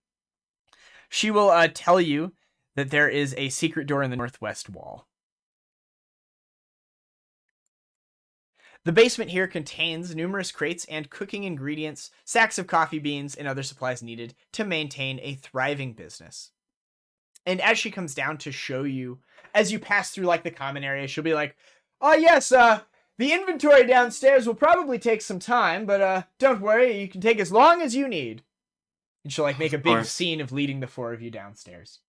She will tell you that there is a secret door in the northwest wall. The basement here contains numerous crates and cooking ingredients, sacks of coffee beans, and other supplies needed to maintain a thriving business. And as she comes down to show you, as you pass through like the common area, she'll be like, oh yes, the inventory downstairs will probably take some time, but don't worry, you can take as long as you need. And she'll like make a big scene of leading the 4 of you downstairs.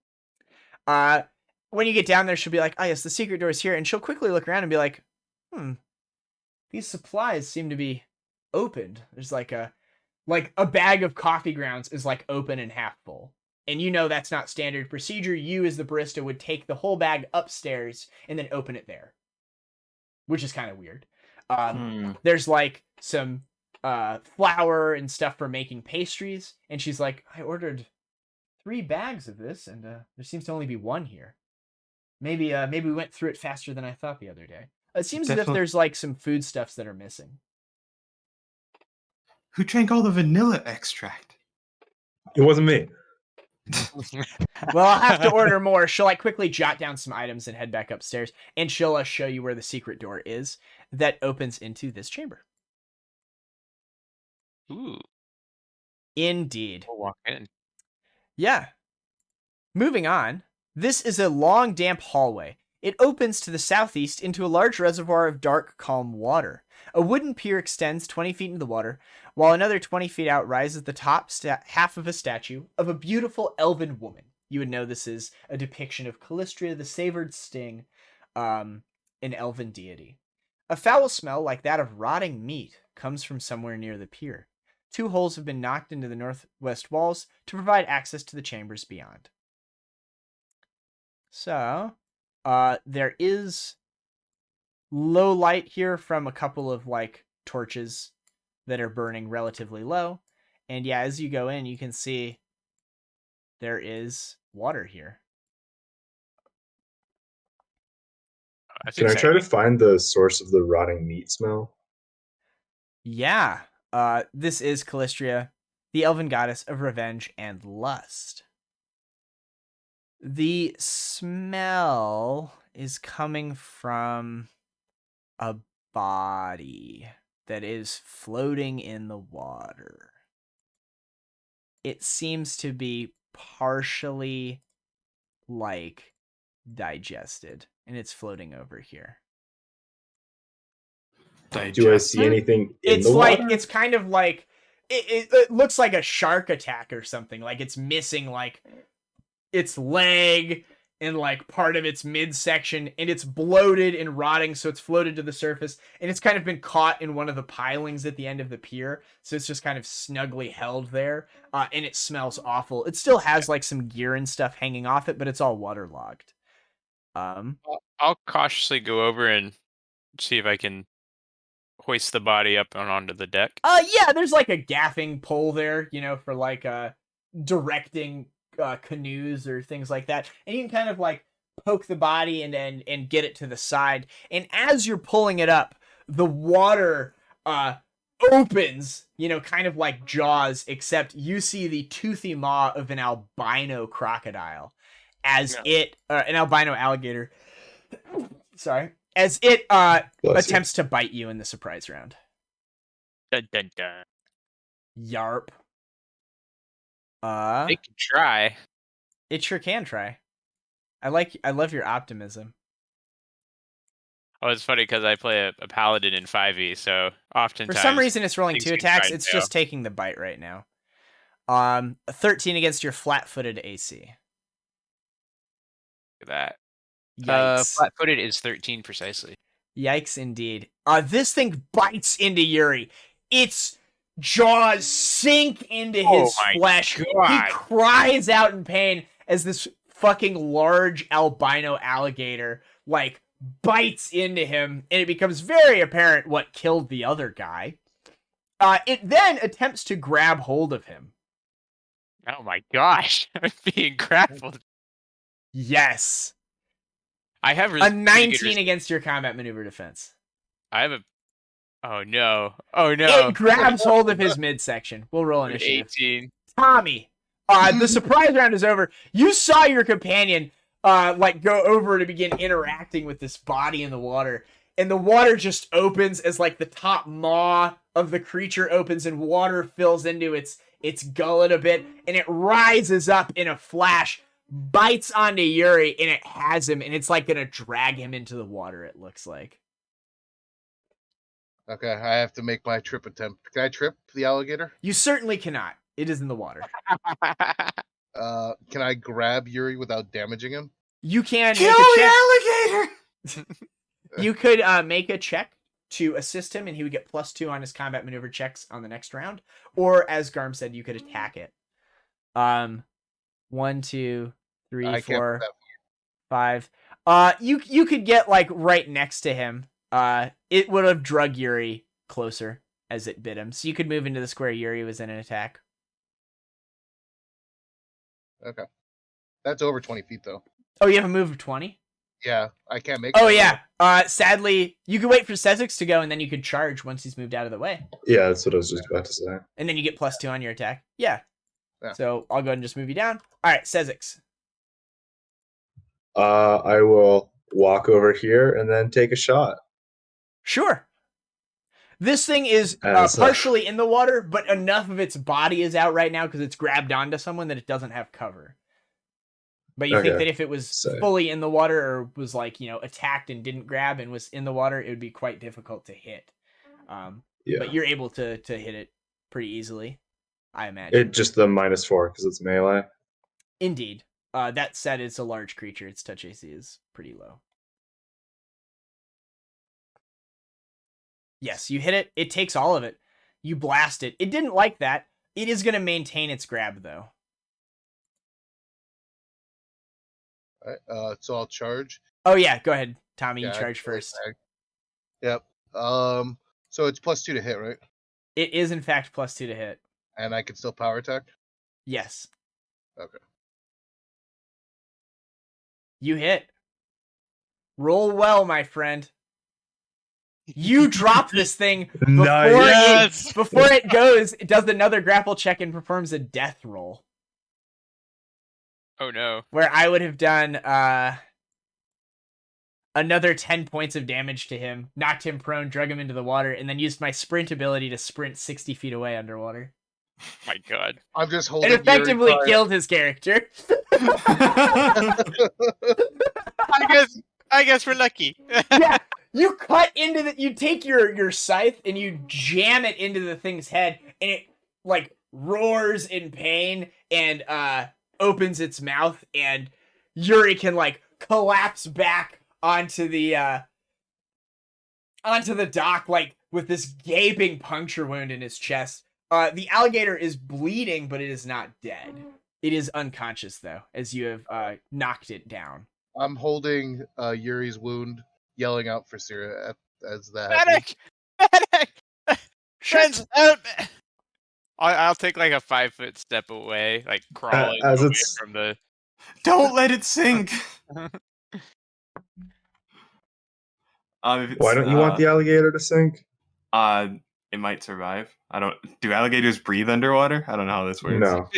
When you get down there, she'll be like, oh yes, the secret door is here. And she'll quickly look around and be like, these supplies seem to be opened. There's like a bag of coffee grounds is like open and half full. And you know that's not standard procedure. You as the barista would take the whole bag upstairs and then open it there. Which is kind of weird. There's like some flour and stuff for making pastries. And she's like, I ordered 3 bags of this and there seems to only be 1 here. Maybe we went through it faster than I thought the other day. It seems as if there's like some foodstuffs that are missing. Who drank all the vanilla extract? It wasn't me. Well, I'll have to order more. She'll quickly jot down some items and head back upstairs, and she'll show you where the secret door is that opens into this chamber. Ooh. Indeed. We'll walk in. Yeah. Moving on. This is a long, damp hallway. It opens to the southeast into a large reservoir of dark, calm water. A wooden pier extends 20 feet into the water, while another 20 feet out rises the top half of a statue of a beautiful elven woman. You would know this is a depiction of Calistria, the Savored Sting, an elven deity. A foul smell like that of rotting meat comes from somewhere near the pier. 2 holes have been knocked into the northwest walls to provide access to the chambers beyond. So, there is low light here from a couple of torches that are burning relatively low. And yeah, as you go in, you can see there is water here. Can I try to find the source of the rotting meat smell? Yeah, this is Calistria, the elven goddess of revenge and lust. The smell is coming from a body that is floating in the water. It seems to be partially digested, and it's floating over here. Do I see anything in the water? It's kind of it looks like a shark attack or something. It's missing its leg and part of its midsection, and it's bloated and rotting, so it's floated to the surface, and it's kind of been caught in one of the pilings at the end of the pier, so it's just kind of snugly held there, and it smells awful. It still has some gear and stuff hanging off it, but it's all waterlogged. I'll cautiously go over and see if I can hoist the body up and onto the deck. Yeah, there's a gaffing pole there, for directing canoes or things like that, and you can kind of poke the body and get it to the side, and as you're pulling it up, the water opens, kind of like Jaws, except you see the toothy maw of an albino crocodile as an albino alligator, sorry, as it attempts to bite you in the surprise round. Dun, dun, dun. Yarp. It can try. It sure can try. I love your optimism. Oh, it's funny because I play a paladin in 5e, so oftentimes for some reason it's rolling 2 attacks. It's just taking the bite right now. A 13 against your flat-footed AC. Look at that. Yikes. Flat-footed is 13 precisely. Yikes indeed. This thing bites into Yuri. Its jaws sink into his flesh. God. He cries out in pain as this fucking large albino alligator bites into him, and it becomes very apparent what killed the other guy. It then attempts to grab hold of him. Oh my gosh. I'm being grappled. Yes. I have a 19 against your combat maneuver defense. I have a... Oh no. Oh no. It grabs hold of his midsection. We'll roll initiative. 18. Tommy, the surprise round is over. You saw your companion go over to begin interacting with this body in the water, and the water just opens as the top maw of the creature opens and water fills into its gullet a bit, and it rises up in a flash, bites onto Yuri, and it has him, and it's gonna drag him into the water, it looks like. Okay, I have to make my trip attempt. Can I trip the alligator? You certainly cannot. It is in the water. Can I grab Yuri without damaging him? You can kill the alligator. You could make a check to assist him, and he would get +2 on his combat maneuver checks on the next round. Or, as Garm said, you could attack it. 1, 2, 3, 4, 5. You could get right next to him. It would have drug Yuri closer as it bit him, so you could move into the square Yuri was in an attack. Okay, that's over 20 feet though. Oh, you have a move of 20? Yeah, I can't make. Oh yeah. Sadly, you can wait for Sezzix to go, and then you could charge once he's moved out of the way, Yeah, that's what I was just about to say. and then you get +2 on your attack. Yeah. Yeah. So I'll go ahead and just move you down. All right, Sezzix. I will walk over here and then take a shot. Sure. This thing is partially in the water, but enough of its body is out right now because it's grabbed onto someone that it doesn't have cover. But you think that if it was fully in the water or was like, attacked and didn't grab and was in the water, it would be quite difficult to hit. But you're able to hit it pretty easily, I imagine. It just the -4 because it's melee. Indeed. That said, it's a large creature. Its touch AC is pretty low. Yes, you hit it. It takes all of it. You blast it. It didn't like that. It is going to maintain its grab, though. Alright, so I'll charge. Oh, yeah. Go ahead, Tommy. You charge first. Yep. So it's +2 to hit, right? It is, in fact, +2 to hit. And I can still power attack? Yes. Okay. You hit. Roll well, my friend. You drop this thing before it goes. It does another grapple check and performs a death roll. Oh no! Where I would have done another 10 points of damage to him, knocked him prone, drug him into the water, and then used my sprint ability to sprint 60 feet away underwater. My God! I'm just holding. It effectively killed his character. I guess we're lucky. Yeah. You cut into the. You take your scythe and you jam it into the thing's head, and it like roars in pain and opens its mouth, and Yuri can like collapse back onto the dock, like with this gaping puncture wound in his chest. The alligator is bleeding, but it is not dead. It is unconscious though, as you have knocked it down. I'm holding Yuri's wound, yelling out for Caerrat as that happens. Medic! Friends, help! I'll take like a 5-foot step away, like crawling away from the. Don't let it sink. Why don't you want the alligator to sink? It might survive. Do alligators breathe underwater? I don't know how this works. No.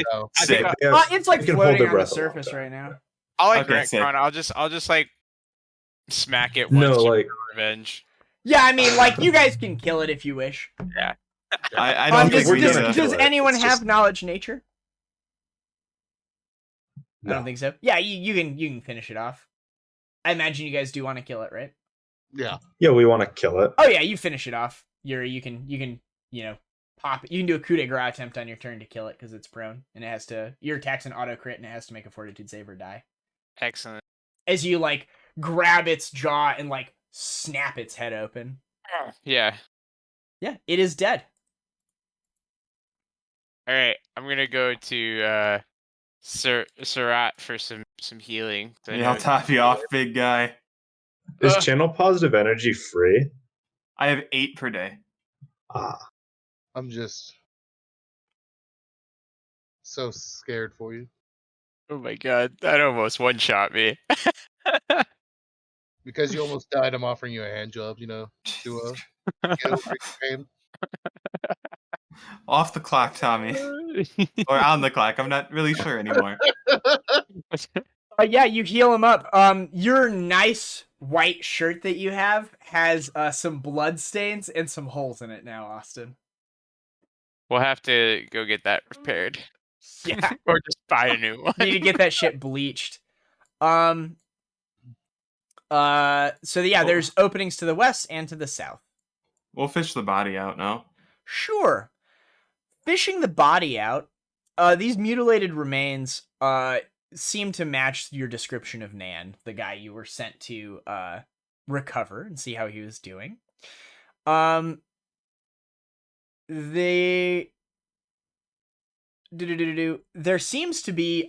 It's like floating on the surface right now. I'll like Retcon. I'll just like smack it once for revenge. Yeah, I mean, like you guys can kill it if you wish. Yeah. I don't think we're gonna. Does anyone have knowledge nature? No. I don't think so. Yeah, you can finish it off. I imagine you guys do want to kill it, right? Yeah. Yeah, we want to kill it. Oh yeah, you finish it off. Yuri, you can pop it. You can do a coup de grace attempt on your turn to kill it because it's prone, and it has to. Your attack's an auto crit, and it has to make a fortitude save or die. Excellent. As you like grab its jaw and like snap its head open. Yeah. Yeah, it is dead. All right, I'm gonna go to Caerrat for some healing. Yeah, I'll top you off, big guy. Is channel positive energy free? I have 8 per day. I'm just so scared for you. Oh my God, that almost one-shot me. Because you almost died, I'm offering you a hand job, to get over your pain. Off the clock, Tommy. Or on the clock. I'm not really sure anymore. Yeah, you heal him up. Your nice white shirt that you have has some blood stains and some holes in it now, Austin. We'll have to go get that repaired. Yeah. Or just buy a new one. Need to get that shit bleached. So yeah, there's openings to the west and to the south. We'll fish the body out now. Sure. Fishing the body out, these mutilated remains seem to match your description of Nan, the guy you were sent to recover and see how he was doing. There seems to be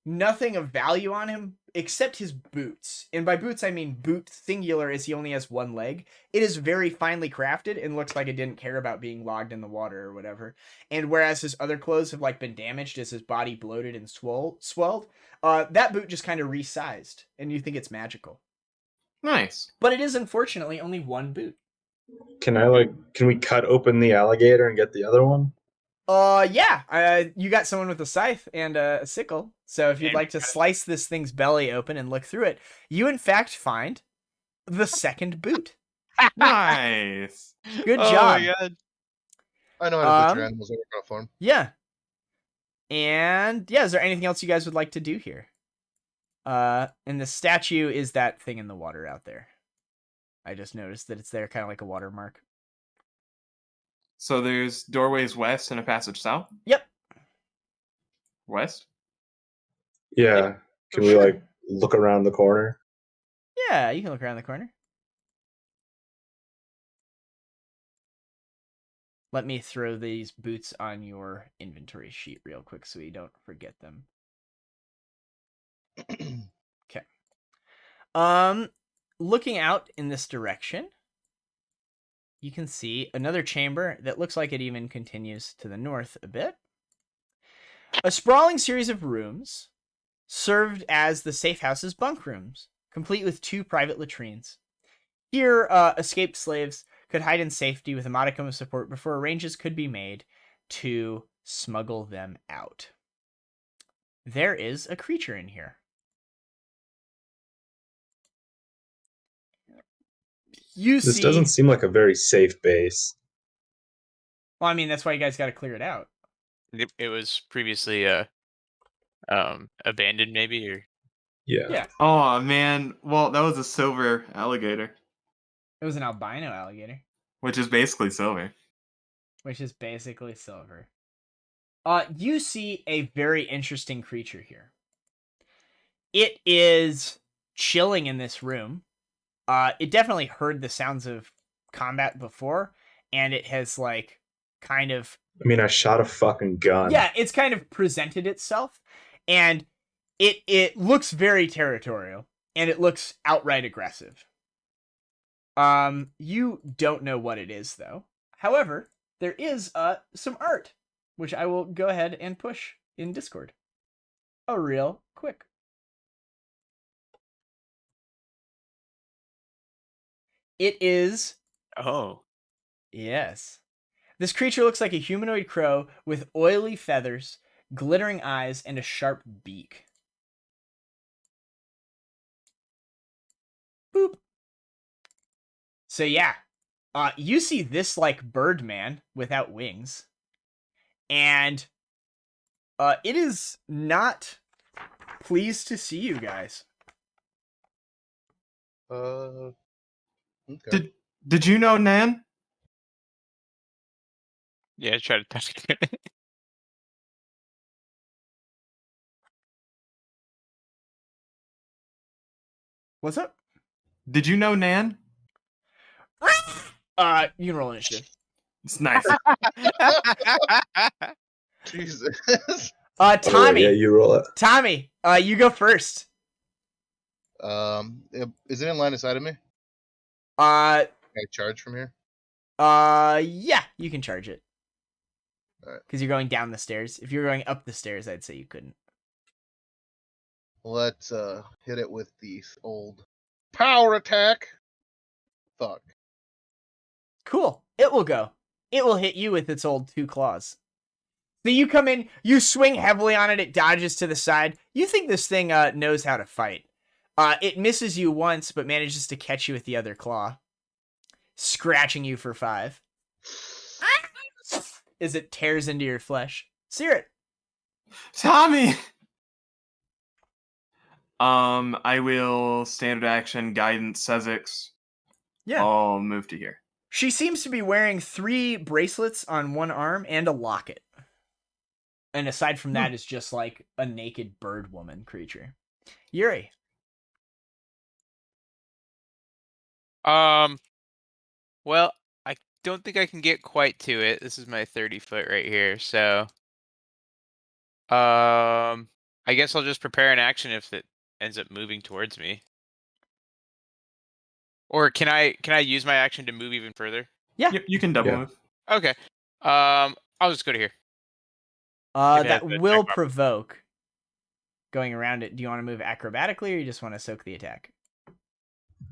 nothing of value on him except his boots. And by boots, I mean boot singular, as he only has one leg. It is very finely crafted and looks like it didn't care about being logged in the water or whatever. And whereas his other clothes have like been damaged as his body bloated and swelled, that boot just kind of resized, and you think it's magical. Nice. But it is unfortunately only one boot. Can we cut open the alligator and get the other one? Yeah. You got someone with a scythe and a sickle. So if you'd like to slice this thing's belly open and look through it, you in fact find the second boot. Nice. Good job. Oh my God. I know how to put your animals in workout form. Yeah. And yeah, is there anything else you guys would like to do here? And the statue is that thing in the water out there. I just noticed that it's there, kind of like a watermark. So there's doorways west and a passage south? Yep. West? Yeah. Can we like look around the corner? Yeah, you can look around the corner. Let me throw these boots on your inventory sheet real quick so you don't forget them. Okay. Looking out in this direction, you can see another chamber that looks like it even continues to the north a bit. A sprawling series of rooms served as the safe house's bunk rooms, complete with 2 private latrines. Here, escaped slaves could hide in safety with a modicum of support before arrangements could be made to smuggle them out. There is a creature in here. This doesn't seem like a very safe base. Well, I mean, that's why you guys got to clear it out. It was previously abandoned, maybe, or Yeah. Oh man, well that was a silver alligator, It was an albino alligator, which is basically silver. You see a very interesting creature here. It is chilling in this room. It definitely heard the sounds of combat before, and it has like kind of... I mean, I shot a fucking gun. Yeah, it's kind of presented itself, and it looks very territorial, and it looks outright aggressive. You don't know what it is, though. However, there is some art, which I will go ahead and push in Discord. Real quick. It is... Oh. Yes. This creature looks like a humanoid crow with oily feathers, glittering eyes, and a sharp beak. Boop. So yeah, you see this like Birdman without wings, and it is not pleased to see you guys. Okay. Did you know Nan? Yeah, try to touch it. What's up? Did you know Nan? You can roll initiative. It's nice. Jesus. Tommy. Yeah, you roll it. Tommy, you go first. Is it in line of sight of me? Uh, Can I charge from here? yeah, you can charge it. Alright. Because you're going down the stairs. If you're going up the stairs, I'd say you couldn't. Let's hit it with the old power attack. Fuck. Cool. It will go. It will hit you with its old 2 claws. So you come in, you swing heavily on it, it dodges to the side. You think this thing knows how to fight. It misses you once, but manages to catch you with the other claw. Scratching you for 5. As it tears into your flesh. Sear it. Tommy! I will standard action guidance Sezzix. Yeah. I'll move to here. She seems to be wearing 3 bracelets on one arm and a locket. And aside from that, it's just like a naked bird woman creature. Yuri. Well, I don't think I can get quite to it. This is my 30 foot right here, so I guess I'll just prepare an action if it ends up moving towards me. Or can I use my action to move even further? Yeah. Yep, you can double move. Okay. I'll just go to here. That will provoke. Going around it, do you want to move acrobatically or you just want to soak the attack?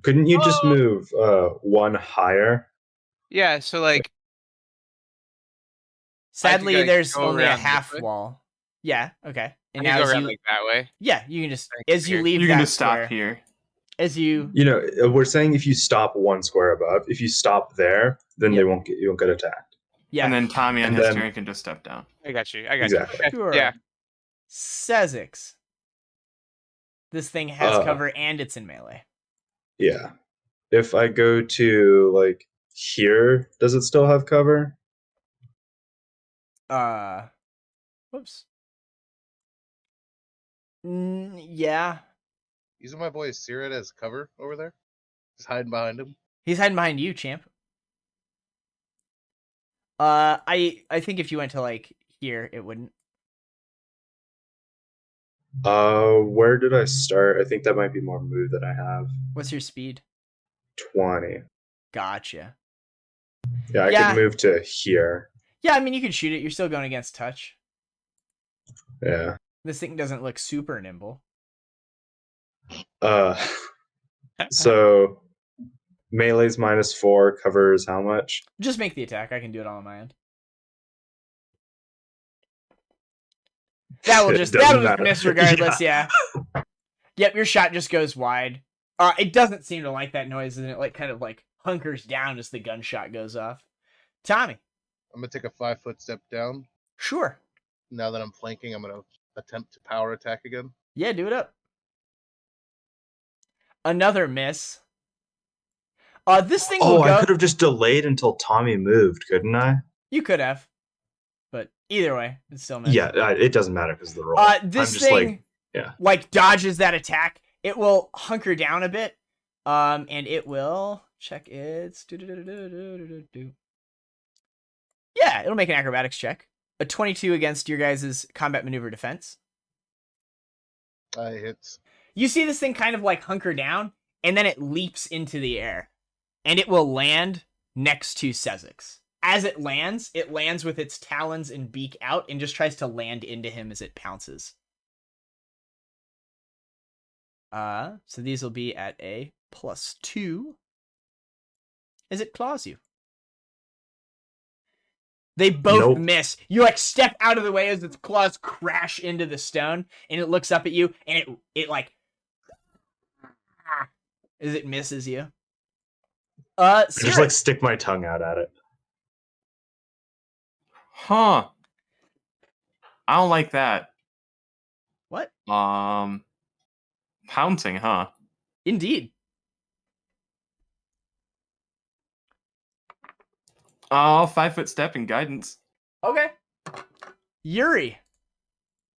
Couldn't you just move one higher? Yeah, so like sadly there's only a half wall. Yeah, okay. And now go around like that way. Yeah, you can just as you leave you can that just square, stop here. As you we're saying if you stop one square above, if you stop there, then you won't get attacked. Yeah. And then Tommy on his turn can just step down. I got you. Exactly. You. Sure. Yeah. Sezzix. This thing has cover and it's in melee. Yeah. If I go to like here, does it still have cover? Whoops. Yeah. Using my boy Caerrat as cover over there. Just hiding behind him. He's hiding behind you, champ. I think if you went to like here, it wouldn't. Where did I start? I think that might be more move that I have. What's your speed? 20. Gotcha. Yeah, I could move to here. Yeah, I mean you could shoot it. You're still going against touch. Yeah. This thing doesn't look super nimble. So melee's -4, covers how much? Just make the attack. I can do it all on my end. That'll just miss regardless, yeah. Yep, your shot just goes wide. It doesn't seem to like that noise, and it like kind of like hunkers down as the gunshot goes off. Tommy. I'm gonna take a 5-foot step down. Sure. Now that I'm flanking, I'm gonna attempt to power attack again. Yeah, do it up. Another miss. This thing will go... I could have just delayed until Tommy moved, couldn't I? You could have. But either way, it's still missed. Yeah, it doesn't matter because of the roll. This thing like dodges that attack. It will hunker down a bit. And it will check its... Yeah, it'll make an acrobatics check. A 22 against your guys' combat maneuver defense. Hits. You see this thing kind of like hunker down, and then it leaps into the air. And it will land next to Sezzix. As it lands with its talons and beak out and just tries to land into him as it pounces. So these will be at a +2 as it claws you. They both miss. You like step out of the way as its claws crash into the stone, and it looks up at you, and it like as it misses you. Just like stick my tongue out at it. Huh. I don't like that. What? Pouncing, huh? Indeed. Oh, 5-foot step and guidance. Okay. Yuri.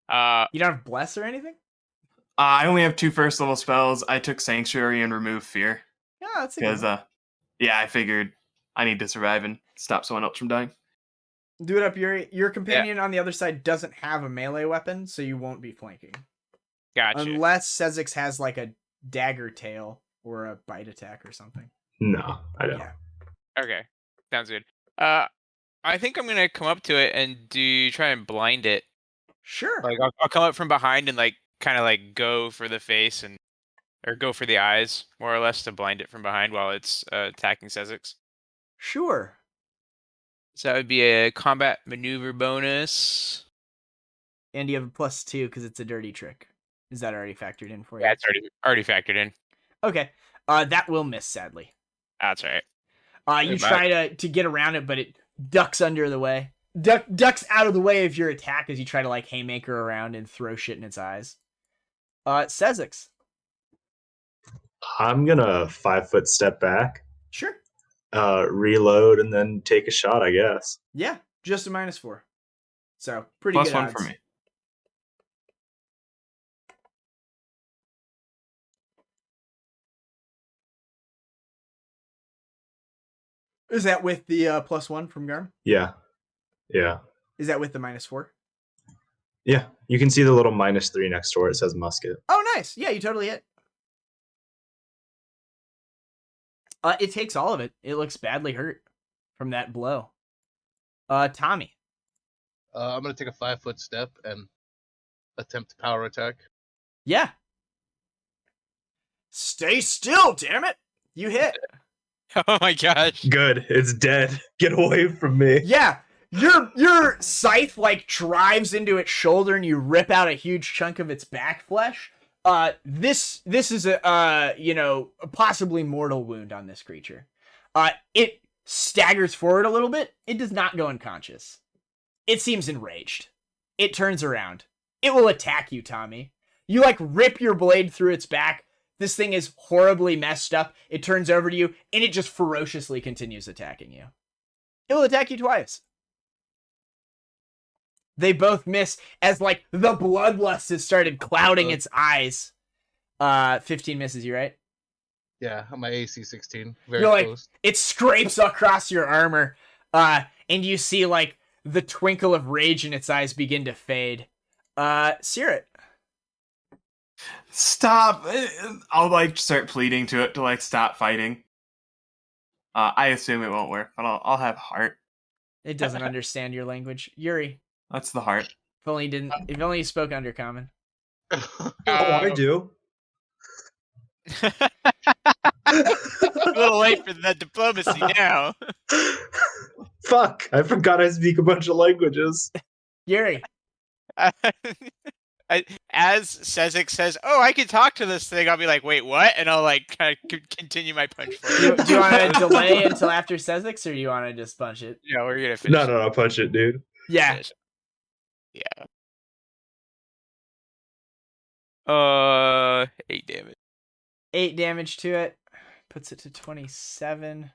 You don't have bless or anything? I only have 2 first level spells. I took Sanctuary and Remove Fear. Yeah, that's a because I figured I need to survive and stop someone else from dying. Do it up, Yuri. Your companion on the other side doesn't have a melee weapon, so you won't be flanking. Gotcha. Unless Sezzix has like a dagger tail or a bite attack or something. No, I don't. Yeah. Okay, sounds good. I think I'm gonna come up to it and try and blind it. Sure. Like I'll come up from behind and like kind of like go for the face or go for the eyes, more or less, to blind it from behind while it's attacking Sezzix. Sure. So that would be a combat maneuver bonus. And you have a +2 because it's a dirty trick. Is that already factored in for you? Yeah, it's already factored in. Okay. That will miss, sadly. That's right. You try to get around it, but it ducks under the way. Ducks out of the way of your attack as you try to like haymaker around and throw shit in its eyes. Sezzix. I'm gonna 5-foot step back. Sure. Reload and then take a shot, I guess. Yeah, just a -4. So pretty good +1 odds. for me. Is that with the +1 from Garm? Yeah. Is that with the -4? Yeah, you can see the little -3 next door. It says musket. Oh, nice. Yeah, you totally hit. It takes all of it. It looks badly hurt from that blow. Tommy. I'm gonna take a 5-foot step and attempt power attack. Yeah. Stay still, damn it! You hit. Oh my gosh. Good. It's dead. Get away from me. Yeah. Your scythe like drives into its shoulder and you rip out a huge chunk of its back flesh. This is a a possibly mortal wound on this creature. It staggers forward a little bit. It does not go unconscious. It seems enraged. It turns around. It will attack you, Tommy. You like rip your blade through its back. This thing is horribly messed up. It turns over to you and it just ferociously continues attacking you. It will attack you twice. They both miss as like the bloodlust has started clouding its eyes. 15 misses you, right? Yeah, on my AC 16. Very You're close. It scrapes across your armor. And you see like the twinkle of rage in its eyes begin to fade. Caerrat. Stop! I'll like start pleading to it to like stop fighting. I assume it won't work, but I'll have heart. It doesn't understand your language. Yuri. That's the heart. If only you spoke Undercommon. I do. A little late for that diplomacy now. Fuck! I forgot I speak a bunch of languages. Yuri. As Sezzix says, "Oh, I can talk to this thing," I'll be like, "Wait, what?" And I'll like kind of continue my punch. Do you want to delay until after Sezzix, or do you want to just punch it? Yeah, we're gonna finish. No, punch it, dude. Yeah. Yeah. 8 damage. 8 damage to it. Puts it to 27.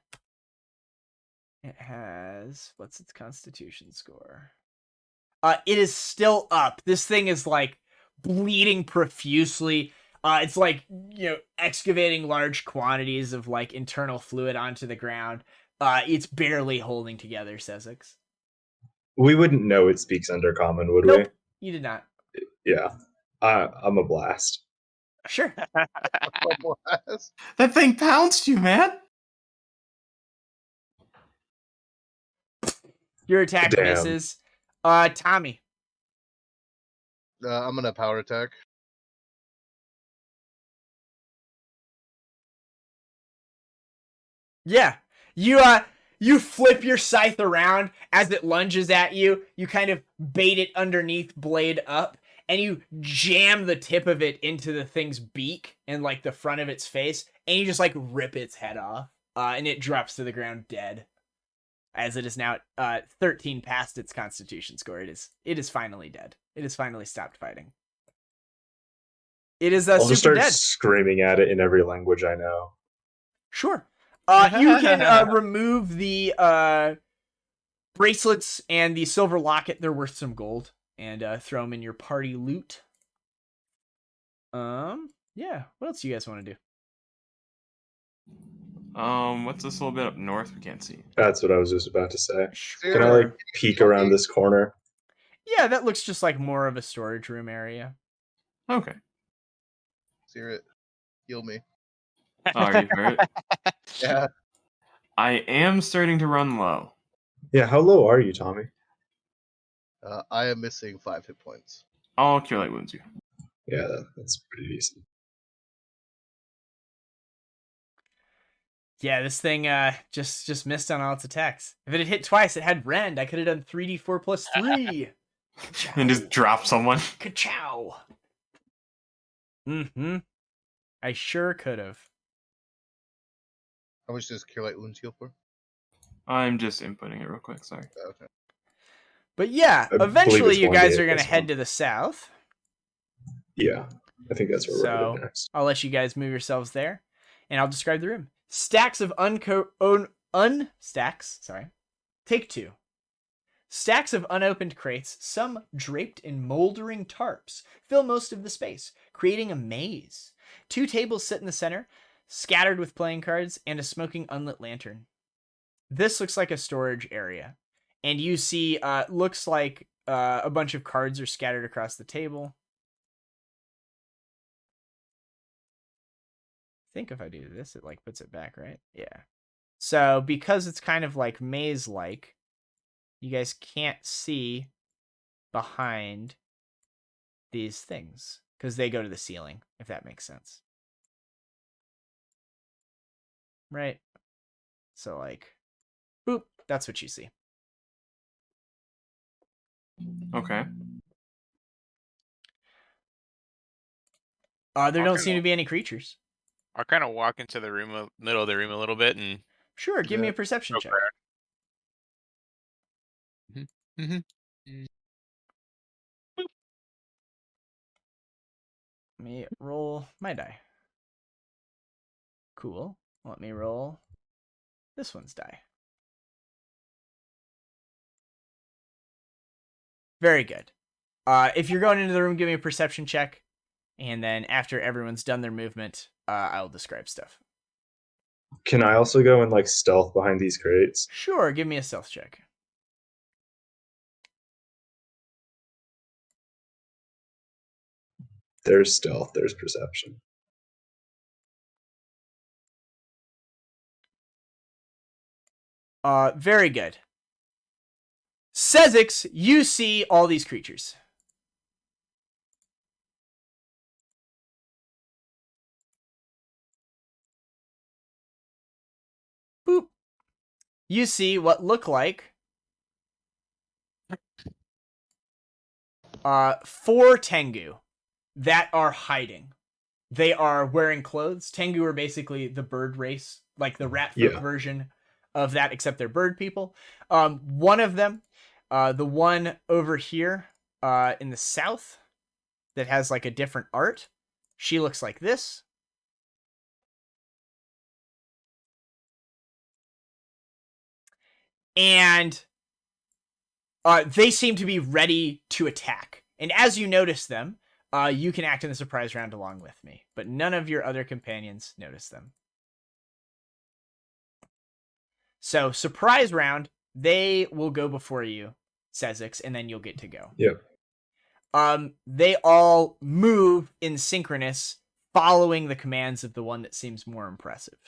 It has... What's its constitution score? It is still up. This thing is, like, bleeding profusely. It's, like, excavating large quantities of, like, internal fluid onto the ground. It's barely holding together, Sezzix. We wouldn't know it speaks Undercommon, would Nope, you did not. we? Yeah. I'm a blast. Sure. That thing pounced you, man. Your attack Damn. misses. Tommy. I'm gonna power attack. Yeah. You flip your scythe around as it lunges at you. You kind of bait it underneath, blade up, and you jam the tip of it into the thing's beak and like the front of its face, and you just like rip its head off. And it drops to the ground dead. As it is now 13 past its constitution score. It is finally dead. It has finally stopped fighting. It is I'll just super start dead. screaming at it in every language I know. Sure. You can remove the bracelets and the silver locket. They're worth some gold, and throw them in your party loot. Yeah. What else do you guys want to do? What's this little bit up north we can't see? That's what I was just about to say. Sure. Can I like peek around this corner? Yeah, that looks just like more of a storage room area. Okay. Caerrat, heal me. Oh, are you hurt? Yeah. I am starting to run low. Yeah, how low are you, Tommy? I am missing 5 hit points. I'll cure light wounds you. Yeah, that's pretty decent. Yeah, this thing just missed on all its attacks. If it had hit twice, it had rend. I could have done 3d4 plus 3. And just drop someone. Ka-chow. Mm-hmm. I sure could have. How much does Cure Light Wounds heal for? I'm just inputting it real quick, sorry. Okay. But yeah, I believe eventually it's you 1d8 guys are going to plus head 1. to the south. Yeah, I think that's where we're headed next. I'll let you guys move yourselves there, and I'll describe the room. Stacks of Take 2. Stacks of unopened crates, some draped in moldering tarps, fill most of the space, creating a maze. 2 tables sit in the center, scattered with playing cards, and a smoking unlit lantern. This looks like a storage area, and you see, looks like a bunch of cards are scattered across the table. think if I do this, it like puts it back, right? Yeah. So because it's kind of like maze-like, you guys can't see behind these things because they go to the ceiling, if that makes sense. Right? So like, boop, that's what you see. Okay. There don't seem to be any creatures. I'll kind of walk into the room, middle of the room a little bit, and Sure, give me a perception check. Mm-hmm. Let me roll my die. Cool. Let me roll this one's die. Very good. If you're going into the room, give me a perception check. And then after everyone's done their movement, I'll describe stuff. Can I also go and like stealth behind these crates? Sure, give me a stealth check. There's stealth, there's perception. Very good. Sezzix, you see all these creatures. Boop. You see what look like 4 Tengu that are hiding. They are wearing clothes. Tengu are basically the bird race, like the Ratfolk version of that, except they're bird people. One of them, the one over here in the south that has like a different art, she looks like this. And they seem to be ready to attack. And as you notice them, you can act in the surprise round along with me. But none of your other companions notice them. So, surprise round, they will go before you, Sezzix, and then you'll get to go. Yep. They all move in synchronous, following the commands of the one that seems more impressive.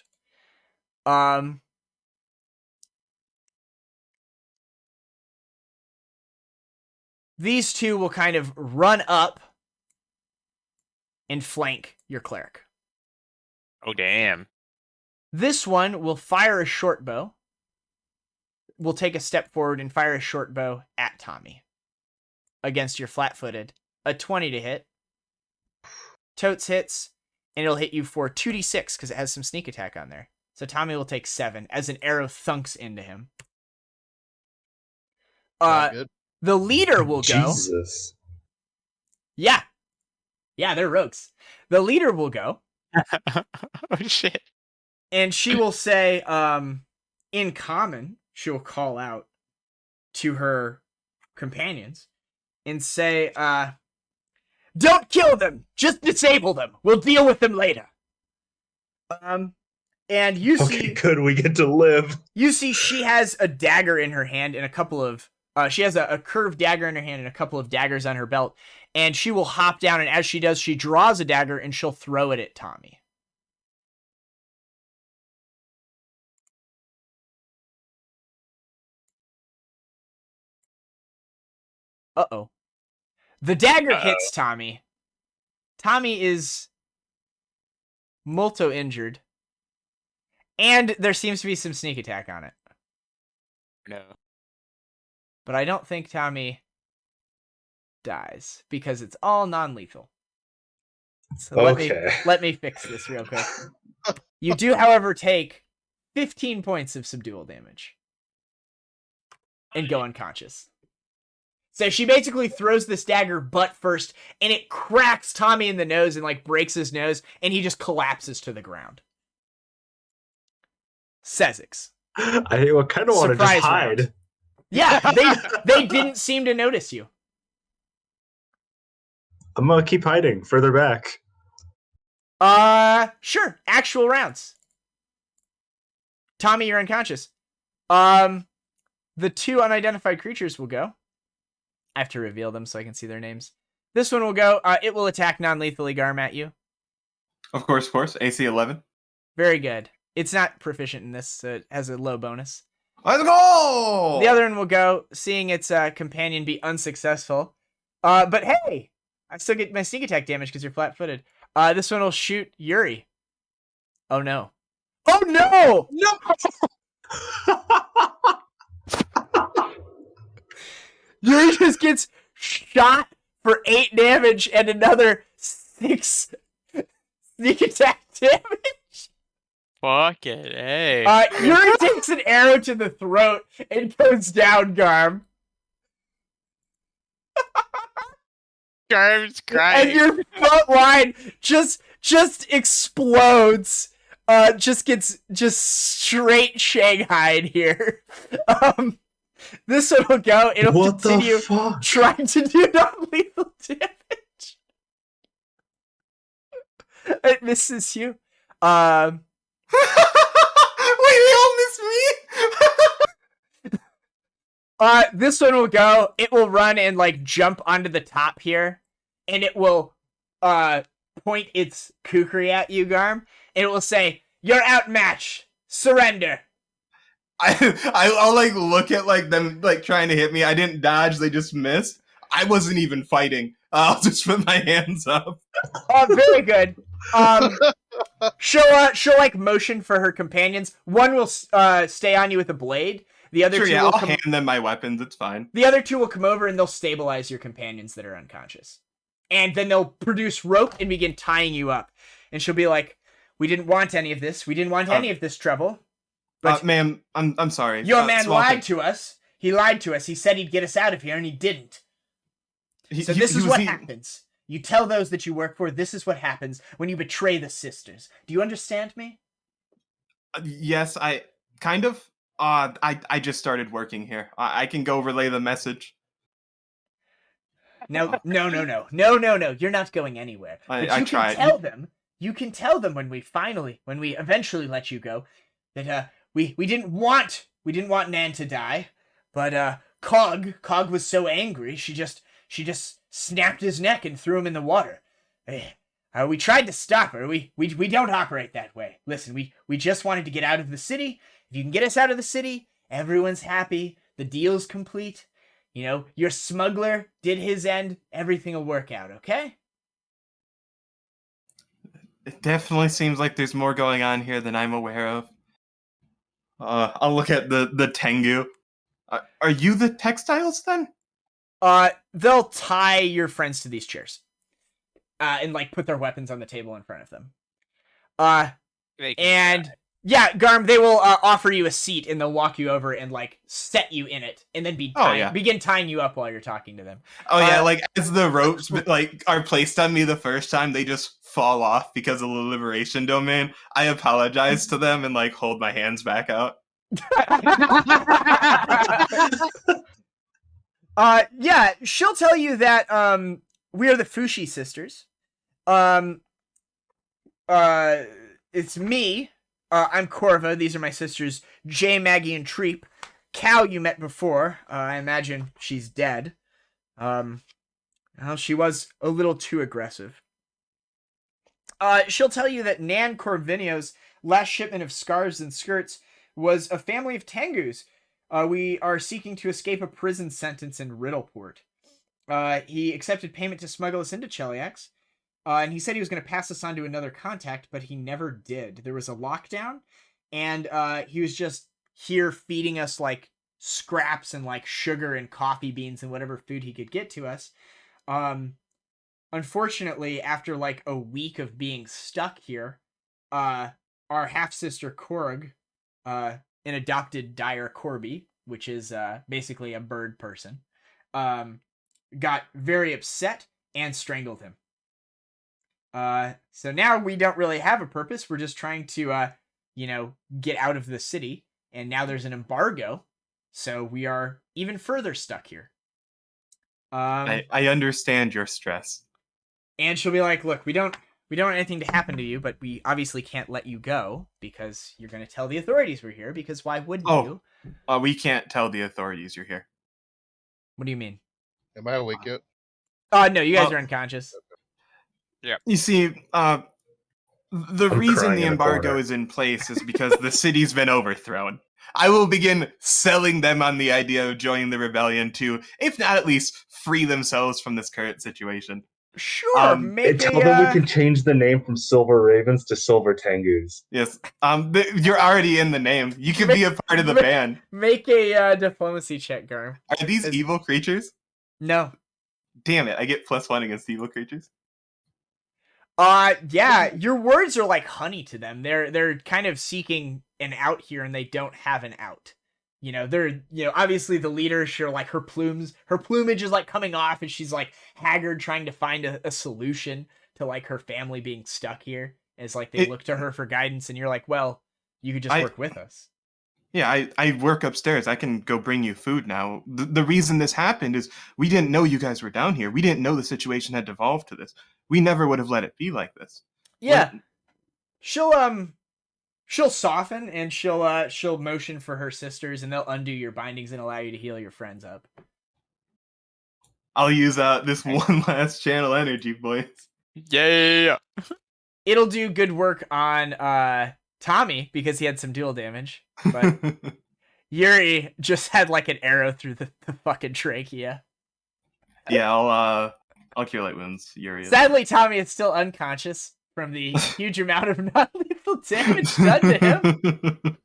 These two will kind of run up and flank your cleric. oh damn! This one will fire a short bow. Will take a step forward and fire a short bow at Tommy. Against your flat-footed. A 20 to hit. Totes hits, and it'll hit you for 2d6 because it has some sneak attack on there. So Tommy will take 7 as an arrow thunks into him. Good. The leader will go. Jesus. Yeah. Yeah, they're rogues. The leader will go. oh shit! And she will say, in common, she will call out to her companions and say, don't kill them! Just disable them! We'll deal with them later. And you see... good, we get to live. You see she has a dagger in her hand and a couple of... she has a curved dagger in her hand and a couple of daggers on her belt. And she will hop down, and as she does, she draws a dagger and she'll throw it at Tommy. Uh-oh. The dagger hits Tommy. Tommy is molto injured. And there seems to be some sneak attack on it. No. But I don't think Tommy dies because it's all non-lethal. So let me fix this real quick. You do, however, take 15 points of subdual damage and go unconscious. So she basically throws this dagger butt first, and it cracks Tommy in the nose and like breaks his nose, and he just collapses to the ground. Sezzix. I kind of want to just hide. Round. Yeah, they didn't seem to notice you. I'm gonna keep hiding further back. Sure. Actual rounds. Tommy, you're unconscious. The 2 unidentified creatures will go. I have to reveal them so I can see their names. This one will go. It will attack non-lethally, Garm, at you. Of course. AC 11. Very good. It's not proficient in this, so it has a low bonus. Let's go! The other one will go, seeing its companion be unsuccessful. But hey, I still get my sneak attack damage because you're flat-footed. This one will shoot Yuri. Oh no. Oh no! No! Yuri just gets shot for 8 damage and another 6 sneak attack damage. Fucking hey. Yuri takes an arrow to the throat and goes down, Garm. Garm's crying. And your front line just explodes. Gets straight Shanghai'd here. This one will go. It'll continue trying to do non-lethal damage. It misses you. Wait, they all miss me? This one will go. It will run and like jump onto the top here, and it will point its kukri at you, Garm, and it will say, "You're outmatched. Surrender." I'll like look at like them like trying to hit me. I didn't dodge; they just missed. I wasn't even fighting. I'll just put my hands up. Very good. She'll like motion for her companions. One will stay on you with a blade. The other two will I'll hand them my weapons. It's fine. The other two will come over and they'll stabilize your companions that are unconscious. And then they'll produce rope and begin tying you up. And she'll be like, "We didn't want any of this. We didn't want any of this trouble. But ma'am, I'm sorry. Your man lied to us. He lied to us. He said he'd get us out of here, and he didn't. So this is what happens. You tell those that you work for, this is what happens when you betray the sisters. Do you understand me?" Yes, I kind of. I just started working here. I can go relay the message. No. You're not going anywhere. I tried. You can tell them when we eventually let you go, that we didn't want Nan to die, but Cog was so angry she just snapped his neck and threw him in the water. We tried to stop her. We don't operate that way. Listen, we just wanted to get out of the city. If you can get us out of the city, everyone's happy. The deal's complete. You know, your smuggler did his end. Everything will work out, okay? It definitely seems like there's more going on here than I'm aware of. I'll look at the Tengu. Are you the textiles then? They'll tie your friends to these chairs. And like put their weapons on the table in front of them. Yeah, Garm, they will offer you a seat and they'll walk you over and like set you in it and then begin tying you up while you're talking to them. Oh yeah, like as the ropes like are placed on me the first time, they just fall off because of the liberation domain. I apologize to them and like hold my hands back out. Yeah, she'll tell you that we are the Fushi sisters. It's me. I'm Corva. These are my sisters, Jay, Maggie, and Treep. Cow you met before. I imagine she's dead. Well, she was a little too aggressive. She'll tell you that Nan Corvinio's last shipment of scarves and skirts was a family of Tengus. We are seeking to escape a prison sentence in Riddleport. He accepted payment to smuggle us into Cheliax. And he said he was going to pass us on to another contact, but he never did. There was a lockdown, and he was just here feeding us, like, scraps and, like, sugar and coffee beans and whatever food he could get to us. Unfortunately, after, like, a week of being stuck here, our half-sister Korg, an adopted dire Corby, which is basically a bird person, got very upset and strangled him. So now we don't really have a purpose. We're just trying to, get out of the city. And now there's an embargo. So we are even further stuck here. I understand your stress. And she'll be like, "Look, we don't want anything to happen to you, but we obviously can't let you go because you're going to tell the authorities we're here, because why wouldn't you?" We can't tell the authorities you're here. What do you mean? Am I awake yet? No, you guys are unconscious. Yeah. You see, The I'm reason crying the in a embargo corner. is in place is because the city's been overthrown. I will begin selling them on the idea of joining the rebellion to, if not at least, free themselves from this current situation. Sure, make Tell them we a can change the name from Silver Ravens to Silver Tengus. Yes. You're already in the name. You can be a part of the band. make a diplomacy check, Garm. Are these evil creatures? No. Damn it! I get +1 against evil creatures. Yeah, your words are like honey to them. They're kind of seeking an out here, and they don't have an out. You know, they're, obviously the leader, sure, like her plumage is like coming off, and she's like haggard, trying to find a solution to like her family being stuck here. And it's like they look to her for guidance, and you're like, well, you could just work with us. Yeah, I work upstairs. I can go bring you food now. The reason this happened is we didn't know you guys were down here. We didn't know the situation had devolved to this. We never would have let it be like this. Yeah. She'll soften, and she'll motion for her sisters, and they'll undo your bindings and allow you to heal your friends up. I'll use this one last channel energy, boys. Yeah. It'll do good work on Tommy because he had some dual damage, but Yuri just had like an arrow through the fucking trachea. Yeah, I'll cure light wounds. Yuri. Sadly, Tommy is still unconscious from the huge amount of non-lethal damage done to him.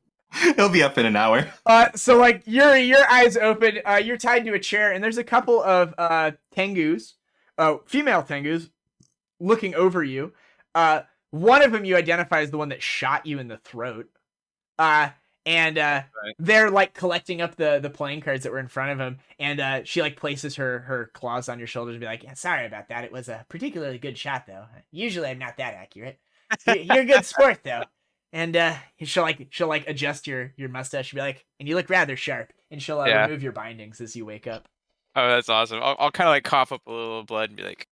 He'll be up in an hour. So like Yuri, your eyes open. You're tied to a chair, and there's a couple of Tengus, female Tengus, looking over you. One of them you identify as the one that shot you in the throat. They're like collecting up the playing cards that were in front of him, and she like places her claws on your shoulders and be like, yeah, sorry about that. It was a particularly good shot though. Usually I'm not that accurate. You're a good sport though. And she'll adjust your mustache and be like, and you look rather sharp. And she'll remove your bindings as you wake up. Oh, that's awesome. I'll kind of like cough up a little blood and be like,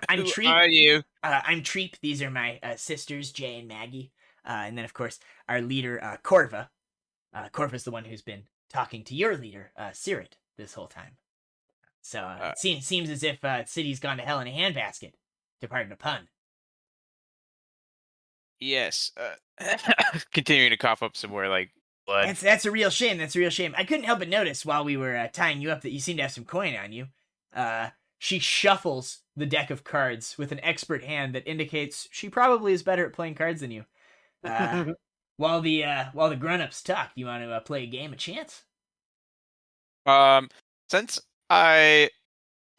I'm who Treep. are you? I'm Treep. These are my sisters, Jay and Maggie. And then, of course, our leader, Corva. Corva's the one who's been talking to your leader, Caerrat, this whole time. So it seems as if city's gone to hell in a handbasket, to pardon the pun. Yes. Continuing to cough up some more like blood. That's a real shame. That's a real shame. I couldn't help but notice while we were tying you up that you seem to have some coin on you. She shuffles the deck of cards with an expert hand that indicates she probably is better at playing cards than you. While the grown-ups talk, you want to play a game of chance? Since I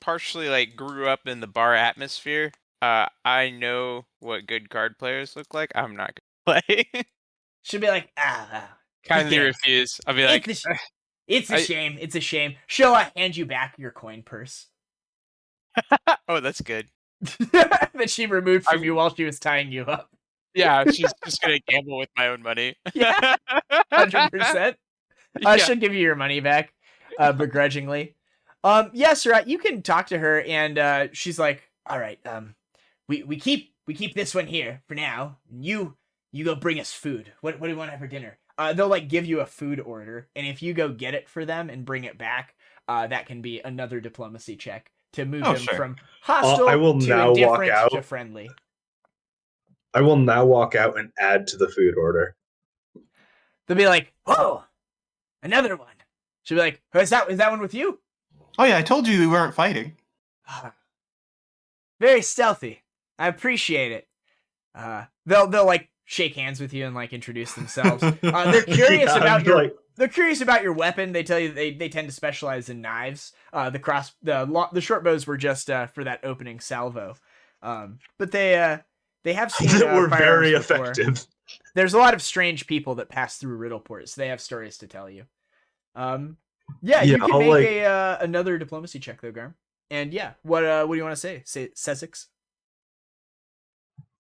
partially like grew up in the bar atmosphere, I know what good card players look like. I'm not gonna play. She'll be like, kindly refuse. I'll be like, it's a shame. It's a shame. She'll hand you back your coin purse. oh, that's good. That she removed from you while she was tying you up. Yeah, she's just gonna gamble with my own money. Yeah, 100%. She'll give you your money back, begrudgingly. Yes, right. You can talk to her, and she's like, "All right, we keep this one here for now. You go bring us food. What do you want to have for dinner?" They'll like give you a food order, and if you go get it for them and bring it back, that can be another diplomacy check to move them from hostile I will to now indifferent walk out. to friendly. I will now walk out and add to the food order. They'll be like, "Whoa, another one." She'll be like, "Is that one with you?" Oh yeah, I told you we weren't fighting. Very stealthy. I appreciate it. They'll like shake hands with you and like introduce themselves. They're curious about they're curious about your weapon. They tell you they tend to specialize in knives. The short bows were just for that opening salvo. But they have seen that were very before. effective. There's a lot of strange people that pass through Riddleport, so they have stories to tell you. You can I'll make another diplomacy check though, Garm. And what do you want to say? Say Sezzix?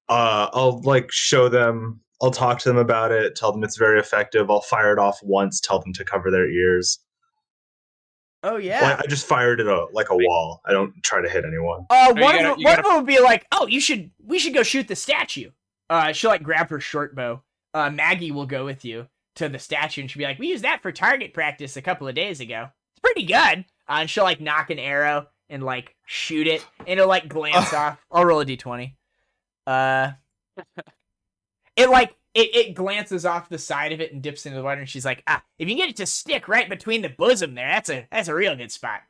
I'll like show them. I'll talk to them about it. Tell them it's very effective. I'll fire it off once. Tell them to cover their ears. Oh yeah. Well, I just fired it like a wall. I don't try to hit anyone. One of them would be like, "Oh, we should go shoot the statue." She'll like grab her short bow. Maggie will go with you to the statue, and she'll be like, "We used that for target practice a couple of days ago. It's pretty good." And she'll like knock an arrow and like shoot it, and it'll like glance off. I'll roll a d20. it glances off the side of it and dips into the water, and she's like, if you get it to stick right between the bosom there, that's a real good spot.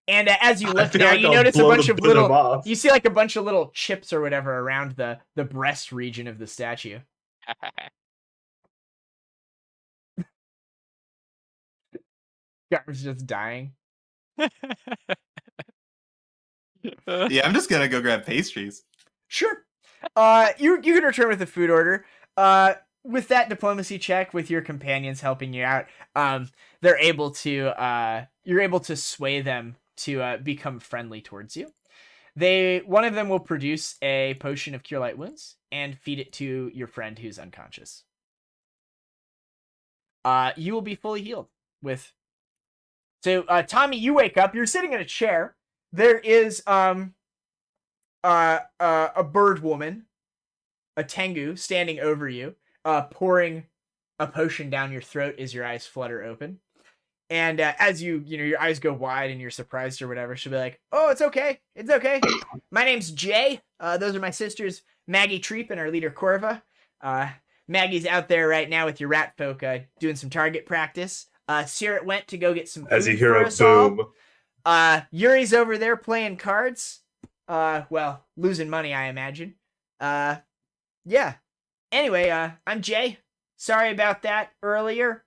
And as you look down, you notice a bunch of little, you see like a bunch of little chips or whatever around the breast region of the statue. Garm's just dying. Yeah, I'm just gonna go grab pastries. Sure. You can return with a food order. With that diplomacy check, with your companions helping you out, they're able to you're able to sway them to become friendly towards you. One of them will produce a potion of cure light wounds and feed it to your friend who's unconscious. You will be fully healed with. So, Tommy, you wake up. You're sitting in a chair. There is a bird woman, a Tengu, standing over you, pouring a potion down your throat as your eyes flutter open. And as your eyes go wide and you're surprised or whatever, she'll be like, "Oh, it's okay. It's okay. My name's Jay. Those are my sisters, Maggie Treep and our leader, Corva. Maggie's out there right now with your Ratfolk doing some target practice. Caerrat went to go get some food As you hear for a us all. boom. Yuri's over there playing cards. Well, losing money, I imagine. Yeah. Anyway, I'm Jay. Sorry about that earlier.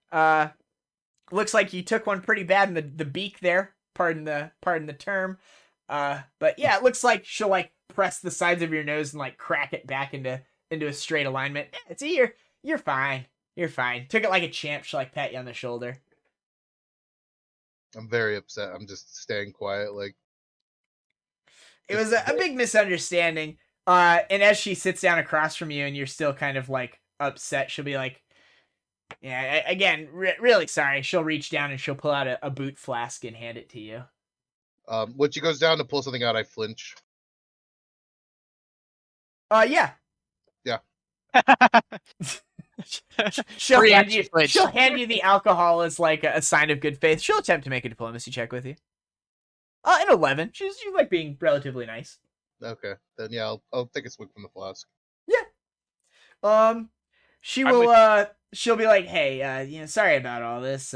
Looks like you took one pretty bad in the beak there. Pardon the term. But yeah, it looks like she'll like press the sides of your nose and like crack it back into a straight alignment. You're fine. You're fine. Took it like a champ. She'll like pat you on the shoulder. I'm very upset. I'm just staying quiet. Like, it was a big misunderstanding. And as she sits down across from you and you're still kind of like upset, she'll be like, yeah, again, really sorry. She'll reach down and she'll pull out a boot flask and hand it to you. When she goes down to pull something out, I flinch. Yeah. Yeah. she'll hand you the alcohol as like a sign of good faith. She'll attempt to make a diplomacy check with you. An 11. She's like being relatively nice. Okay, then yeah, I'll take a swig from the flask. Yeah. She'll be like, hey, sorry about all this.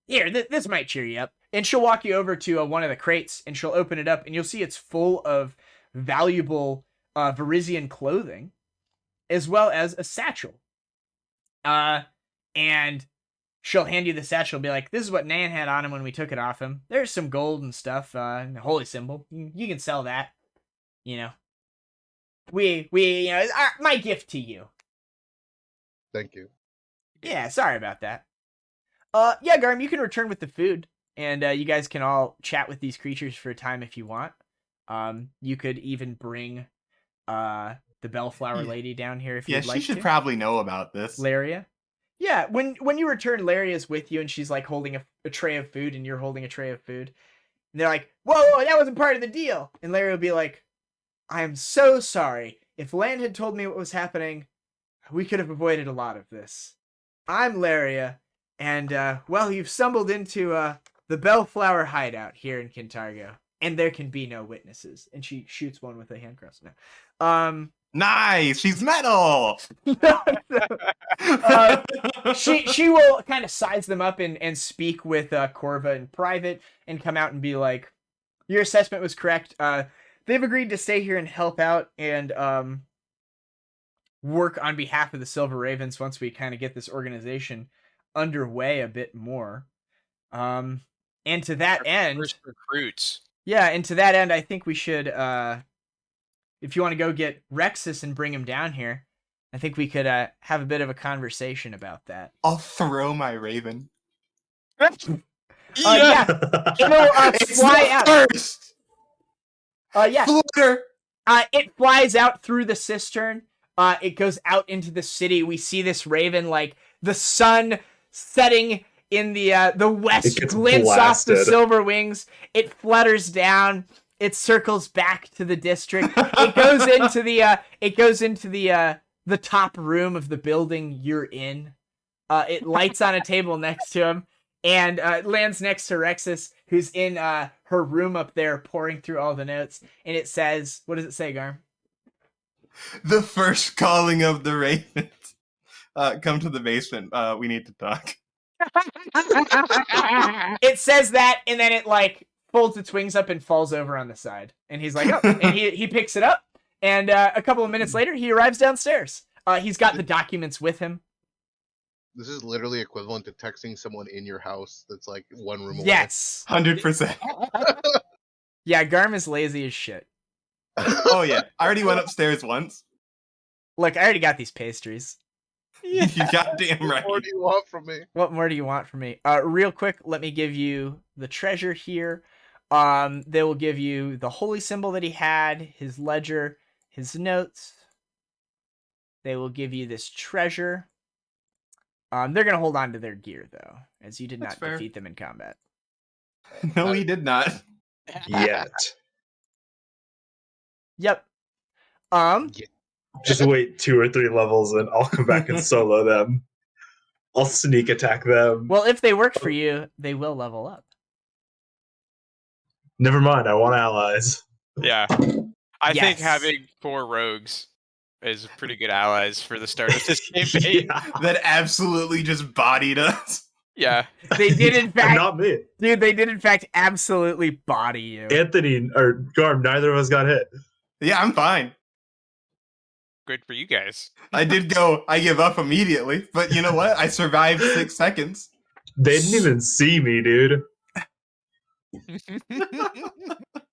Here, this might cheer you up. And she'll walk you over to one of the crates and she'll open it up and you'll see it's full of valuable Varisian clothing, as well as a satchel. And she'll hand you the satchel and be like, this is what Nan had on him when we took it off him. There's some gold and stuff, and a holy symbol. You can sell that. It's my gift to you. Thank you. Yeah, sorry about that. Yeah, Garm, you can return with the food, and you guys can all chat with these creatures for a time if you want. You could even bring the Bellflower Lady down here if you'd like to. Yeah, she should probably know about this. Laria? Yeah, when you return, Laria's with you, and she's like holding a tray of food, and you're holding a tray of food. And they're like, whoa, that wasn't part of the deal. And Laria will be like, I am so sorry. If Land had told me what was happening, we could have avoided a lot of this. I'm Laria, and, you've stumbled into, the Bellflower hideout here in Kintargo, and there can be no witnesses. And she shoots one with a hand cross now. Nice! She's metal! She will kind of size them up and speak with Corva in private and come out and be like, your assessment was correct. They've agreed to stay here and help out and work on behalf of the Silver Ravens once we kind of get this organization underway a bit more. And to that end, first recruits. Yeah, and to that end, I think we should, if you want to go get Rexus and bring him down here, I think we could have a bit of a conversation about that. I'll throw my raven. Yeah, it'll fly out. First. Yeah. Flutter. It flies out through the cistern. It goes out into the city. We see this raven, like the sun setting in the west, glints off the silver wings. It flutters down. It circles back to the district. It goes into the top room of the building you're in. It lights on a table next to him. And it lands next to Rexus, who's in her room up there pouring through all the notes. And it says, what does it say, Garm? The first calling of the ravens. Come to the basement. We need to talk. It says that, and then it like folds its wings up and falls over on the side. And he's like, oh, and he picks it up. And a couple of minutes later, he arrives downstairs. He's got the documents with him. This is literally equivalent to texting someone in your house that's like one room away. Yes. 100%. Yeah, Garm is lazy as shit. Oh, yeah. I already went upstairs once. Look, I already got these pastries. You goddamn right. What more do you want from me? What more do you want from me? Real quick, let me give you the treasure here. They will give you the holy symbol that he had, his ledger, his notes. They will give you this treasure. They're going to hold on to their gear, though, as you did not defeat them in combat. No, he did not. Yet. Yep. Just wait 2 or 3 levels and I'll come back and solo them. I'll sneak attack them. Well, if they work for you, they will level up. Never mind, I want allies. Yeah. I think Yes. having 4 rogues is pretty good allies for the start of this campaign. Yeah. That absolutely just bodied us. Yeah. They did, in fact, Not me. dude, they did, in fact, absolutely body you. Anthony or Garm, neither of us got hit. Yeah, I'm fine. Good for you guys. I did go, I give up immediately, but you know what? I survived 6 seconds. They didn't even see me, dude.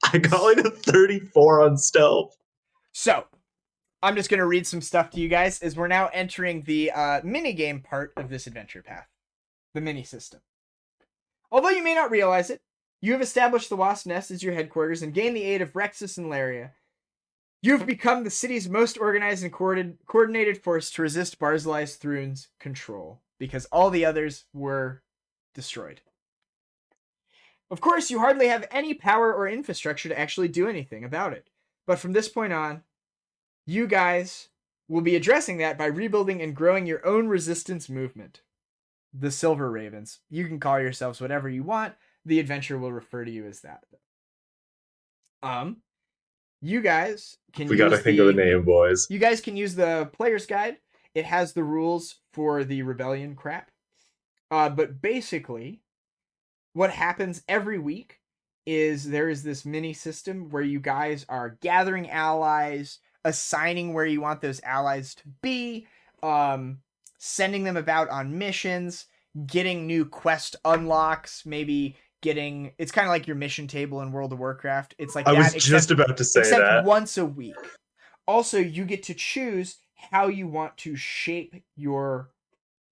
I got like a 34 on stealth. So, I'm just going to read some stuff to you guys as we're now entering the minigame part of this adventure path. The mini system. Although you may not realize it, you have established the Wasp Nest as your headquarters and gained the aid of Rexus and Laria. You have become the city's most organized and coordinated force to resist Barzilai's Thrune's control, because all the others were destroyed. Of course, you hardly have any power or infrastructure to actually do anything about it, but from this point on, you guys will be addressing that by rebuilding and growing your own resistance movement. The Silver Ravens. You can call yourselves whatever you want. The adventure will refer to you as that. You guys can We gotta think of a name, boys. You guys can use the player's guide. It has the rules for the rebellion crap. But basically, what happens every week is there is this mini system where you guys are gathering allies, assigning where you want those allies to be, sending them about on missions, getting new quest unlocks, maybe getting... It's kind of like your mission table in World of Warcraft. It's like I that, was just about to say except that. once a week. Also, you get to choose how you want to shape your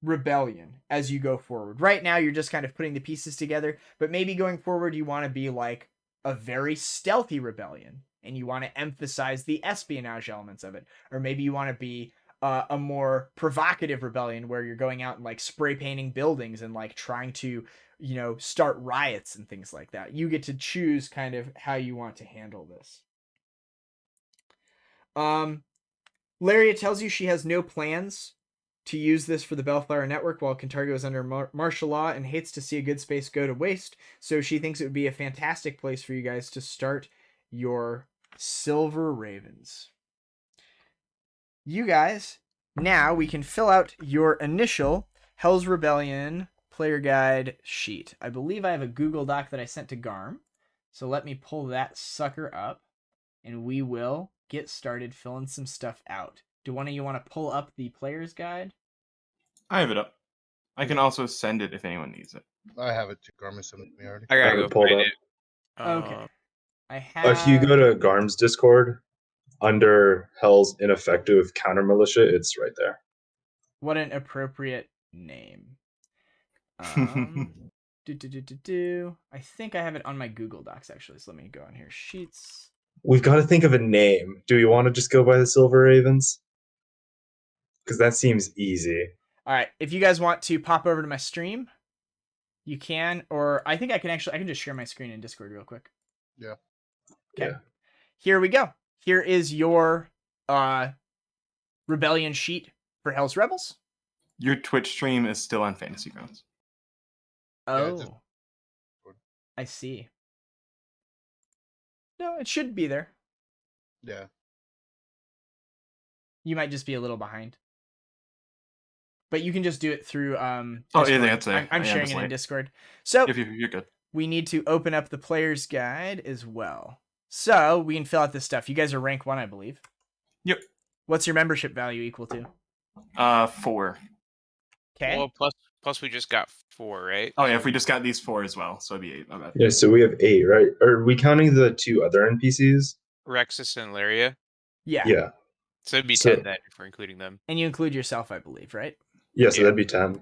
rebellion as you go forward. Right now, you're just kind of putting the pieces together, but maybe going forward, you want to be like a very stealthy rebellion, and you want to emphasize the espionage elements of it. Or maybe you want to be a more provocative rebellion where you're going out and like spray painting buildings and like trying to, you know, start riots and things like that. You get to choose kind of how you want to handle this. Laria tells you she has no plans to use this for the Bellflower Network while Cantargo is under martial law and hates to see a good space go to waste, so she thinks it would be a fantastic place for you guys to start your Silver Ravens. You guys, now we can fill out your initial Hell's Rebellion player guide sheet. I believe I have a Google Doc that I sent to Garm, so let me pull that sucker up, and we will get started filling some stuff out. Do one of you want to pull up the player's guide? I have it up. I can also send it if anyone needs it. I have it too. Garmin sent it to me already. I gotta have go it pulled find up. it. Okay. I have... If you go to Garm's Discord, under Hell's Ineffective Counter Militia, it's right there. What an appropriate name. I think I have it on my Google Docs, actually, so let me go on here. Sheets. We've got to think of a name. Do we want to just go by the Silver Ravens? Because that seems easy. All right. If you guys want to pop over to my stream, you can, or I think I can just share my screen in Discord real quick. Yeah. Okay. Yeah. Here we go. Here is your rebellion sheet for Hell's Rebels. Your Twitch stream is still on Fantasy Grounds. Oh. Yeah, I see. No, it should be there. Yeah. You might just be a little behind. But you can just do it through Discord. Oh, yeah, that's it. I'm sharing it in Discord. So you're good. We need to open up the player's guide as well. So we can fill out this stuff. You guys are rank 1, I believe. Yep. What's your membership value equal to? 4. Okay. Well, plus we just got 4, right? Oh yeah, if we just got these 4 as well, so it'd be 8. My bad. Yeah, so we have 8, right? Are we counting the 2 other NPCs? Rexus and Lyria. Yeah. Yeah. So it'd be 10 then if we're including them. And you include yourself, I believe, right? Yeah, so that'd be 10.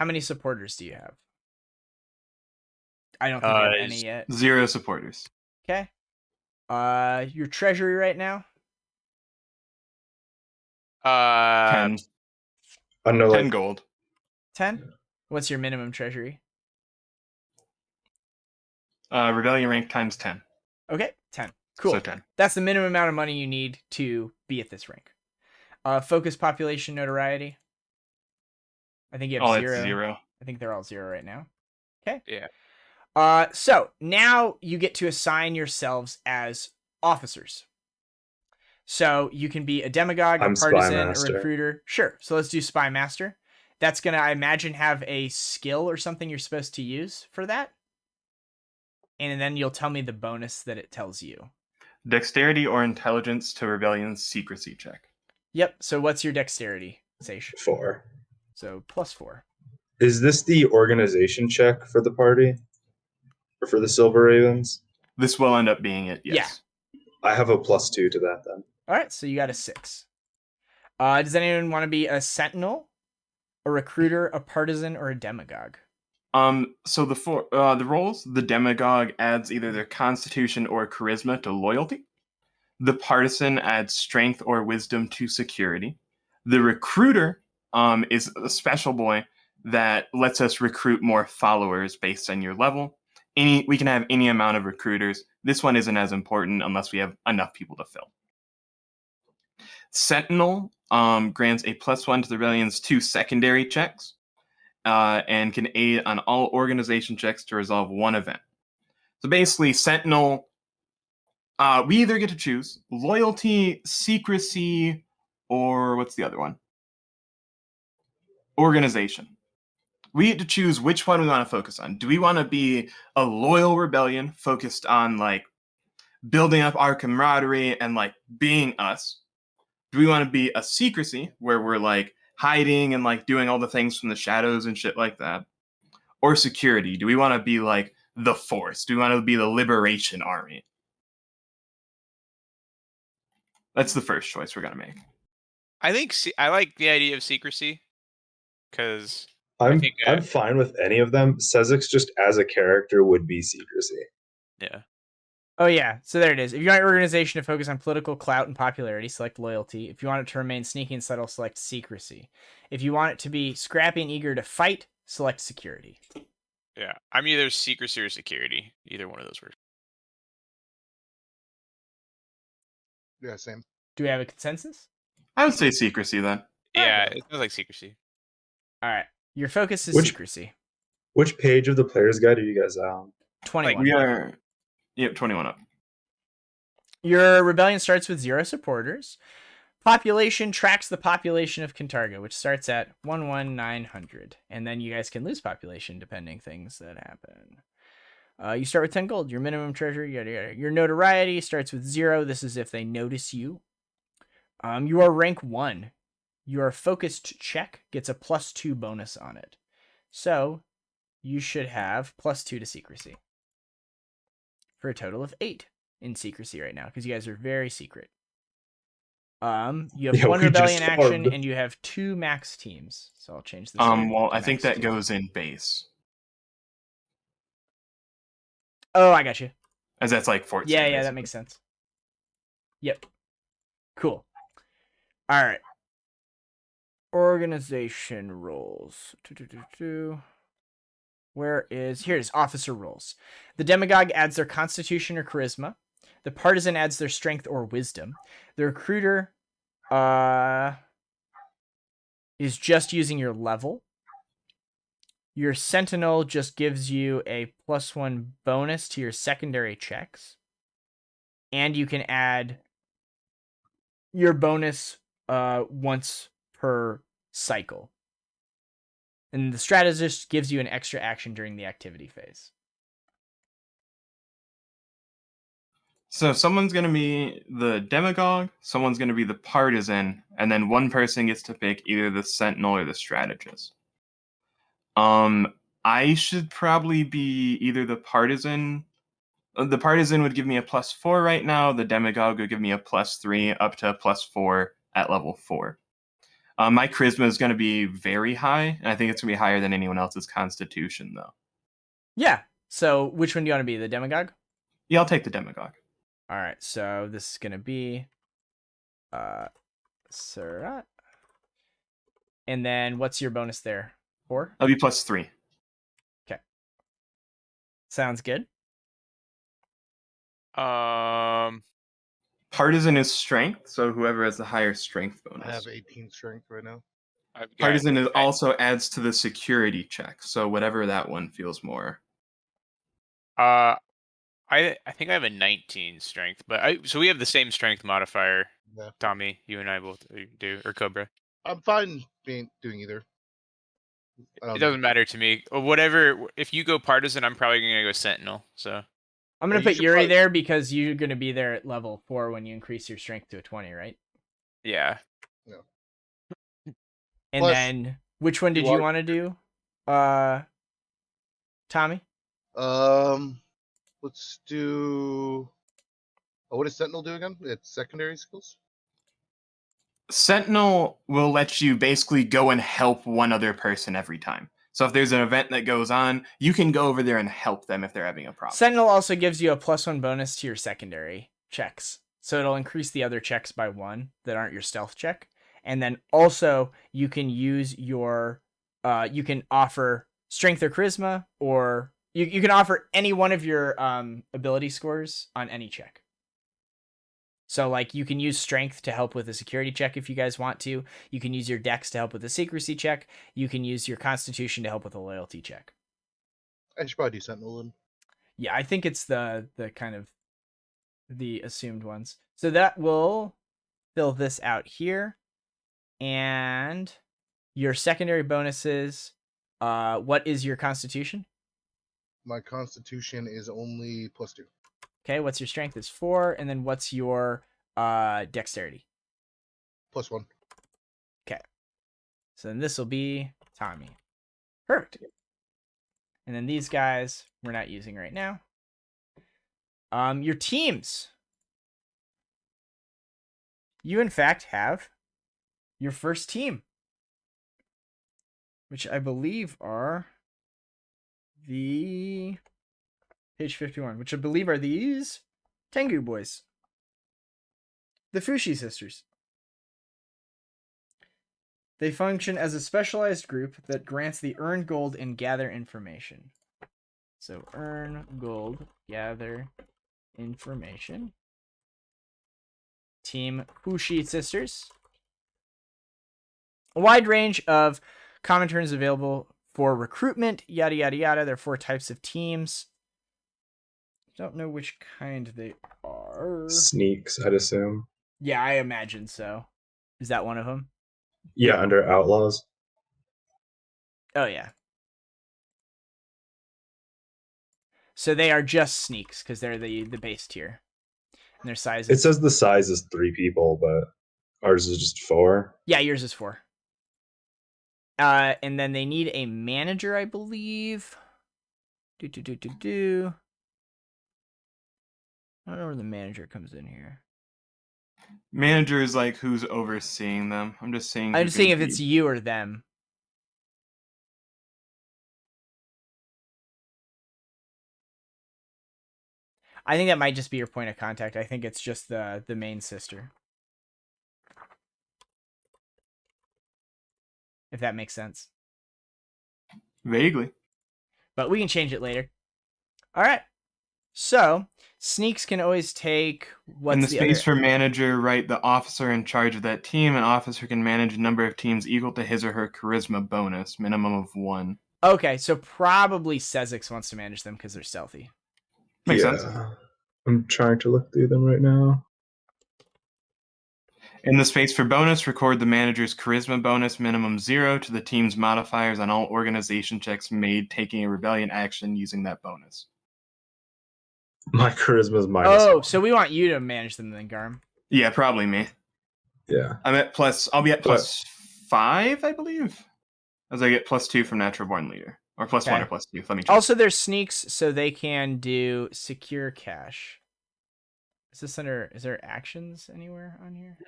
How many supporters do you have? I don't think you have any yet. 0 supporters. Okay. Your treasury right now? 10. 10 gold. 10? What's your minimum treasury? Rebellion rank times 10. Okay, 10. Cool. So 10. That's the minimum amount of money you need to be at this rank. Focus population notoriety. I think you have 0. It's 0. I think they're all 0 right now. Okay. Yeah. So now you get to assign yourselves as officers. So you can be a demagogue, a partisan, a recruiter. Sure. So let's do spy master. That's going to, I imagine, have a skill or something you're supposed to use for that. And then you'll tell me the bonus that it tells you. Dexterity or intelligence to rebellion's secrecy check. Yep. So what's your dexterity, Seishi? 4. So +4. Is this the organization check for the party? Or for the Silver Ravens? This will end up being it, yes. Yeah. I have a +2 to that then. All right, so you got a 6. Does anyone want to be a sentinel, a recruiter, a partisan, or a demagogue? So the roles, the demagogue adds either their constitution or charisma to loyalty. The partisan adds strength or wisdom to security. The recruiter is a special boy that lets us recruit more followers based on your level. We can have any amount of recruiters. This one isn't as important unless we have enough people to fill. Sentinel grants a +1 to the rebellion's 2 secondary checks and can aid on all organization checks to resolve 1 event. So basically, Sentinel, we either get to choose loyalty, secrecy, or what's the other one? Organization. We get to choose which one we want to focus on. Do we want to be a loyal rebellion focused on like building up our camaraderie and like being us? Do we want to be a secrecy where we're like hiding and like doing all the things from the shadows and shit like that? Or security? Do we want to be like the Force? Do we want to be the Liberation Army? That's the first choice we're going to make. I think I like the idea of secrecy because I'm fine with any of them. Sezzix just as a character would be secrecy. Yeah. Oh, yeah. So there it is. If you want your organization to focus on political clout and popularity, select loyalty. If you want it to remain sneaky and subtle, select secrecy. If you want it to be scrappy and eager to fight, select security. Yeah. I'm either secrecy or security. Either one of those works. Yeah, same. Do we have a consensus? I would say secrecy then. Yeah, it sounds like secrecy. All right. Your focus is secrecy. Which page of the player's guide are you guys on? 21. We are... Yep, 21 up. Your rebellion starts with 0 supporters. Population tracks the population of Kintarga, which starts at 11900. And then you guys can lose population depending things that happen. You start with 10 gold. Your minimum treasury, yada yada. Your notoriety starts with 0. This is if they notice you. You are rank 1. Your focused check gets a +2 bonus on it. So you should have +2 to secrecy. For a total of 8 in secrecy right now, because you guys are very secret. You have 1 rebellion action, and you have 2 max teams. So I'll change this. Well, I think that goes in base. Oh, I got you. As that's like 14. Yeah, basically. That makes sense. Yep. Cool. All right. Organization roles. Here it is, officer roles. The demagogue adds their constitution or charisma. The partisan adds their strength or wisdom. The recruiter is just using your level. Your sentinel just gives you a +1 bonus to your secondary checks. And you can add your bonus once per cycle. And the strategist gives you an extra action during the activity phase. So someone's going to be the demagogue, someone's going to be the partisan, and then one person gets to pick either the sentinel or the strategist. I should probably be either the partisan. The partisan would give me a +4 right now. The demagogue would give me a +3 up to a +4 at level 4. My charisma is going to be very high, and I think it's going to be higher than anyone else's constitution, though. Yeah. So which one do you want to be? The demagogue? Yeah, I'll take the demagogue. All right. So this is going to be Caerrat. And then what's your bonus there? 4? I'll be +3. Okay. Sounds good. Partisan is strength, so whoever has the higher strength bonus. I have 18 strength right now. Partisan is also adds to the security check, so whatever that one feels more. I think I have a 19 strength, but so we have the same strength modifier. Yeah. Tommy, you and I both do, or Cobra. I'm fine doing either. It doesn't matter to me. Or whatever. If you go partisan, I'm probably gonna go sentinel. So I'm gonna put Yuri there because you're gonna be there at level 4 when you increase your strength to a 20, right? Yeah. And plus, then which one did you want to do? Tommy? Let's do what does Sentinel do again? It's secondary skills? Sentinel will let you basically go and help one other person every time. So if there's an event that goes on, you can go over there and help them if they're having a problem. Sentinel also gives you a +1 bonus to your secondary checks. So it'll increase the other checks by 1 that aren't your stealth check. And then also you can use your, you can offer strength or charisma, or you can offer any one of your ability scores on any check. So like you can use strength to help with a security check if you guys want to. You can use your dex to help with a secrecy check. You can use your constitution to help with a loyalty check. I should probably do Sentinel then. Yeah, I think it's the kind of the assumed ones. So that will fill this out here. And your secondary bonuses, what is your constitution? My constitution is only +2. Okay, what's your strength is 4, and then what's your dexterity? +1. Okay. So then this will be Tommy. Perfect. And then these guys we're not using right now. Your teams. You in fact have your first team, which I believe are the page 51, which I believe are these Tengu boys, the Fushi sisters. They function as a specialized group that grants the earn gold and gather information. So earn gold, gather information. Team Fushi sisters. A wide range of common terms available for recruitment, yada, yada, yada. There are 4 types of teams. Don't know which kind they are. Sneaks, I'd assume. Yeah, I imagine so. Is that one of them? Yeah, under Outlaws. Oh, yeah. So they are just sneaks because they're the base tier. And their size It says the size is 3 people, but ours is just 4. Yeah, yours is 4. And then they need a manager, I believe. I don't know where the manager comes in here. Manager is like who's overseeing them. I'm just seeing. I'm just seeing if it's you or them. I think that might just be your point of contact. I think it's just the main sister. If that makes sense. Vaguely. But we can change it later. All right. So, sneaks can always take what's in the space for manager, write the officer in charge of that team. An officer can manage a number of teams equal to his or her charisma bonus, minimum of 1. Okay, so probably Sezzix wants to manage them because they're stealthy. Makes sense. I'm trying to look through them right now. In the space for bonus, record the manager's charisma bonus minimum 0 to the team's modifiers on all organization checks made taking a rebellion action using that bonus. My charisma's -1. Oh, so we want you to manage them then, Garm. Yeah, probably me. Yeah. I'll be at +5, I believe. As I get +2 from Natural Born Leader. Or +1 or +2. Let me check. Also, there's sneaks, so they can do secure cache. Is there actions anywhere on here?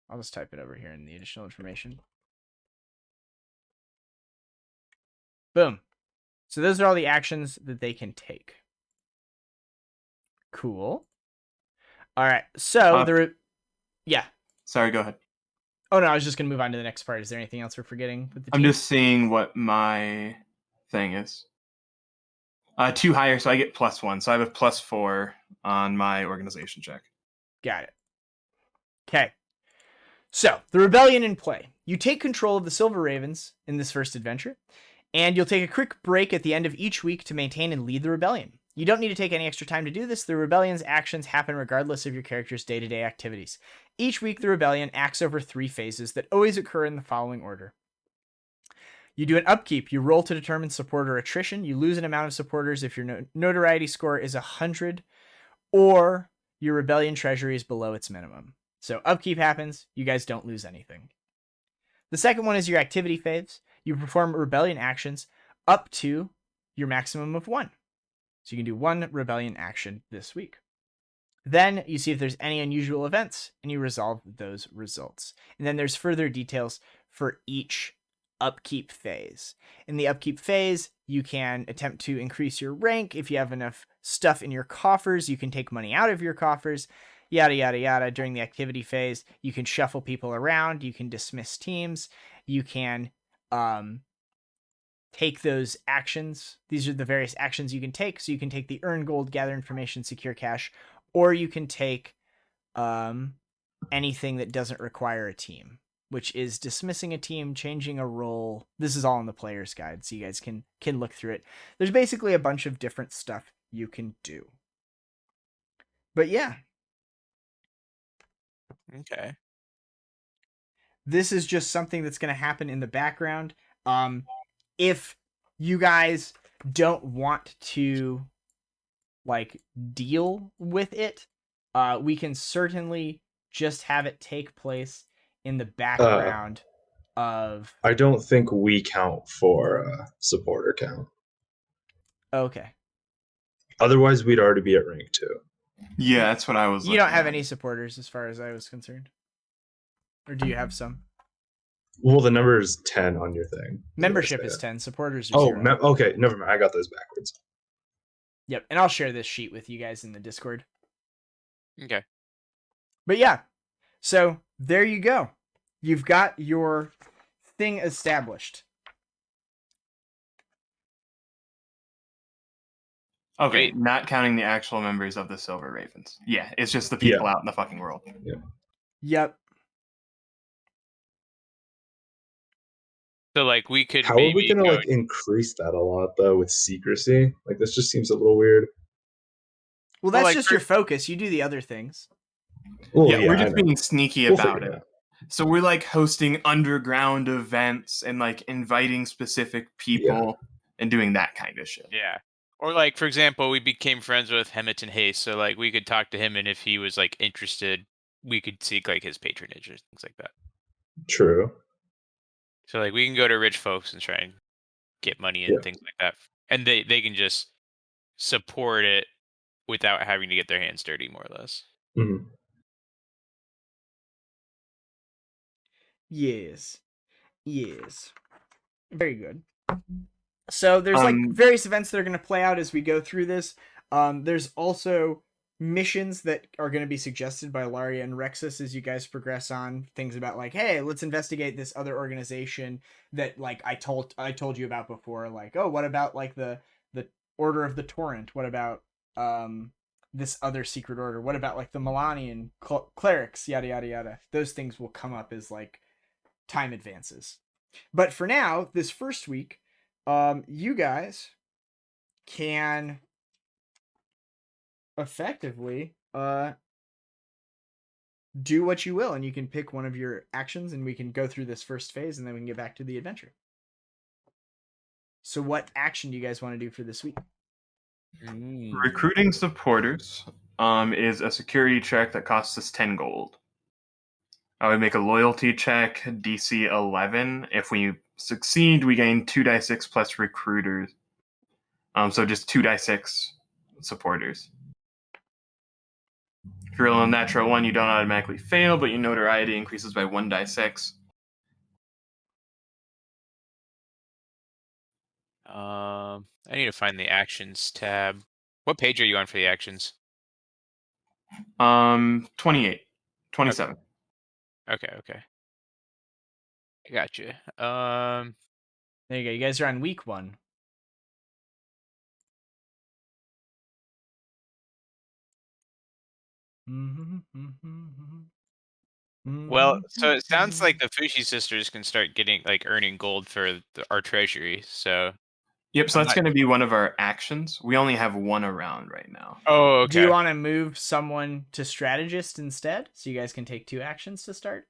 I'll just type it over here in the additional information. Boom. So those are all the actions that they can take. Cool. All right. So yeah. Sorry, go ahead. Oh no, I was just gonna move on to the next part. Is there anything else we're forgetting with the team? I'm just seeing what my thing is. 2 higher, so I get +1. So I have a +4 on my organization check. Got it. Okay. So, the rebellion in play. You take control of the Silver Ravens in this first adventure, and you'll take a quick break at the end of each week to maintain and lead the rebellion. You don't need to take any extra time to do this. The rebellion's actions happen regardless of your character's day-to-day activities. Each week, the rebellion acts over 3 phases that always occur in the following order. You do an upkeep. You roll to determine supporter attrition. You lose an amount of supporters if your notoriety score is 100, or your rebellion treasury is below its minimum. So upkeep happens, you guys don't lose anything. The second one is your activity phase. You perform rebellion actions up to your maximum of 1. So you can do 1 rebellion action this week. Then you see if there's any unusual events, and you resolve those results. And then there's further details for each upkeep phase. In the upkeep phase, you can attempt to increase your rank. If you have enough stuff in your coffers, you can take money out of your coffers. Yada, yada, yada. During the activity phase, you can shuffle people around. You can dismiss teams. You can take those actions. These are the various actions you can take. So you can take the earn gold, gather information, secure cash, or you can take anything that doesn't require a team, which is dismissing a team, changing a role. This is all in the player's guide, so you guys can look through it. There's basically a bunch of different stuff you can do. But yeah. Okay. This is just something that's going to happen in the background. If you guys don't want to deal with it, we can certainly just have it take place in the background of... I don't think we count for supporter count. Okay. Otherwise, we'd already be at rank 2. Yeah, that's what I was. You don't have any supporters as far as I was concerned. Or do you have some? Well, the number is 10 on your thing. Membership is 10. Supporters are 0. Okay. Never mind. I got those backwards. Yep. And I'll share this sheet with you guys in the Discord. Okay. But yeah. So there you go. You've got your thing established. Okay, not counting the actual members of the Silver Ravens. Yeah, it's just the people out in the fucking world. Yeah. Yep. So we could. How are we gonna increase that a lot though with secrecy? This just seems a little weird. Well, that's just your focus. You do the other things. Well, yeah, we're just being sneaky about it. Out. So we're hosting underground events and inviting specific people and doing that kind of shit. Yeah. Or for example, we became friends with Hemet Hayes, so we could talk to him, and if he was interested, we could seek his patronage or things like that. True. So we can go to rich folks and try and get money and things like that, and they can just support it without having to get their hands dirty, more or less. Mm-hmm. Yes. Very good. So there's various events that are going to play out as we go through this. There's also missions that are going to be suggested by Laria and Rexus as you guys progress on. Things about hey, let's investigate this other organization that I told you about before. What about the Order of the Torrent? What about this other secret order? What about the Melanian clerics? Yada yada yada. Those things will come up as time advances. But for now, this first week, you guys can effectively do what you will, and you can pick one of your actions, and we can go through this first phase, and then we can get back to the adventure. So what action do you guys want to do for this week? Recruiting supporters is a security check that costs us 10 gold. I would make a loyalty check, DC 11. If we succeed, we gain 2d6 plus recruiters. So just 2d6 supporters. If you roll a natural 1, you don't automatically fail, but your notoriety increases by 1d6. I need to find the actions tab. What page are you on for the actions? 28. 27. Okay. I got you. There you go. You guys are on week 1. Well, so it sounds like the Fushi sisters can start getting earning gold for our treasury. So Yep, so that's going to be one of our actions. We only have one around right now. Oh, okay. Do you want to move someone to strategist instead, so you guys can take 2 actions to start?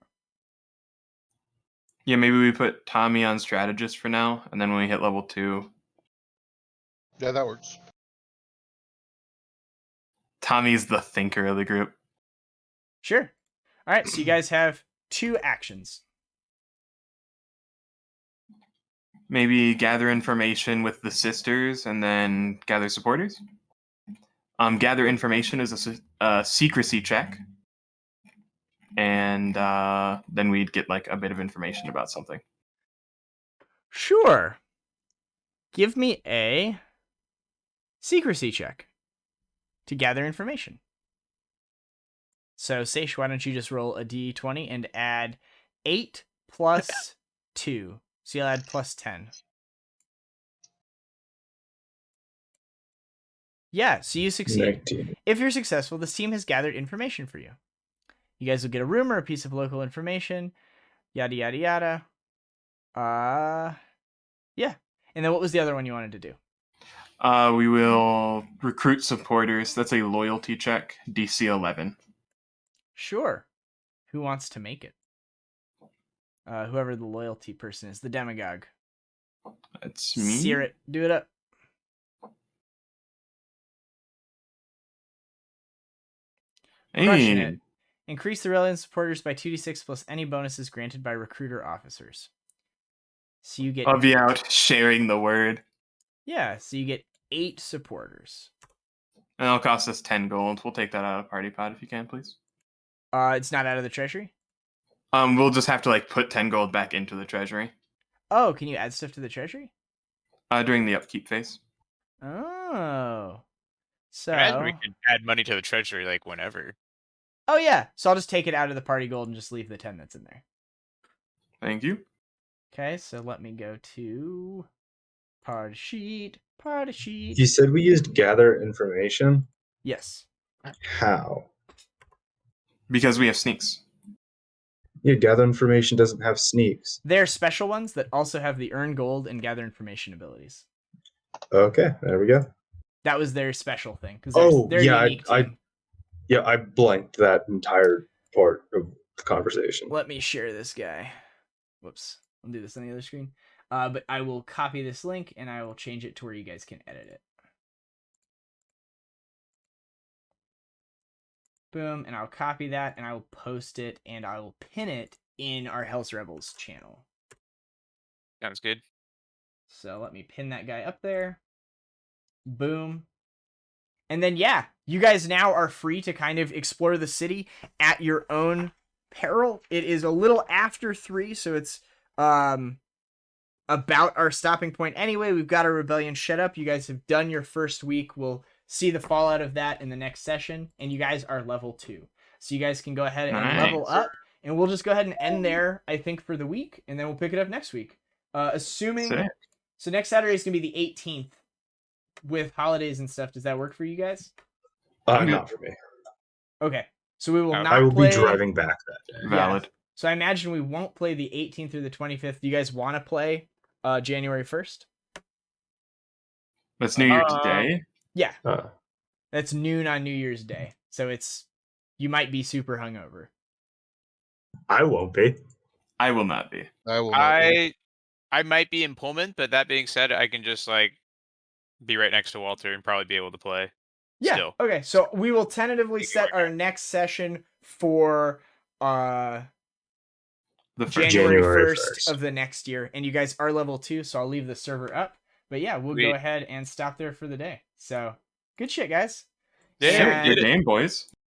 Yeah, maybe we put Tommy on strategist for now, and then when we hit level 2... Yeah, that works. Tommy's the thinker of the group. Sure. All right, so you guys have 2 actions. Maybe gather information with the sisters, and then gather supporters. Gather information is a secrecy check. And then we'd get a bit of information about something. Sure. Give me a secrecy check to gather information. So, Seishi, why don't you just roll a d20 and add 8 plus 2. So you'll add plus 10. Yeah, so you succeed. 19. If you're successful, this team has gathered information for you. You guys will get a room or a piece of local information. Yada, yada, yada. Yeah. And then what was the other one you wanted to do? We will recruit supporters. That's a loyalty check, DC 11. Sure. Who wants to make it? Whoever the loyalty person is, the demagogue. That's me. Caerrat, do it up. Crushing it. Increase the relevant supporters by 2d6 plus any bonuses granted by recruiter officers. So you get... I'll be out sharing the word. Yeah, so you get 8 supporters. And it'll cost us 10 gold. We'll take that out of Party Pod if you can, please. It's not out of the treasury? We'll just have to put 10 gold back into the treasury. Oh, can you add stuff to the treasury? During the upkeep phase. Oh. So... Imagine we could add money to the treasury whenever. Oh, yeah. So I'll just take it out of the party gold and just leave the 10 that's in there. Thank you. Okay, so let me go to party sheet. You said we used gather information? Yes. How? Because we have sneaks. Yeah, gather information doesn't have sneaks. They're special ones that also have the earn gold and gather information abilities. Okay, there we go. That was their special thing. They're unique team. I blanked that entire part of the conversation. Let me share this guy. Whoops. I'll do this on the other screen. But I will copy this link and I will change it to where you guys can edit it. Boom. And I'll copy that and I will post it and I will pin it in our Hell's Rebels channel. Sounds good. So let me pin that guy up there. Boom. And then, yeah, you guys now are free to kind of explore the city at your own peril. It is a little after 3, so it's about our stopping point anyway. We've got our rebellion shut up. You guys have done your first week. We'll see the fallout of that in the next session, and you guys are level 2. So you guys can go ahead and level up, and we'll just go ahead and end there, I think, for the week, and then we'll pick it up next week. Assuming... Sick. So next Saturday is going to be the 18th. With holidays and stuff, does that work for you guys? Not for me. Okay, so we will not. I will be driving back that day. Valid. Yeah. So I imagine we won't play the 18th through the 25th. Do you guys want to play January 1st? That's New Year's Day. Yeah, that's noon on New Year's Day. So you might be super hungover. I won't be. I will not be. I will not be. I might be in Pullman, but that being said, I can just like be right next to Walter and probably be able to play. Yeah. Still. Okay. So we will tentatively Thank you, set our Mark. next session for The first. January January 1st 1st. of the next year. And you guys are level 2, so I'll leave the server up. But yeah, we'll go Sweet. ahead and stop there for the day. So good shit, guys. Yeah, Good game, boys.